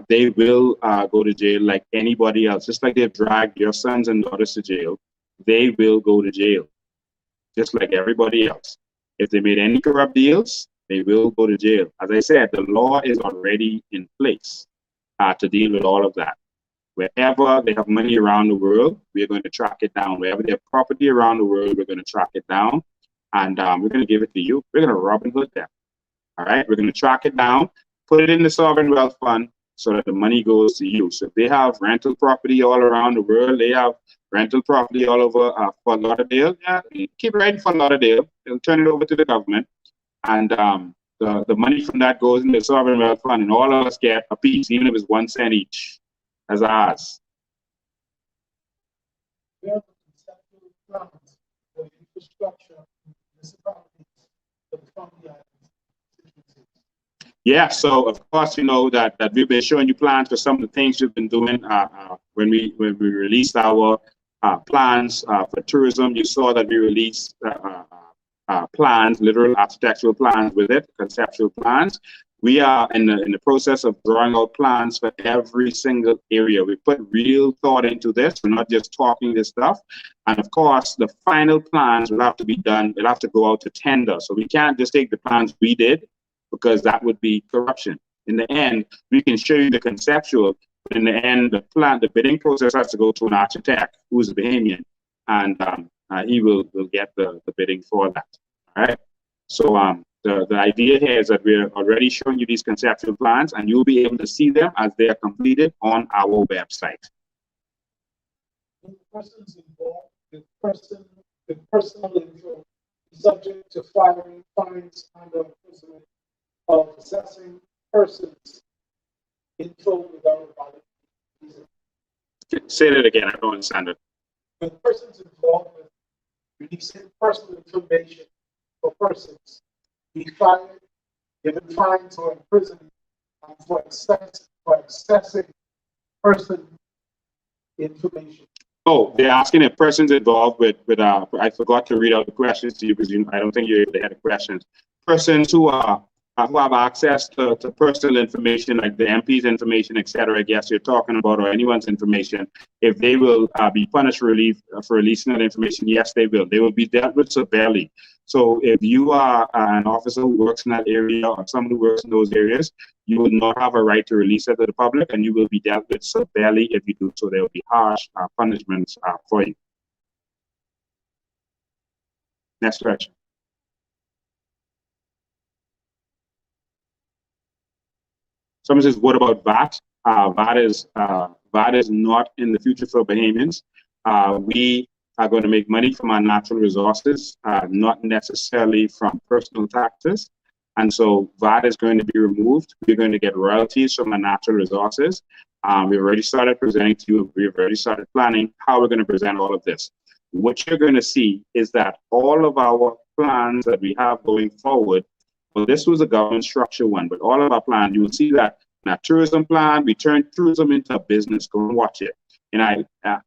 They will go to jail like anybody else. Just like they've dragged your sons and daughters to jail, they will go to jail, just like everybody else. If they made any corrupt deals, they will go to jail. As I said, the law is already in place to deal with all of that. Wherever they have money around the world, we're going to track it down. Wherever they have property around the world, we're going to track it down. And we're going to give it to you. We're going to Robin Hood them. All right? We're going to track it down, put it in the sovereign wealth fund so that the money goes to you. So if they have rental property all around the world, they have rental property all over Fort Lauderdale, yeah, keep renting Fort Lauderdale. They'll turn it over to the government. And the money from that goes in the sovereign wealth fund, and all of us get a piece, even if it's 1 cent each, as ours. We have conceptual plans for infrastructure in municipalities that fund the islands. Yeah, so of course you know that we've been showing you plans for some of the things we've been doing when we released our plans for tourism. You saw that we released plans, literal architectural plans with it, conceptual plans. We are in the process of drawing out plans for every single area. We put real thought into this. We're not just talking this stuff. And of course, the final plans will have to be done. We'll have to go out to tender. So we can't just take the plans we did, because that would be corruption. In the end, we can show you the conceptual, but in the end, the bidding process has to go to an architect who's a Bahamian, and he will get the bidding for that. All right. So the idea here is that we're already showing you these conceptual plans, and you'll be able to see them as they are completed on our website. The persons involved, the personal info, subject to firing, fines, and imprisonment of possessing persons info without a valid reason. Say that again. I don't understand it. The persons involved with releasing personal information for persons be fired, given fines, or imprisoned for accessing person information. Oh, they're asking if persons involved with I forgot to read out the questions to you because I don't think you had the questions. Persons who have access to personal information like the MP's information, etc. I guess you're talking about, or anyone's information. If they will be punished for releasing that information, yes, they will. They will be dealt with severely. So if you are an officer who works in that area or someone who works in those areas, you will not have a right to release it to the public, and you will be dealt with severely if you do so. There will be harsh punishments for you. Next question. Someone says, what about VAT? VAT is not in the future for Bahamians. We are going to make money from our natural resources, not necessarily from personal taxes. And so VAT is going to be removed. We're going to get royalties from our natural resources. We've already started presenting to you. We've already started planning how we're going to present all of this. What you're going to see is that all of our plans that we have going forward, well, this was a government structure one, but all of our plans, you will see that in our tourism plan, we turned tourism into a business. Go and watch it. In our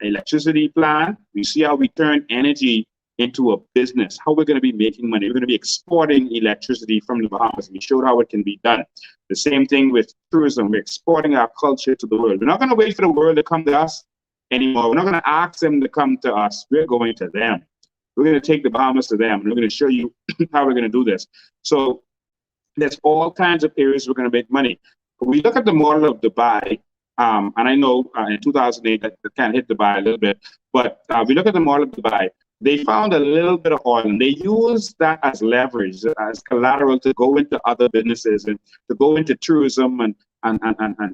electricity plan, we see how we turn energy into a business, how we're going to be making money. We're going to be exporting electricity from the Bahamas. We showed how it can be done. The same thing with tourism. We're exporting our culture to the world. We're not going to wait for the world to come to us anymore. We're not going to ask them to come to us. We're going to them. We're going to take the Bahamas to them, and we're going to show you how we're going to do this. So there's all kinds of areas we're going to make money. We look at the model of Dubai, and I know in 2008 that kind of hit Dubai a little bit, but we look at the model of Dubai. They found a little bit of oil, and they used that as leverage, as collateral to go into other businesses and to go into tourism and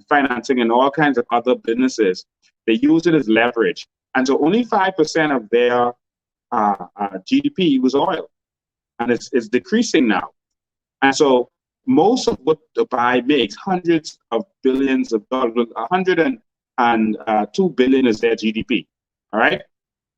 financing and all kinds of other businesses. They use it as leverage. And so only 5% of their GDP was oil, and it's decreasing now. And so most of what Dubai makes, hundreds of billions of dollars, 102 billion is their GDP, all right?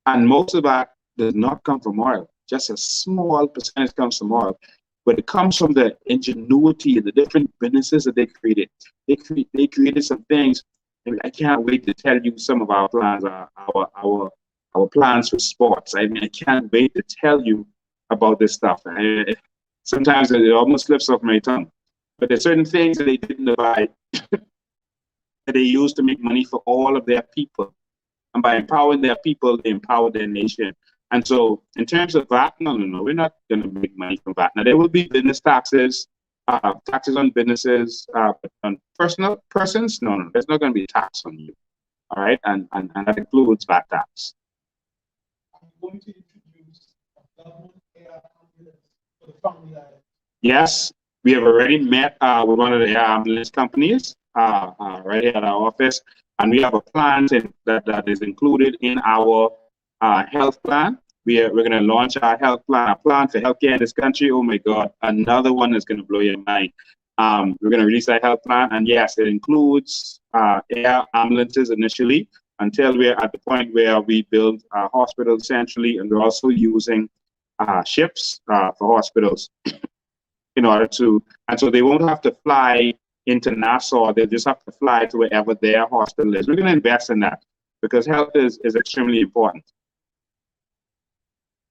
And most of that does not come from oil. Just a small percentage comes from oil, but it comes from the ingenuity and the different businesses that they created. They created some things. I mean, I can't wait to tell you some of our plans, our plans for sports. I mean, I can't wait to tell you about this stuff. Sometimes it almost slips off my tongue. But there's certain things that they didn't buy that they use to make money for all of their people. And by empowering their people, they empower their nation. And so in terms of VAT, no, we're not going to make money from VAT. Now, there will be business taxes, taxes on businesses, but on personal persons, no, there's not going to be tax on you. All right, and that includes VAT tax. I'm going to introduce a government air ambulance for the family island. Yes, we have already met with one of the air ambulance companies right here at our office, and we have a plan that is included in our health plan. We're going to launch our health plan, our plan for healthcare in this country. Oh my God, another one is going to blow your mind. We're going to release our health plan, and yes, it includes air ambulances initially until we're at the point where we build hospitals centrally, and we're also using ships for hospitals in order to, and so they won't have to fly into Nassau, they just have to fly to wherever their hospital is. We're going to invest in that because health is extremely important.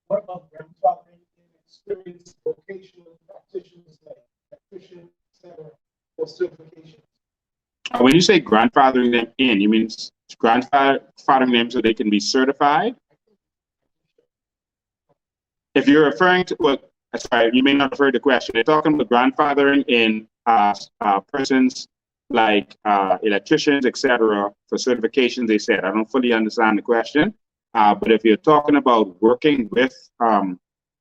What about grandfathering in experienced vocational practitioners like electricians, etc., for certification? When you say grandfathering them in, you mean grandfathering them so they can be certified? If you're referring to, well, sorry, you may not have heard the question. They're talking about grandfathering in persons like electricians, etc., for certifications, they said. I don't fully understand the question. But if you're talking about working with other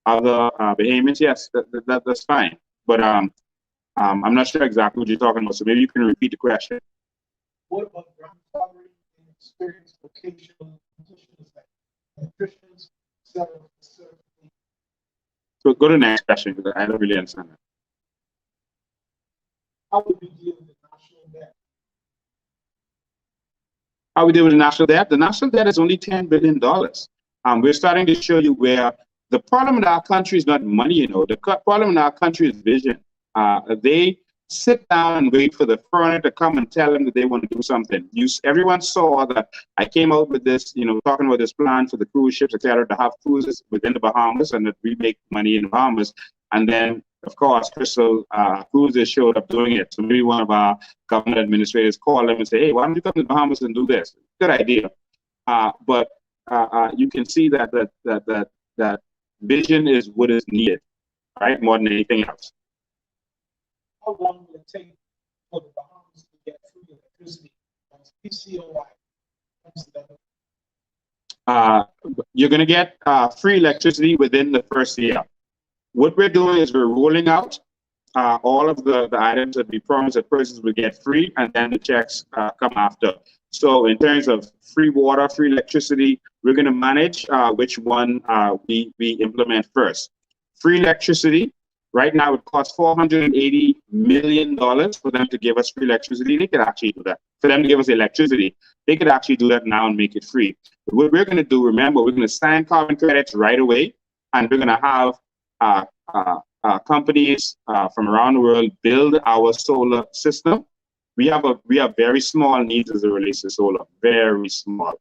Bahamians, yes, that's fine. But I'm not sure exactly what you're talking about, so maybe you can repeat the question. What about grandfathering in experienced vocational practitioners like electricians, etc., for certification? So go to the next question because I don't really understand that. How would we deal with the national debt? How we deal with the national debt? The national debt is only $10 billion. We're starting to show you where the problem in our country is not money, you know. The problem in our country is vision. They sit down and wait for the foreigner to come and tell them that they want to do something. Everyone saw that I came out with this, you know, talking about this plan for the cruise ships, etc., to have cruises within the Bahamas and that we make money in the Bahamas. And then, of course, Crystal Cruises showed up doing it. So maybe one of our government administrators called them and say, hey, why don't you come to the Bahamas and do this? Good idea. But you can see that vision is what is needed, right? More than anything else. How long will it take for the Bahamas to get free electricity once PCOI comes together? You're going to get free electricity within the first year. What we're doing is we're rolling out all of the items that we promised that persons will get free, and then the checks come after. So in terms of free water, free electricity, we're going to manage which one we implement first. Free electricity, right now it costs $480 million for them to give us free electricity. They could actually do that. For them to give us electricity, they could actually do that now and make it free. But what we're going to do, remember, we're going to sign carbon credits right away, and we're going to have companies from around the world build our solar system. We have very small needs as it relates to solar, very small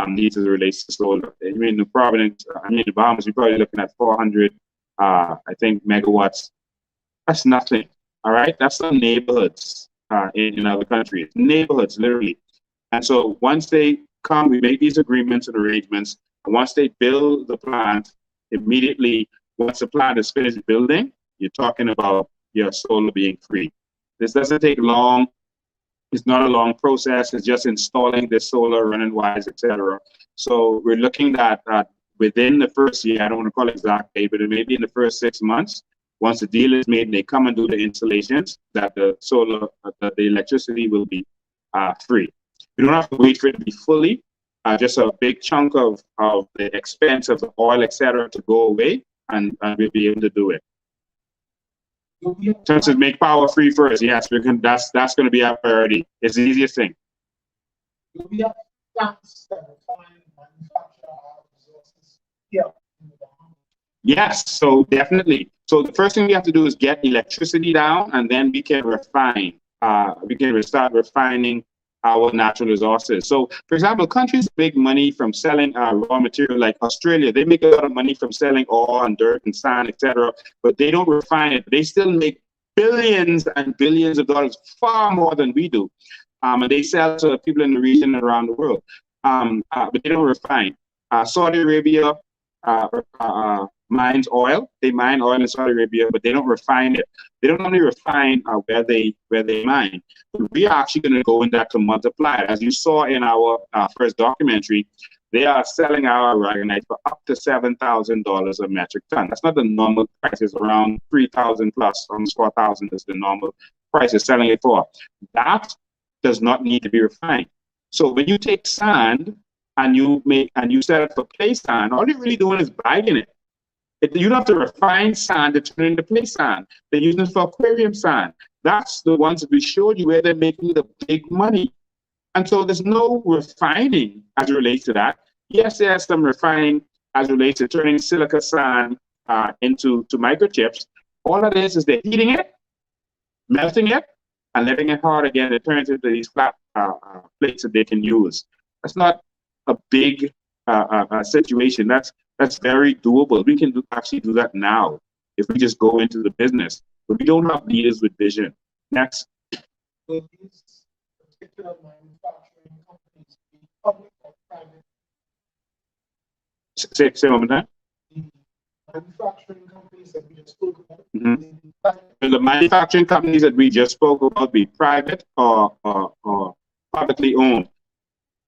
needs as it relates to solar. I mean, the Bahamas, we're probably looking at 400, I think, megawatts. That's nothing, all right? That's some neighborhoods in other countries, neighborhoods, literally. And so once they come, we make these agreements and arrangements, and once they build the plant, immediately, once the plant is finished building, you're talking about your solar being free. This doesn't take long. It's not a long process. It's just installing the solar, running wires, etc. So we're looking at within the first year, I don't want to call it exact date, but it may be in the first 6 months. Once the deal is made and they come and do the installations, that the solar, the electricity will be free. We don't have to wait for it to be fully just a big chunk of the expense of the oil, etc., to go away, and we'll be able to do it. In terms of make power free first, yes, we can. That's going to be our priority. It's the easiest thing. Do we have plants that refine, manufacture our resources here in the Bahamas? Yes, so definitely. So the first thing we have to do is get electricity down, and then we can refine. We can start refining our natural resources. So, for example, countries make money from selling raw material, like Australia. They make a lot of money from selling ore and dirt and sand, etc. But they don't refine it. They still make billions and billions of dollars, far more than we do. And they sell to people in the region and around the world. But they don't refine. Saudi Arabia mines oil. They mine oil in Saudi Arabia, but they don't refine it. They don't only refine where they mine. But we are actually going to go in that to multiply it. As you saw in our first documentary, they are selling our aragonite for up to $7,000 a metric ton. That's not the normal price. It's around 3,000 plus, almost 4,000 is the normal price is selling it for. That does not need to be refined. So when you take sand and you sell it for play sand, all you're really doing is bagging it. You don't have to refine sand to turn it into play sand. They're using it for aquarium sand. That's the ones that we showed you where they're making the big money. And so there's no refining as it relates to that. Yes, there's some refining as it relates to turning silica sand into microchips. All it is they're heating it, melting it, and letting it hard again. It turns into these flat plates that they can use. That's not a big situation. That's very doable. We can actually do that now if we just go into the business. But we don't have leaders with vision. Next. Will these particular manufacturing companies be public or private? Say one more time. The manufacturing companies that we just spoke about. Will the manufacturing companies that we just spoke about be private or publicly owned?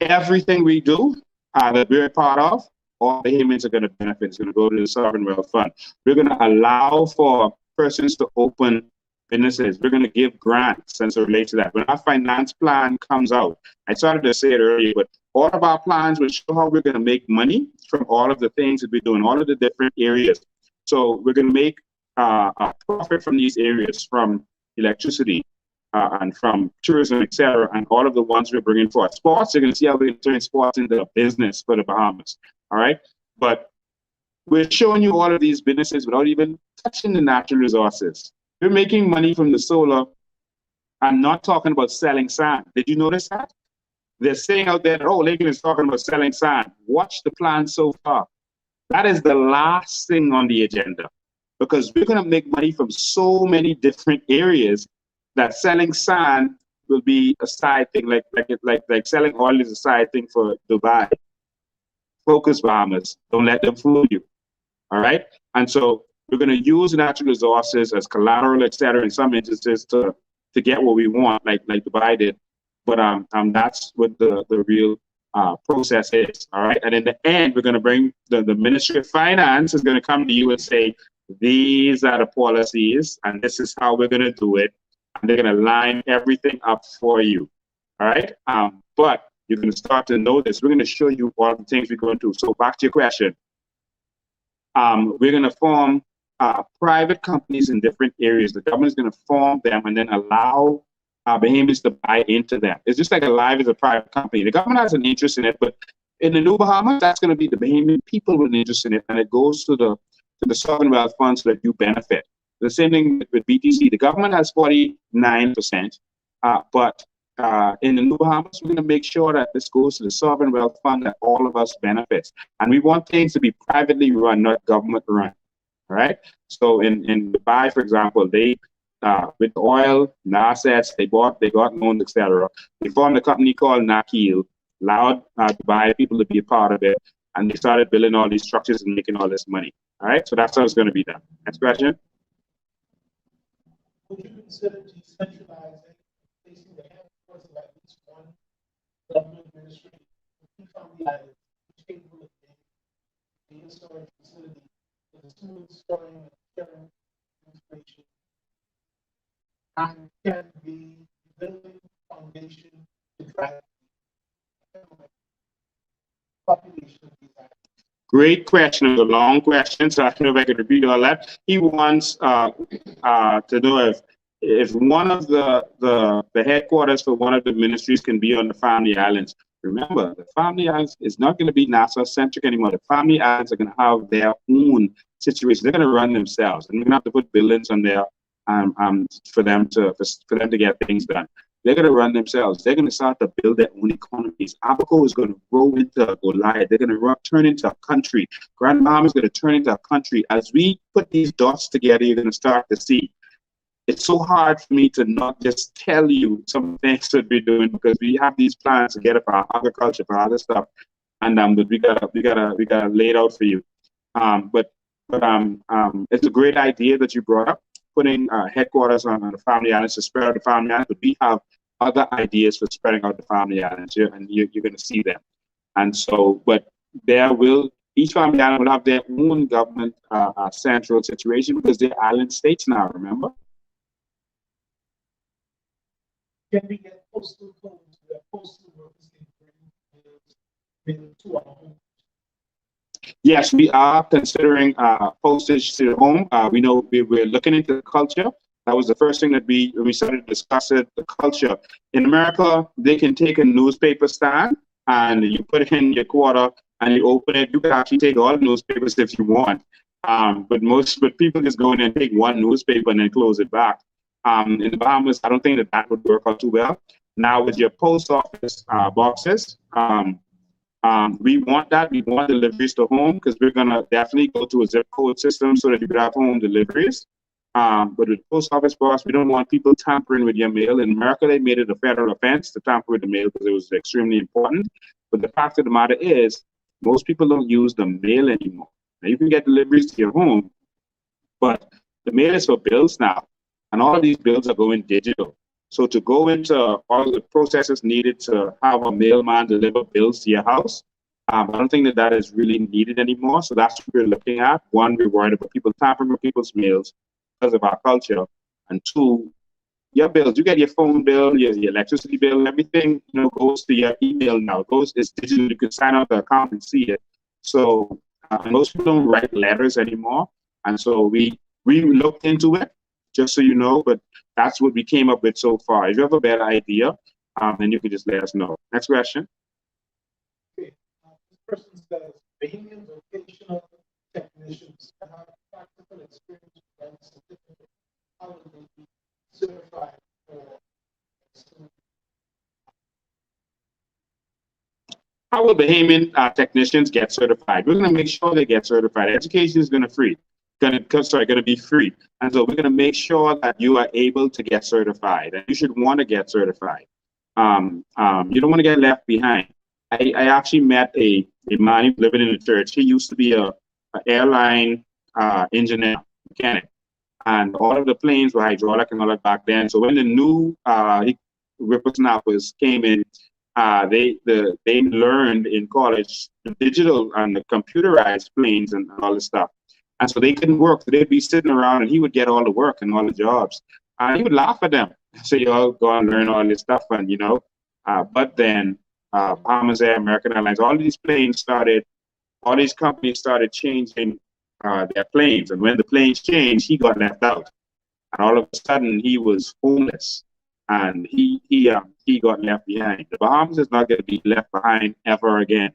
Everything we do that we're a part of, all the payments are going to benefit. It's going to go to the sovereign wealth fund. We're going to allow for persons to open businesses. We're going to give grants and so relate to that. When our finance plan comes out, I started to say it earlier, but all of our plans will show how we're going to make money from all of the things that we're doing, all of the different areas. So we're going to make a profit from these areas, from electricity and from tourism, etc., and all of the ones we're bringing forth. Sports, you're going to see how we're going to turn sports into a business for the Bahamas. All right, but we're showing you all of these businesses without even touching the natural resources. We're making money from the solar and not talking about selling sand. Did you notice that? They're saying out there, oh, Lincoln is talking about selling sand. Watch the plan so far. That is the last thing on the agenda, because we're going to make money from so many different areas that selling sand will be a side thing, like selling oil is a side thing for Dubai. Focus, Bahamas. Don't let them fool you. All right? And so we're going to use natural resources as collateral, et cetera, in some instances to get what we want, like Dubai did. But that's what the real process is. All right? And in the end, we're going to bring the Ministry of Finance is going to come to you and say, these are the policies, and this is how we're going to do it. And they're going to line everything up for you. All right? But you're going to start to know this. We're going to show you all the things we're going to do. So back to your question. We're going to form private companies in different areas. The government is going to form them and then allow Bahamians to buy into them. It's just like Alive is a private company. The government has an interest in it, but in the new Bahamas, that's going to be the Bahamian people with an interest in it, and it goes to the sovereign wealth fund so that you benefit. The same thing with BTC. The government has 49%, but in the new Bahamas, we're going to make sure that this goes to the sovereign wealth fund that all of us benefits. And we want things to be privately run, not government run. All right. So in Dubai, for example, they with oil and assets, they got loans, etc. They formed a company called Nakil, allowed Dubai people to be a part of it, and they started building all these structures and making all this money. All right. So that's how it's going to be done. Next question. Would you consider decentralizing, placing the headquarters of at least one government ministry, from the island, capable of being storage facility for the smooth storing and sharing information, and can be building foundation to drive? population of these islands? Great question. It was a long question, so I don't know if I could repeat all that. He wants to know if one of the headquarters for one of the ministries can be on the Family Islands. Remember, the Family Islands is not going to be NASA-centric anymore. The Family Islands are going to have their own situation. They're going to run themselves, and we're going to have to put billions on there for them to get things done. They're going to run themselves. They're going to start to build their own economies. Abaco is going to grow into Goliath. They're going to turn into a country. Grand Bahama is going to turn into a country. As we put these dots together, you're going to start to see. It's so hard for me to not just tell you some things that we're doing, because we have these plans to get up our agriculture, for other stuff, and but we gotta lay it out for you. But it's a great idea that you brought up, putting headquarters on the Family Islands to spread out the Family Islands. But we have other ideas for spreading out the Family Islands, and you're going to see them. And so, but each Family Island will have their own government central situation, because they're island states now, remember? Can we get postal codes where postal workers can bring to our home? Yes, we are considering postage to the home. We know we're looking into the culture. That was the first thing that we started to discuss it, the culture. In America, they can take a newspaper stand and you put it in your quarter and you open it. You can actually take all the newspapers if you want. But people just go in and take one newspaper and then close it back. In the Bahamas, I don't think that would work out too well. Now with your post office boxes, we want that. We want deliveries to home, because we're going to definitely go to a zip code system so that you could have home deliveries. But with the post office box, we don't want people tampering with your mail. In America, they made it a federal offense to tamper with the mail because it was extremely important. But the fact of the matter is, most people don't use the mail anymore. Now, you can get deliveries to your home, but the mail is for bills now. And all of these bills are going digital. So to go into all the processes needed to have a mailman deliver bills to your house, I don't think that is really needed anymore. So that's what we're looking at. One, we're worried about people tampering with people's mails because of our culture. And two, your bills, you get your phone bill, your electricity bill, everything goes to your email now. It's digital. You can sign up the account and see it. So most people don't write letters anymore. And so we looked into it, just so you know, but that's what we came up with so far. If you have a better idea, then you can just let us know. Next question. Okay. This person says, Bahamian vocational technicians have practical experience and certificate. How will they be certified for? How will Bahamian technicians get certified? We're going to make sure they get certified. Education is going to be free. And so we're going to make sure that you are able to get certified, and you should want to get certified. You don't want to get left behind. I actually met a man living in the church. He used to be an airline engineer, mechanic, and all of the planes were hydraulic and all that back then. So when the new whippersnappers came in, they learned in college the digital and the computerized planes and all this stuff. And so they couldn't work. So they'd be sitting around and he would get all the work and all the jobs. And he would laugh at them. So you all go and learn all this stuff. And, but then Bahamas Air, American Airlines, all these companies started changing their planes. And when the planes changed, he got left out. And all of a sudden he was homeless. And he got left behind. The Bahamas is not going to be left behind ever again.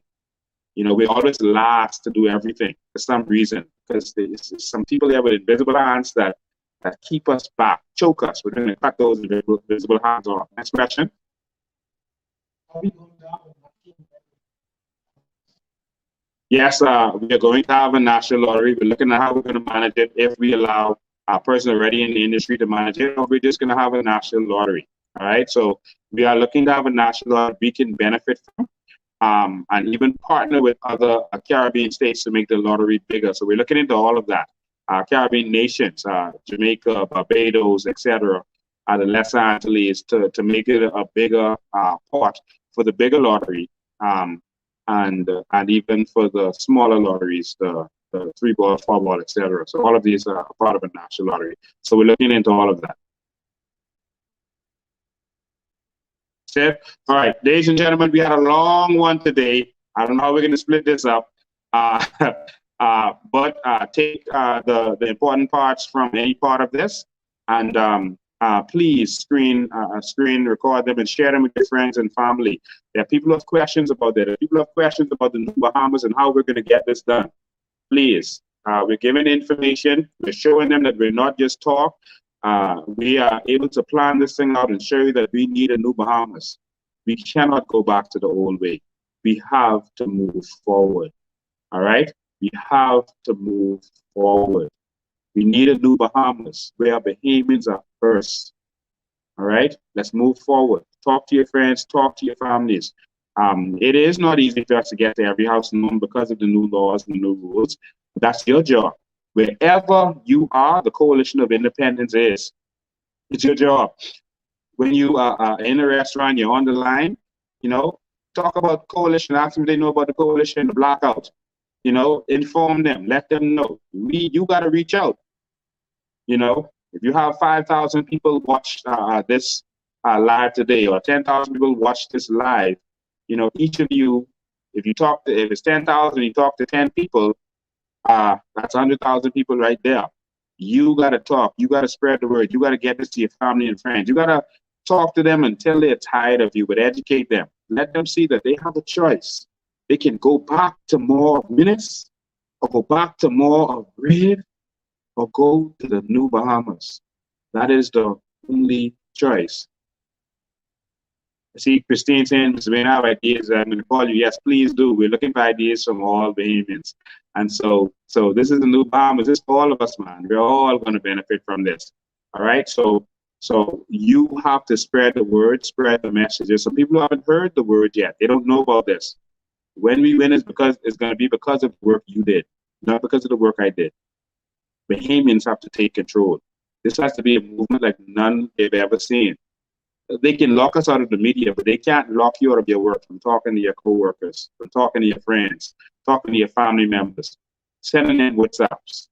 We always last to do everything for some reason, because there's some people there with invisible hands that keep us back, choke us. We're going to cut those invisible hands off. Next question. Yes, we are going to have a national lottery. We're looking at how we're going to manage it, if we allow a person already in the industry to manage it, or we're just going to have a national lottery. All right, so we are looking to have a national lottery we can benefit from. And even partner with other Caribbean states to make the lottery bigger. So we're looking into all of that. Caribbean nations, Jamaica, Barbados, etc., the Lesser Antilles, to make it a bigger pot for the bigger lottery, and even for the smaller lotteries, the 3-ball, 4-ball, etc. So all of these are part of a national lottery. So we're looking into all of that. All right, ladies and gentlemen, we had a long one today. I don't know how we're going to split this up. But take the important parts from any part of this, and please screen record them and share them with your friends and family. There are people who have questions about that. There are people who have questions about the New Bahamas and how we're going to get this done. Please, we're giving information. We're showing them that we're not just talk. We are able to plan this thing out and show you that we need a New Bahamas. We cannot go back to the old way. We have to move forward. All right? We have to move forward. We need a New Bahamas where Bahamians are first. All right? Let's move forward. Talk to your friends, talk to your families. It is not easy for us to get to every house in Nome because of the new laws and the new rules. That's your job. Wherever you are, the Coalition of Independence is. It's your job. When you are in a restaurant, you're on the line, you know, talk about coalition, ask them if they know about the coalition, the blackout, you know, inform them, let them know. You got to reach out. You know, if you have 5,000 people watch this live today, or 10,000 people watch this live, you know, each of you, if it's 10,000, you talk to 10 people, that's 100,000 people right there. You got to talk. You got to spread the word. You got to get this to your family and friends. You got to talk to them until they're tired of you, but educate them. Let them see that they have a choice. They can go back to more of minutes, or go back to more of bread, or go to the New Bahamas. That is the only choice. I see Christine saying, Mr. Wayne, I have ideas. I'm going to call you. Yes, please do. We're looking for ideas from all Bahamians. And so this is the New Bahamas. This is for all of us, man. We're all going to benefit from this. All right? So you have to spread the word, spread the messages. Some people who haven't heard the word yet, they don't know about this. When we win, it's going to be because of the work you did, not because of the work I did. Bahamians have to take control. This has to be a movement like none they've ever seen. They can lock us out of the media, but they can't lock you out of your work, from talking to your coworkers, from talking to your friends, talking to your family members, sending them WhatsApps.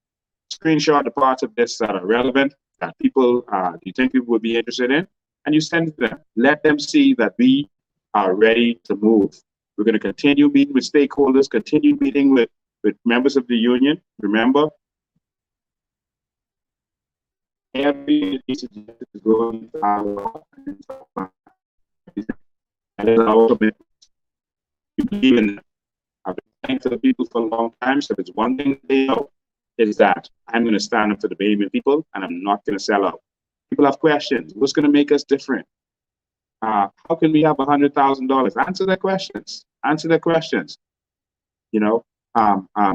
Screenshot the parts of this that are relevant, that people, you think people would be interested in, and you send it to them. Let them see that we are ready to move. We're going to continue meeting with stakeholders, continue meeting with members of the union. Remember, every piece of justice is going to our that is our commitment. We believe in that. I've been saying to the people for a long time, so there's one thing they know, is that I'm going to stand up for the Bahamian people, and I'm not going to sell out. People have questions. What's going to make us different? How can we have $100,000? Answer their questions. Answer their questions. You know,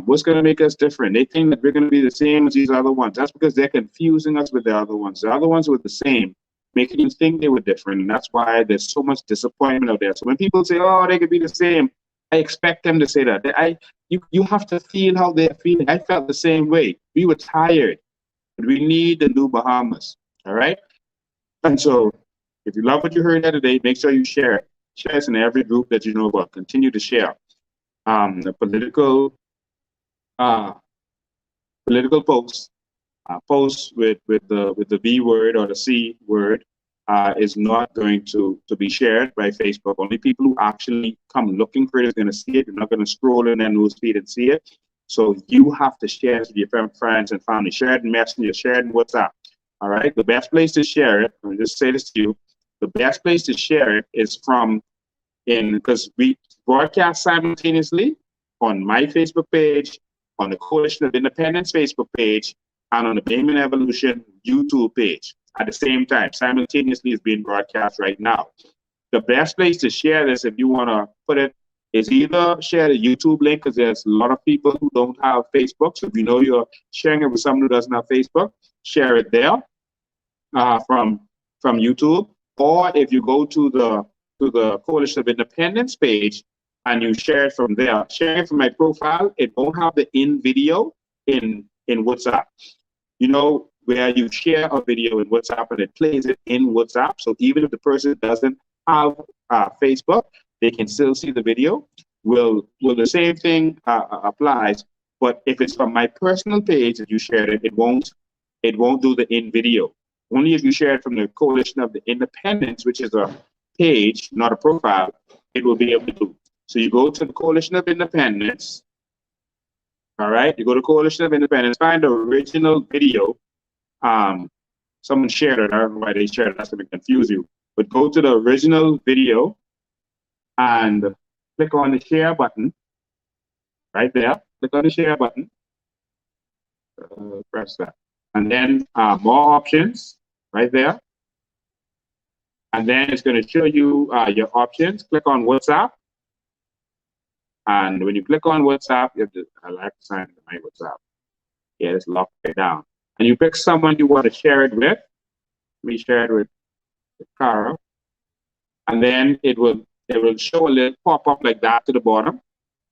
what's going to make us different? They think that we're going to be the same as these other ones. That's because they're confusing us with the other ones. The other ones were the same, making you think they were different. And that's why there's so much disappointment out there. So when people say, oh, they could be the same, I expect them to say that. You have to feel how they're feeling. I felt the same way. We were tired, but we need the New Bahamas. All right? And so if you love what you heard today, make sure you share it. Share it in every group that you know about. Continue to share. The political posts with the B word or the C word is not going to be shared by Facebook. Only people who actually come looking for it is going to see it. You're not going to scroll in their newsfeed and see it. So you have to share it with your friends and family. Share it in Messenger. Share it in WhatsApp. All right. The best place to share it, I'll just say this to you. The best place to share it is because we broadcast simultaneously on my Facebook page, on the Coalition of Independence Facebook page, and on the Bahamian Evolution YouTube page at the same time. Simultaneously is being broadcast right now. The best place to share this, if you want to put it, is either share the YouTube link, because there's a lot of people who don't have Facebook. So if you know you're sharing it with someone who doesn't have Facebook, share it there from YouTube. Or if you go to the Coalition of Independence page and you share it from there, share it from my profile, it won't have the in video in WhatsApp. You know, where you share a video in WhatsApp and it plays it in WhatsApp. So even if the person doesn't have Facebook, they can still see the video. Well, the same thing applies. But if it's from my personal page that you shared it, it won't do the in video. Only if you share it from the Coalition of the Independence, which is a page, not a profile, it will be able to do. So you go to the Coalition of Independence. All right, you go to Coalition of Independence, find the original video. Someone shared it. I don't know why they shared it. That's going to confuse you. But go to the original video and click on the share button right there. Click on the share button. Press that. And then more options right there. And then it's going to show you your options. Click on WhatsApp. And when you click on WhatsApp, you have to, I like to sign into my WhatsApp. Yeah, it's locked right down. And you pick someone you want to share it with. We share it with Cara. And then it will show a little pop-up like that to the bottom.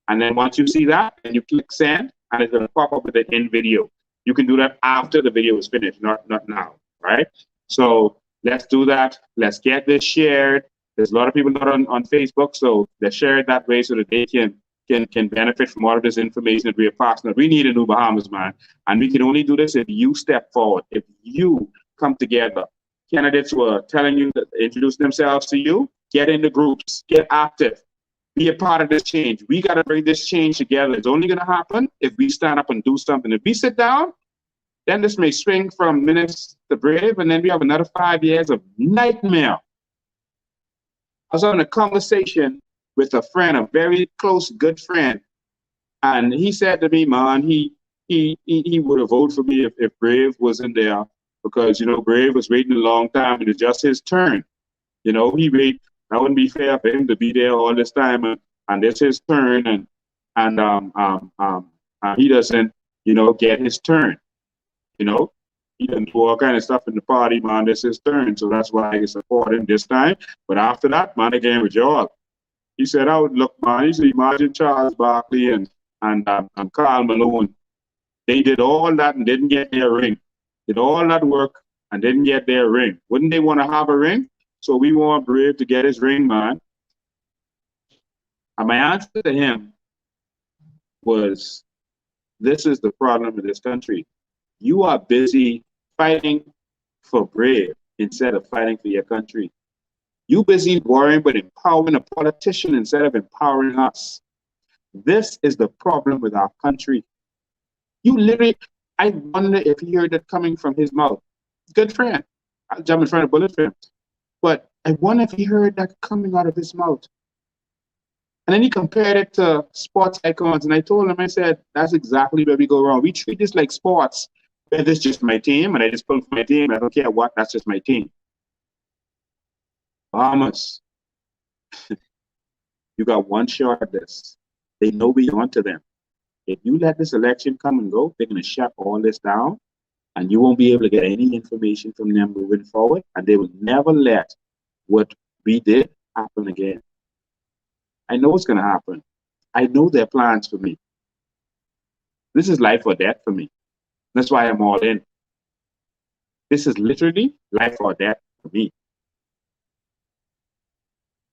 And then once you see that, and you click send, and it's going to pop up with the end video. You can do that after the video is finished, not now, right? So let's do that. Let's get this shared. There's a lot of people not on Facebook, so let's share it that way so that they can benefit from all of this information that we are passing. We need a new Bahamas, man. And we can only do this if you step forward, if you come together. Candidates who are telling you to introduce themselves to you, get in the groups, get active, be a part of this change. We got to bring this change together. It's only going to happen if we stand up and do something. If we sit down, then this may swing from minutes to brave, and then we have another 5 years of nightmare. I was having a conversation with a friend, a very close, good friend, and he said to me, man, he would have voted for me if Brave wasn't there, because, you know, Brave was waiting a long time, and it's just his turn. You know, that wouldn't be fair for him to be there all this time, and it's his turn, and he doesn't, you know, get his turn. You know, he doesn't do all kind of stuff in the party, man. This is his turn, so that's why I support him this time. But after that, man, again with y'all. He said, I would look, man. He said, imagine Charles Barkley and Karl Malone. They did all that and didn't get their ring. Did all that work and didn't get their ring. Wouldn't they want to have a ring? So we want Brave to get his ring, man. And my answer to him was, this is the problem with this country. You are busy fighting for Brave instead of fighting for your country. You busy worrying about empowering a politician instead of empowering us. This is the problem with our country. You literally, I wonder if he heard that coming from his mouth. Good friend. I'll jump in front of bullet for him. But I wonder if he heard that coming out of his mouth. And then he compared it to sports icons. And I told him, I said, that's exactly where we go wrong. We treat this like sports. Where this is just my team, and I just pull for my team. I don't care what, that's just my team. Bahamas, you got one shot at this. They know we onto them. If you let this election come and go, they're going to shut all this down, and you won't be able to get any information from them moving forward, and they will never let what we did happen again. I know it's going to happen. I know their plans for me. This is life or death for me. That's why I'm all in. This is literally life or death for me.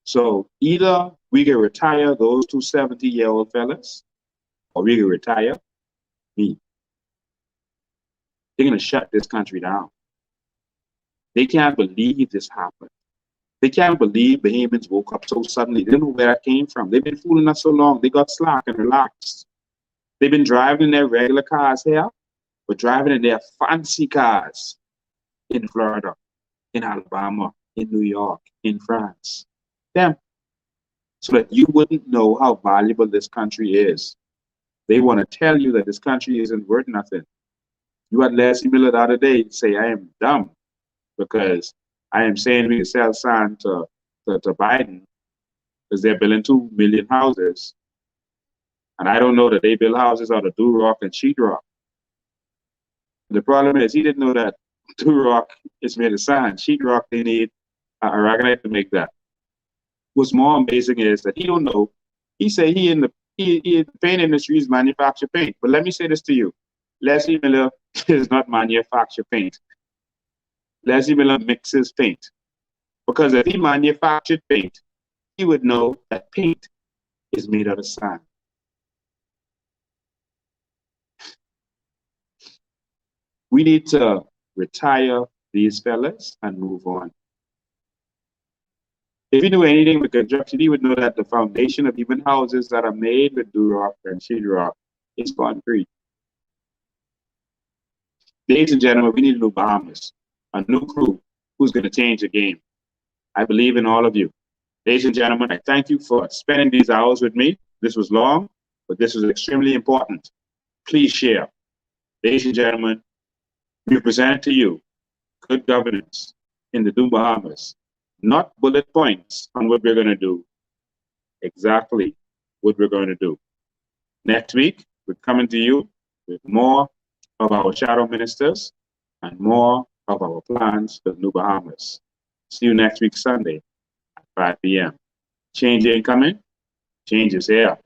So either we can retire those two 70-year-old fellas, or we can retire me. They're going to shut this country down. They can't believe this happened. They can't believe Bahamians woke up so suddenly. They don't know where that came from. They've been fooling us so long. They got slack and relaxed. They've been driving in their regular cars here, but driving in their fancy cars in Florida, in Alabama, in New York, in France. Them. So that you wouldn't know how valuable this country is. They want to tell you that this country isn't worth nothing. You had Leslie Miller the other day say, I am dumb because I am saying we can sell sand to Biden because they're building 2 million houses. And I don't know that they build houses out of do-rock and sheetrock. The problem is he didn't know that do-rock is made of sand. Sheetrock, they need aragonite to make that. What's more amazing is that he don't know. He say he in the paint industry is manufacture paint. But let me say this to you. Leslie Miller does not manufacture paint. Leslie Miller mixes paint. Because if he manufactured paint, he would know that paint is made out of sand. We need to retire these fellas and move on. If you knew anything with construction, you would know that the foundation of even houses that are made with durock and sheetrock is concrete. Ladies and gentlemen, we need a new Bahamas, a new crew who's going to change the game. I believe in all of you. Ladies and gentlemen, I thank you for spending these hours with me. This was long, but this was extremely important. Please share. Ladies and gentlemen, we present to you good governance in the new Bahamas, not bullet points on what we're going to do, exactly what we're going to do. Next week, we're coming to you with more of our shadow ministers and more of our plans for the new Bahamas. See you next week, Sunday at 5 p.m. Change ain't coming, change is here.